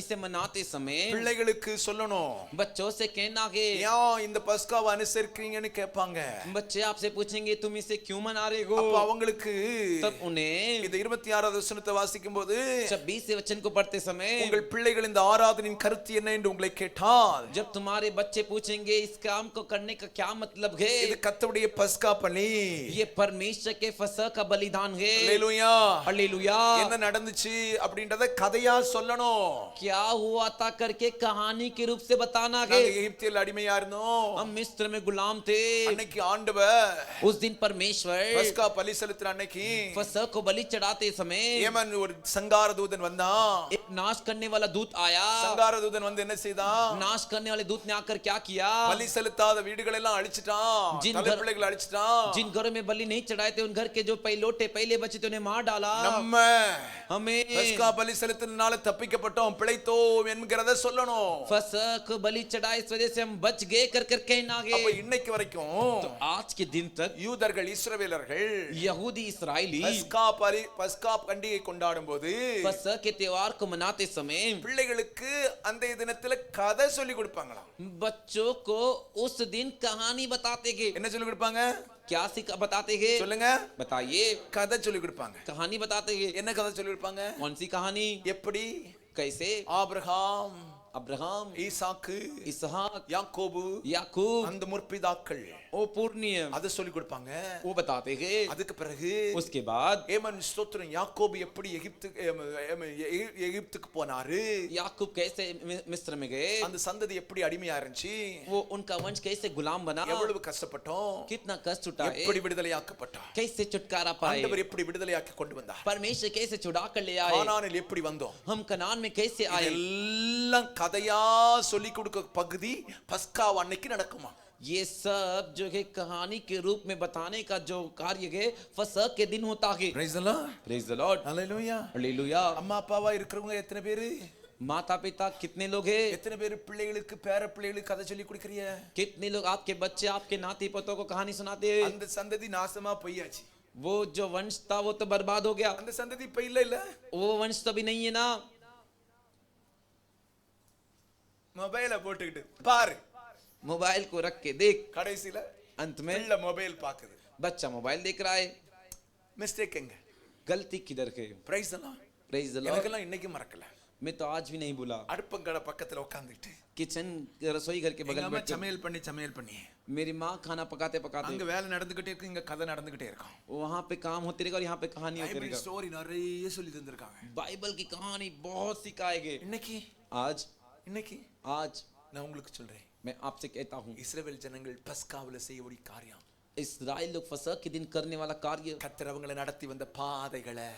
इसे मनाते समय பிள்ளைகளுக்கு சொல்லணும். बच्चों से कहना है, ஏன் இந்த பஸ்காவை அனுசரிக்கிறீங்கன்னு கேட்பாங்க. बच्चे आपसे पूछेंगे तुम इसे क्यों मना रहे हो। அப்ப அவங்களுக்கு तब उन्हें இந்த 26வது வசனத்தை வாசிக்கும் போது 26 वचन को पढ़ते समय, உங்கள் பிள்ளைகள் இந்த ஆராதனையின் கருத்து என்ன என்று உங்களை கேட்டால், जब तुम्हारे बच्चे पूछेंगे इस काम को करने का क्या मतलब है, இது கர்த்தருடைய பஸ்கா பலி, ये परमेश्वर के फसह का बलिदान है। அல்லேலூயா. हालेलुया। என்ன நடந்துச்சு அப்படின்றத கதையா சொல்லணும். क्या हुआ था करके कहानी के रूप से बताना है। நாங்க எகிப்தில் அடிமையா இருந்தோம். हम मिस्र में गुलाम थे। அன்னைக்கு ஆண்டவர் उस दिन परमेश्वर பஸ்கா பலி செலுத்துற அன்னைக்கு फसह को बलि चढ़ाते समय ஏமன் ஒரு சங்கார தூதன் வந்தான். एक नाश करने वाला दूत आया। சங்கார தூதன் வந்து என்ன செய்தான்? नाश करने वाले दूत ने आकर क्या किया, பலி செலுத்தாத வீடுகள் எல்லாம் அழிச்சிட்டான். தலைப்பிள்ளைகளை அழிச்சிட்டான். जिन घरों में बलि नहीं चढ़ाए थे उन घर के जो पहलोटे पहले बचे थे उन्हें मार डाला। நம்ம हमें பஸ்கா பலி செலுத்தினால தப்பிக்கப்பட்டோம், பிழைத்தோம் என்கிறத சொல்லணும். फसह को बलि चढ़ाए इस वजह से हम बच गए कर कहना है। அப்ப இன்னைக்கு வரைக்கும் तो आज के दिन तक யூதர்கள் இஸ்ரவேலர்கள் यहूदी इस्राएली பஸ்கா பண்டிகை கொண்டாடும் போது फसह के त्योहार को मनाते समय பிள்ளைகளுக்கு அந்த தினத்துல கதை சொல்லி கொடுப்பாங்களாம். बच्चों को उस दिन कहानी बताते हैं। என்ன சொல்லி கொடுப்பாங்க? क्या बताते हैं, சொல்லுங்க. बताइए। கதை சொல்லி கொடுப்பாங்க. कहानी बताते हैं। என்ன கதை சொல்லி கொடுப்பாங்க? कौन सी कहानी, எப்படி? कैसे? ஆபிரகாம், अब्राहम, ஈசாக்கு, इसहाक, யாக்கோபு, याकूब, அந்த முற்பிதாக்கள் ओ पूर्णिय, அதை சொல்லி கொடுப்பாங்க. वो बताते हैं। அதுக்கு பிறகு उसके बाद ஏமன் ஸ்தோத்திரம், யாக்கோபு எப்படி எகிப்துக்கு போனாரு, याकूब कैसे मिस्र में गए, அந்த சந்ததி எப்படி அடிமையா இருந்துச்சு, वो उनका वंश कैसे गुलाम बना, எவ்வளவு கஷ்டப்பட்டோம், कितना कष्ट उठाए, எப்படி விடுதலையாக்கப்பட்டோம், कैसे छुटकारा पाए, ஆண்டவர் எப்படி விடுதலையாக்கி கொண்டு வந்தார், परमेश्वर कैसे छुड़ा कर ले आए, கானானில் எப்படி வந்தோம், हम कनान में कैसे आए। எல்லாம் கதையா சொல்லி கொடுக்க பகுதி பஸ்கா அன்னைக்கு நடக்குமா. ये सब जो है कहानी के रूप में बताने का जो कार्य है फसह के दिन होता है। Praise the Lord. Praise the Lord. Hallelujah. Hallelujah. அம்மா அப்பாவா இருக்கிறவங்க எத்தனை பேரு, माता पिता कितने लोग हैं, எத்தனை பேரு பிள்ளைகளுக்கு பேர பிள்ளைகளுக்கு கதை சொல்லி கொடுக்கறிய, कितने लोग आपके बच्चे आपके नाती पोतों को कहानी सुनाते हैं। அந்த சந்ததி நாசமா போயாச்சு. वो जो वंश था वो तो बर्बाद हो गया, அந்த சந்ததி இப்ப இல்ல இல்ல, वो वंश तो अभी नहीं है ना। மொபைல போட்டுக்கிட்டு பாரு, मोबाइल को रख के देख, கடைசில अंत में பிள்ளை மொபைல் பாக்குது. बच्चा मोबाइल देख रहा है। மிஸ்டேக் எங்க? गलती किधर है। பிரைஸ் எல்லாம் प्रेज द लॉर्ड। எனக்கெல்லாம் இன்னைக்கு மறக்கல. मैं तो आज भी नहीं भूला। அடுப்பங்கட பக்கத்துல உட்கார்ந்துட்டு किचन रसोई घर के எங்க बगल அம்மா में சமையல் பண்ணி मेरी माँ खाना पकाते पकाते அங்க வேலை நடந்துகிட்டே இருக்கு, இங்க கதை நடந்துகிட்டே இருக்கும். वहां पे काम होते रहेगा और यहाँ पे कहानी होती பைபிள் रहेगा। ஸ்டோரி நிறைய சொல்லி தந்திருக்காங்க. बाइबल की कहानी बहुत सिखाएंगे। இன்னைக்கு आज நான் உங்களுக்கு சொல்றேன், मैं आपसे कहता हूँ, இஸ்ரவேல் ஜனங்கள் பஸ்காவுல செய்யக்கூடிய காரியம், इस्राएल लोग फसह के दिन करने वाला कार्य, கர்த்தர் அவங்களை நடத்தி வந்த பாதைகளை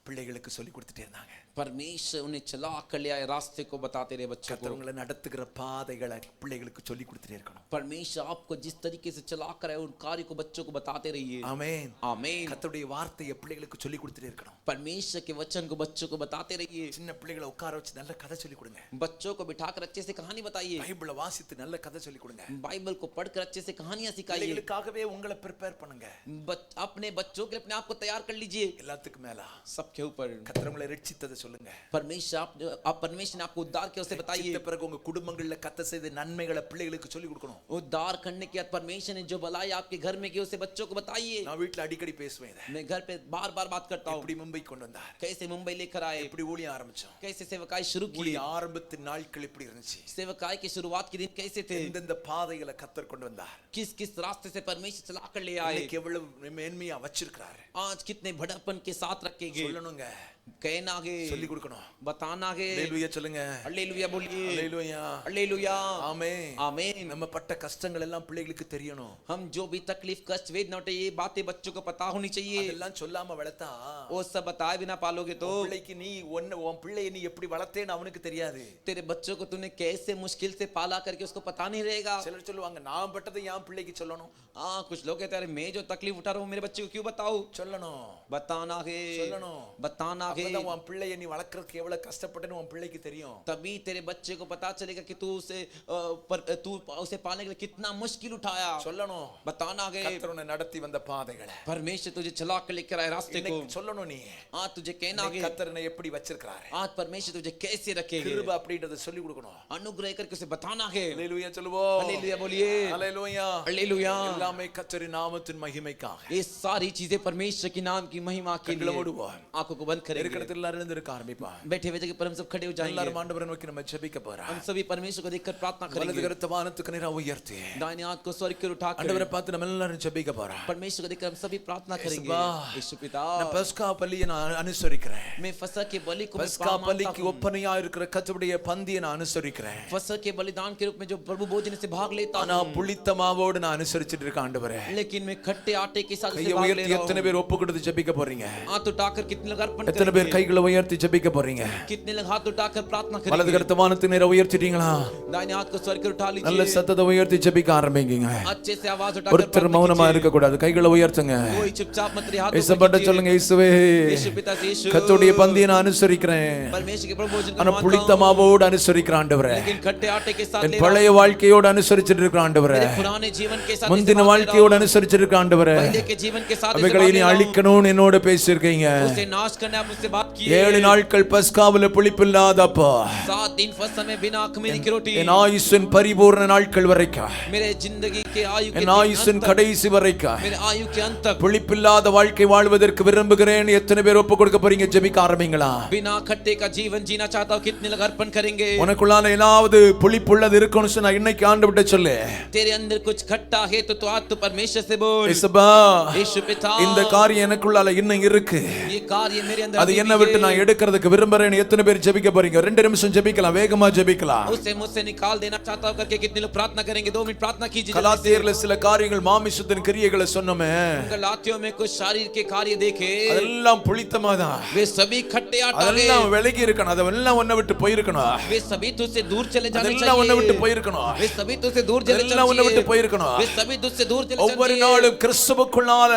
பிள்ளைகளுக்கு சொல்லி கொடுத்துட்டே இருந்தாங்க. परमेश्वर उन्हें चला कर ले आए, रास्ते को बताते रहे बच्चों கர்த்தர் को। உங்களை நடத்துகிற பாதைகளை பிள்ளைகளுக்கு சொல்லி கொடுத்துட்டே இருக்கணும். परमेश्वर आपको जिस तरीके से चला कर आए उन कार्य को बच्चों को बताते रहिए। ஆமென். आमीन। கர்த்தருடைய வார்த்தையை பிள்ளைகளுக்கு சொல்லி கொடுத்துட்டே இருக்கணும். परमेश्वर के वचन को बच्चों को बताते रहिए। சின்ன பிள்ளைகளை உட்கார வச்சு நல்ல கதை சொல்லி கொடுங்க. बच्चों को बिठाकर अच्छे से कहानी बताइए। பைபிளை வாசித்து நல்ல கதை சொல்லி கொடுங்க. बाइबल को पढ़कर अच्छे से कहानियां सिखाइए। பிள்ளைகளுக்காகவே உங்களை ப்ரிப்பேர் பண்ணுங்க. अपने बच्चों के लिए अपने आप को तैयार कर लीजिए। எல்லாத்துக்கும் மேல सबके आपके ऊपर। கர்த்தர் உங்களை ரட்சித்ததை சொல்லுங்க. परमेश्वर ने आपको उद्धार किया उसे बताइए। ரட்சித்த பிறகு உங்க குடும்பங்கள்ல கர்த்தர் செய்த நன்மைகளை பிள்ளைகளுக்கு சொல்லி கொடுக்கணும். उद्धार करने के बाद परमेश्वर ने जो भलाई आपके घर में की उसे बच्चों को बताइए। நான் வீட்ல அடிக்கடி பேசுவேன் இதை. मैं घर पे बार-बार बात करता हूं। எப்படி மும்பை கொண்டு வந்தார், कैसे मुंबई लेकर आए, எப்படி ஊழியம் ஆரம்பிச்சோம், कैसे सेवकाई शुरू की, ஊழிய ஆரம்பத்தின் நாட்கள் எப்படி இருந்துச்சு, सेवकाई की शुरुआत के दिन कैसे थे, எந்தெந்த பாதைகளை கர்த்தர் கொண்டு வந்தார், किस किस रास्ते से परमेश्वर चला कर ले आए, இன்னைக்கு எவ்வளவு மேன்மையா வச்சிருக்காரு, आज कितने बड़प्पन के साथ रखेंगे, சொல்லணுங்க, कहना है, சொல்லி கொடுக்கணும், बताना है। ஹalleluya சொல்லுங்க, हालेलुया बोलिए, ஹalleluya, हालेलुया, ஆமென், आमीन। நம்ம பட்ட கஷ்டங்கள் எல்லாம் பிள்ளைகளுக்கு தெரியணும். हम जो भी तकलीफ कष्ट वेदना होते ये बातें बच्चों को पता होनी चाहिए। அதெல்லாம் சொல்லாம வளர்த்தா वो सब बताए बिना पालोगे तो பிள்ளைக்கு நீ உன் பிள்ளையை நீ எப்படி வளர்த்தேன்னு அவனுக்கு தெரியாது. तेरे बच्चों को तूने कैसे मुश्किल से पाला करके उसको पता नहीं रहेगा। சிலர் சொல்லுவாங்க நான் பட்டதை என் பிள்ளைக்கு சொல்லணும். हाँ, कुछ लोग कहते हैं मैं जो तकलीफ उठा रहा हूँ मेरे बच्चे को क्यों बताऊं। சொல்லணும், बताना है, சொல்லணும், बताना है। அப்பதான் உன் பிள்ளையை நீ வளர்க்கறதுக்கு எவ்வளவு கஷ்டப்பட்டேன்னு உன் பிள்ளைக்கு தெரியும். तभी तेरे बच्चे को पता चलेगा कि तू उसे पालने के लिए कितना मुश्किल उठाया। சொல்லணும், बताना है। கர்த்தர் உன்னை நடத்தி வந்த பாதைகளை परमेश्वर तुझे चला कर लेकर आए रास्ते को। இன்னைக்கு சொல்லணும். நீ आज तुझे कहना है கர்த்தர் என்னை எப்படி வச்சிருக்காரு, आज परमेश्वर तुझे कैसे रखेगा। கிருபை அப்படின்றத சொல்லி கொடுக்கணும். अनुग्रह करके उसे बताना है। ஹalleluya சொல்லுவோம், हालेलुया बोलिए, ஹalleluya, हालेलुया। எல்லாமே கர்த்தரின் நாமத்தின் மகிமைக்காக. ये सारी चीजें परमेश्वर के नाम की महिमा के கண்களை लिए। மூடுவோம், आंखों को बंद करेंगे, இருக்கிறதுல எல்லாரும் எழுந்திருக்க ஆரம்பிப்பான். बैठे हुए जगह पर हम सब खड़े हो जाएंगे। எல்லாரும் ஆண்டவரை நோக்கி நம்ம ஜெபிக்க போறோம். हम सभी परमेश्वर को देखकर प्रार्थना வலது करेंगे। கரத்தை வானத்துக்கு நேரா உயர்த்தி दाहिने हाथ को स्वर्ग की ओर उठाकर ஆண்டவரை பார்த்து நம்ம எல்லாரும் ஜெபிக்க போறோம். परमेश्वर को देखकर हम सभी प्रार्थना करेंगे। இயேசுவா, यीशु पिता, நான் பஸ்கா பலியை நான் அனுசரிக்கிறேன். मैं फसह के बलि को பஸ்கா பலிக்கு ஒப்பனையா இருக்கிற கர்த்தருடைய பந்தியை நான் அனுசரிக்கிறேன். फसह के बलिदान के रूप में जो प्रभु भोजन से भाग लेता ஆனா हूं, புளித்த மாவோடு நான் அனுசரிச்சிட்டு இருக்கேன். ஆண்டவரே, लेकिन मैं खट्टे आटे के साथ கையை भाग ले உயர்த்தி रहा எத்தனை हूं। பேர் ஒப்பு கொடுத்து ஜெபிக்க போறீங்க? हाथ उठाकर कितने लोग अर्पण எத்தனை பேர் करेंगे? கைகளை உயர்த்தி ஜெபிக்க போறீங்க? कितने लोग हाथ उठाकर प्रार्थना வலது करेंगे? கரத்தை வானத்துக்கு நேரா உயர்த்திட்டீங்களா? दाहिने हाथ को स्वर्ग की ओर उठा நல்ல लीजिए, சத்தத்தை உயர்த்தி ஜெபிக்க ஆரம்பிங்க. अच्छे से आवाज उठाकर ஒருத்தர் प्रार्थना மௌனமா இருக்க कीजिए। கூடாது. கைகளை உயர்த்துங்க. कोई चुपचाप मत रहिए, हाथों को இயேசுபட்ட कीजिए। சொல்லுங்க, இயேசுவே, यीशु पिता से यीशु, கர்த்தருடைய பந்தியை நான் அனுசரிக்கிறேன். परमेश्वर के प्रभु भोजन को ஆனா मानता புளித்த हूं, மாவோடு அனுசரிக்கிற ஆண்டவரே, लेकिन खट्टे आटे के साथ என் ले रहा பழைய வாழ்க்கையோடு அனுசரிச்சிட்டு இருக்கிற ஆண்டவரே, हूं, पुराने जीवन के साथ முந்தின इस्तेमाल ले रहा வாழ்க்கையோடு அனுசரிச்சிட்டு இருக்கிற ஆண்டவரே, हूं, पहले के जीवन के साथ அவைகளை इस्तेमाल நீ ले रहा हूं, அழிக்கணும்னு என்னோட பேசியிருக்கீங்க. उसे नाश करने आप मुझसे बात किए। 7 நாட்கள் பஸ்காவுல புளிப்பில்லாதப்போ 7 दिन फसह में बिना अखमीरी की रोटी, என் ஆயுசின் பரிபூர்ண நாட்கள் வரைக்கும், मेरे जिंदगी के आयु के என் दिन ஆயுசின் अंत तक, கடைசி வரைக்கும் मेरे आयु के अंत तक புளிப்பில்லாத வாழ்க்கை வாழ்வதற்கு விரும்புகிறேன். எத்தனை பேர் ஒப்பு கொடுக்க போறீங்க? ஜெபிக்க ஆரம்பிங்களா? बिना खट्टे का जीवन जीना चाहता हूं, कितने लोग अर्पण करेंगे? உனக்குள்ளால ஏதாவது புளிப்புள்ளது இருக்குன்னு சொன்னா இன்னைக்கு ஆண்டவர்ட்ட சொல்லு. तेरे अंदर कुछ खट्टा है तो आज तो परमेश्वर से बोल, இயேசுபா, यीशु पिता, இந்த காரியம் எனக்குள்ளால இன்னும் இருக்கு, ये कार्य मेरे अंदर அது अभी என்ன भी விட்டு है। நான் எடுக்கிறதுக்கு விரும்புறேன். எத்தனை பேர் ஜெபிக்க போறீங்க? 2 நிமிஷம் ஜெபிக்கலாம், வேகமா ஜெபிக்கலாம். उसे मुझसे निकाल देना चाहता हूं करके कितने लोग प्रार्थना करेंगे? 2 मिनट प्रार्थना कीजिए। கலாத்தியர்ல சில காரியங்கள் மாமிசத்தின் கிரியைகளை சொன்னோமே, गलातियों में कुछ शारीर के कार्य देखे, அதெல்லாம் புளித்தமாதான், वे सभी खट्टे आटा है, அதெல்லாம் விலகி இருக்கணும், அதெல்லாம் உன்னை விட்டு போயிருக்கணும், वे सभी तुझसे दूर चले जाने அதெல்லாம் உன்னை விட்டு चाहिए, போயிருக்கணும், वे सभी तुझसे दूर चले जाने அதெல்லாம் உன்னை விட்டு चाहिए, போயிருக்கணும். वे सभी तुझसे दूर चले ஒவ்வொரு जाने चाहिए। நாளும் கிறிஸ்துவுக்குள்ளால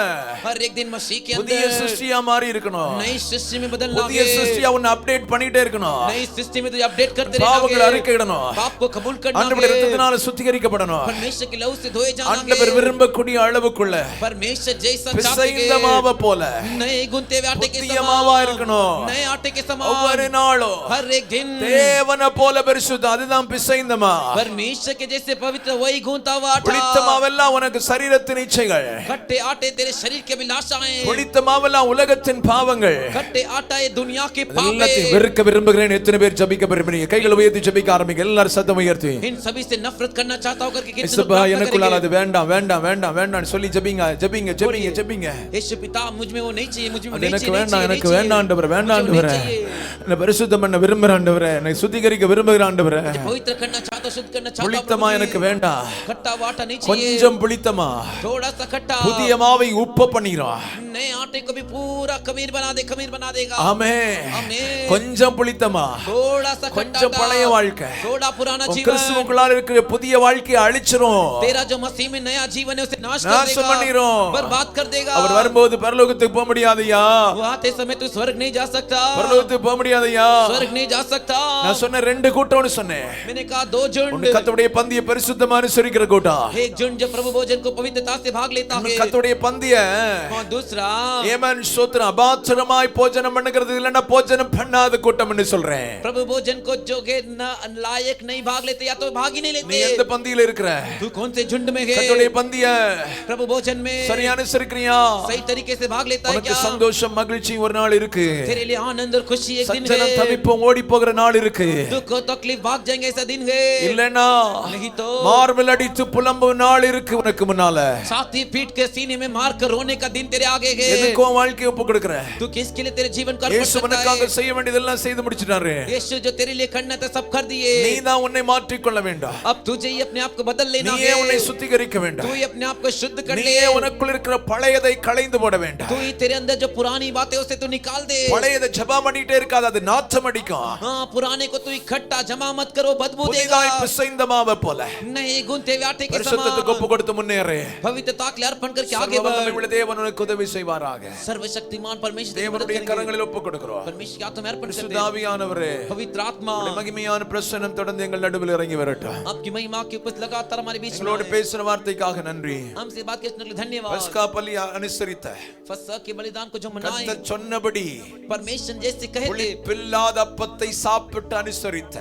हर एक दिन मसीह के புதிய अंदर சிருஷ்டியா மாறி இருக்கணும். नई सृष्टि में बदलना புதிய है, சிருஷ்டியா உன்னை அப்டேட் பண்ணிட்டே இருக்கணும். नई सृष्टि में तुझे अपडेट करते பாவங்களை रहना है, அறிக்கையிடணும். पाप को कबूल करना ஆண்டவருடைய है, இரத்தத்தினால சுத்திகரிக்கப்படணும். परमेश्वर के लहू से धोए जाना ஆண்டவர் है, விரும்பக்கூடிய அளவுக்குள்ள परमेश्वर जैसा பிசைந்த चाहते மாவை போல नए गुनते हुए आटे के புதிய மாவா समान, இருக்கணும். नए आटे के ஒவ்வொரு समान, நாளும் हर एक दिन தேவனை போல பரிசுத்த, அதுதான் பிசைந்த மா. परमेश्वर के जैसे पवित्र वही गूंथा हुआ புளித்த आटा, மாவெல்லாம் உனக்கு சரீரத்தின் இச்சைகள், खट्टे आटे तेरे शरीर के अभिलाषाएं, புளித்த மாவெல்லாம் உலகத்தின் பாவங்கள், खट्टे आटा ये दुनिया के पाप எல்லாத்தையும் है, வெறுக்க விரும்புகிறேன். எத்தனை பேர் ஜெபிக்க விரும்புறீங்க? கைகளை உயர்த்தி ஜெபிக்க ஆரம்பிங்க. எல்லாரும் சத்தம் உயர்த்தி, इन सभी से नफरत करना चाहता हूं करके कितने लोग இயேசுப்பா, प्रार्थना எனக்குள்ளால करेंगे? அது வேண்டாம் வேண்டாம் வேண்டாம் வேண்டாம் சொல்லி ஜெபிங்க ஜெபிங்க ஜெபிங்க ஜெபிங்க. यीशु पिता, मुझ में वो नहीं चाहिए, मुझ में அது नहीं எனக்கு चाहिए, வேண்டாம், नहीं எனக்கு चाहिए, வேண்டாம் ஆண்டவரே, வேண்டாம் मुझे वो ஆண்டவரே, नहीं चाहिए, என்னை பரிசுத்தம் பண்ண விரும்புகிற ஆண்டவரே, என்னை சுத்திகரிக்க விரும்புகிற ஆண்டவரே, मुझे पवित्र करना चाहता हूं, शुद्ध करना चाहता हूं, புளித்தமா प्रभु जी। எனக்கு வேண்டாம், खट्टा वाटा नहीं चाहिए, கொஞ்சம் புளித்தமா, थोड़ा सा खट्टा, புதிய மாவை உப்ப பண்ணிரும். नए आटे को भी पूरा खमीर बना देगा। ஆமென். आमीन। கொஞ்சம் புளித்தமா, थोड़ा सा खट्टा கொஞ்சம் பழைய வாழ்க்கை, थोड़ा पुराना உன் जीवन, கிறிஸ்துவுக்குள்ளார இருக்கிற புதிய வாழ்க்கையை அழிச்சிரும், तेरा जो मसीह में नया जीवन है उसे नाश कर நாசம் பண்ணிரும். देगा, बर्बाद कर देगा। அவர் வரும்போது பரலோகத்துக்கு போக முடியாதுயா, वो आते समय तू स्वर्ग नहीं जा सकता, பரலோகத்துக்கு போக முடியாது. முடியாதையா. स्वर्ग नहीं जा सकता. நான் சொன்ன ரெண்டு கூட்டம்னு சொன்னேன். मैंने कहा दो झुंड. ஒன்னு கர்த்தருடைய பந்தியை பரிசுத்தமா அனுசரிக்கிற கூட்டம். एक झुंड जो प्रभु भोजन को पवित्रता से भाग लेता है. கர்த்தருடைய பந்தியை और दूसरा ஏமன் ஸ்தோத்திரம் அபாத்திரமாய் போஜனம் பண்ணுகிறது இல்லன்னா போஜனம் பண்ணாத கூட்டம்னு சொல்றேன். प्रभु भोजन को जो के लायक नहीं भाग लेते या तो भाग ही नहीं நீ लेते. எந்த பந்தியில இருக்கிற? तू कौन से झुंड में है? கர்த்தருடைய பந்தியை प्रभु भोजन में சரியா அனுசரிக்கிறியா? सही तरीके से भाग लेता है உனக்கு क्या? சந்தோஷம் மகிழ்ச்சி ஒரு நாள் இருக்கு. तेरे लिए आनंद और खुशी एक दिन சஞ்சலம் है. தவிப்பும் ஓடி போகிற நாள் இருக்கு. दुख और तकलीफ भाग जाएंगे ऐसा दिन है. இல்லனா नहीं तो மார்பில் அடித்து புலம்பும் நாள் இருக்கு உனக்கு முன்னால. छाती पीट के सीने में मार कर रोने का दिन तेरे आगे है. எதுக்கு உன் வாழ்க்கையை ஒப்பு கொடுக்கிற? तू किसके लिए तेरे जीवन को अर्पण இயேசு करता உனக்காக है? செய்ய வேண்டியதெல்லாம் செய்து முடிச்சிட்டாரு. यीशु जो तेरे लिए करना था सब कर दिए. நீ தான் உன்னை மாற்றிக் கொள்ள வேண்டும். अब तुझे ही अपने आप को बदल लेना நீயே है. உன்னை சுத்திகரிக்க तू வேண்டும். ही अपने आप को शुद्ध कर ले. நீயே உனக்குள்ள இருக்கிற பழையதை களைந்து போட வேண்டும். तू ही तेरे अंदर जो पुरानी बातें उसे तू निकाल दे. பழையதை ஜெபம் பண்ணிட்டே இருக்காத, அது நாற்றம் அடிக்கும். हाँ, पुराने को तू इकट्ठा जमा मत करो, बदबू देगा. புதிதாய் பிசைந்த மாவை போல नहीं गूंथे हुए आटे के பரிசுத்தத்துக்கு ஒப்பு समान கொடுத்து முன்னேறு. पवित्रता के लिए अर्पण करके आगे சர்வவல்லமை बढ़. உள்ள தேவன் உனக்கு உதவி செய்வாராக. सर्वशक्तिमान परमेश्वर तेरी मदद தேவனுடைய करेंगे. கரங்களில் ஒப்பு கொடுக்கிறோம். परमेश्वर क्या तुम्हें अर्पण करते हैं? சுதாவியானவரே, पवित्र आत्मा உம்முடைய மகிமையான பிரசன்னம் தொடர்ந்து எங்கள் நடுவில் இறங்கி வரட்டும். आपकी महिमा की उपस्थिति लगातार हमारे बीच में எங்களோடு आए. பேசின வார்த்தைக்காக நன்றி. हमसे बात करने के लिए धन्यवाद. பஸ்கா பலி அனுசரித்த फसह के बलिदान को जो मनाए, கர்த்தர் சொன்னபடி परमेश्वर जैसे कहे थे, புளிப்பில்லாத அப்பத்தை சாப்பிட்டு அனுசரித்த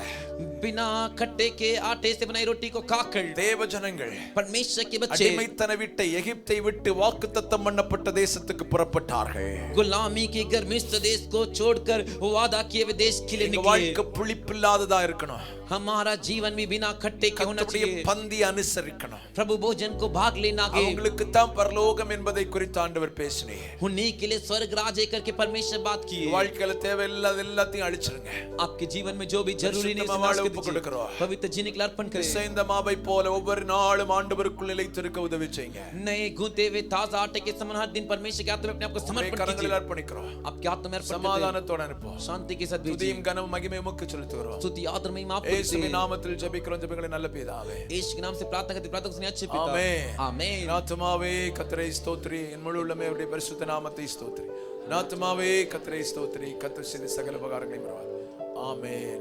बिना खट्टे के आटे से बनाई रोटी को खाकर தேவ ஜனங்கள் परमेश्वर के बच्चे அடிமைத்தன விட்டு எகிப்தை விட்டு வாக்குத்தத்தம் பண்ணப்பட்ட தேசத்துக்கு புறப்பட்டார்கள். गुलामी के घर मिस्र देश को छोड़कर वो वादा किए हुए देश के लिए எங்க निकले. வாழ்க்கை புளிப்பில்லாததா இருக்கணும். हमारा जीवन भी बिना खट्टे के होना கர்த்தருடைய चाहिए. பந்தி அனுசரிக்கணும். प्रभु भोजन को भाग लेना के அவங்களுக்கு தான் பரலோகம் என்பதை குறித்து ஆண்டவர் பேசினே. उन्हीं के लिए स्वर्ग राज करके परमेश्वर बात की. வாழ்க்கையில தேவையில்லாத எல்லாத்தையும் அழிச்சிருங்க. आपके जीवन में जो भी जरूरी नहीं பரிசுத்தமா வாழ ஒப்பு கொடுக்கிறோம். पवित्र जीने के लिए अर्पण करें. பிசைந்த மாவை போல ஒவ்வொரு நாளும் ஆண்டவருக்குள் நிலைத்திருக்க உதவி செய்யுங்க. नए गूंथे हुए ताजा आटे के समान हर दिन परमेश्वर के हाथ में अपने आप को समर्पण கரங்களில் कीजिए. அர்ப்பணிக்கிறோம். आपके हाथ में अर्पण करते हैं. சமாதானத்தோட அனுப்புவோம். शांति के साथ भेजिए. துதியும் கனமும் மகிமையும் உமக்கு செலுத்துகிறோம். स्तुति आदर महिमा आपको देते இயேசுவின் हैं. நாமத்தில் ஜெபிக்கிறோம் ஜெபங்களை நல்ல பிதாவே. यीशु के नाम से प्रार्थना करते प्रार्थना सुनिए अच्छे पिता. ஆமென். आमीन. ஆத்துமாவே கர்த்தரை ஸ்தோத்திரி, என் முழு உள்ளமே அவருடைய பரிசுத்த நாமத்தை ஸ்தோத்திரி. ஆத்துமாவே கர்த்தரை ஸ்தோத்திரி, கர்த்தர் செய்த சகல உபகாரங்களை மறவாதே. ஆமென்.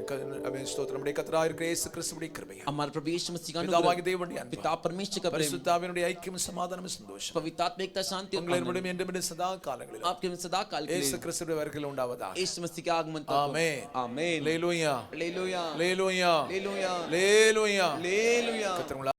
ஆமென். ஸ்தோத்திரம். நம்முடைய கர்த்தராகிய இயேசு கிறிஸ்துவின் கிருபை, हमारे प्रभु यीशु मसीह का பிதாவாகிய अनुग्रह, தேவனுடைய அன்பு, पिता परमेश्वर का प्रेम, பரிசுத்த ஆவியினுடைய ஐக்கியம் சமாதானம் சந்தோஷம் पवित्र आत्मिकता शांति और உங்களை आनंद முடியும் என்று சதா காலங்களில் आपके में सदा काल के இயேசு लिए கிறிஸ்துவின் வருகையில் உண்டாவதாக. यीशु मसीह के आगमन तक हो. ஆமென். आमीन. அல்லேலூயா. हालेलुया. அல்லேலூயா. हालेलुया. அல்லேலூயா. हालेलुया. கர்த்தர் உங்களை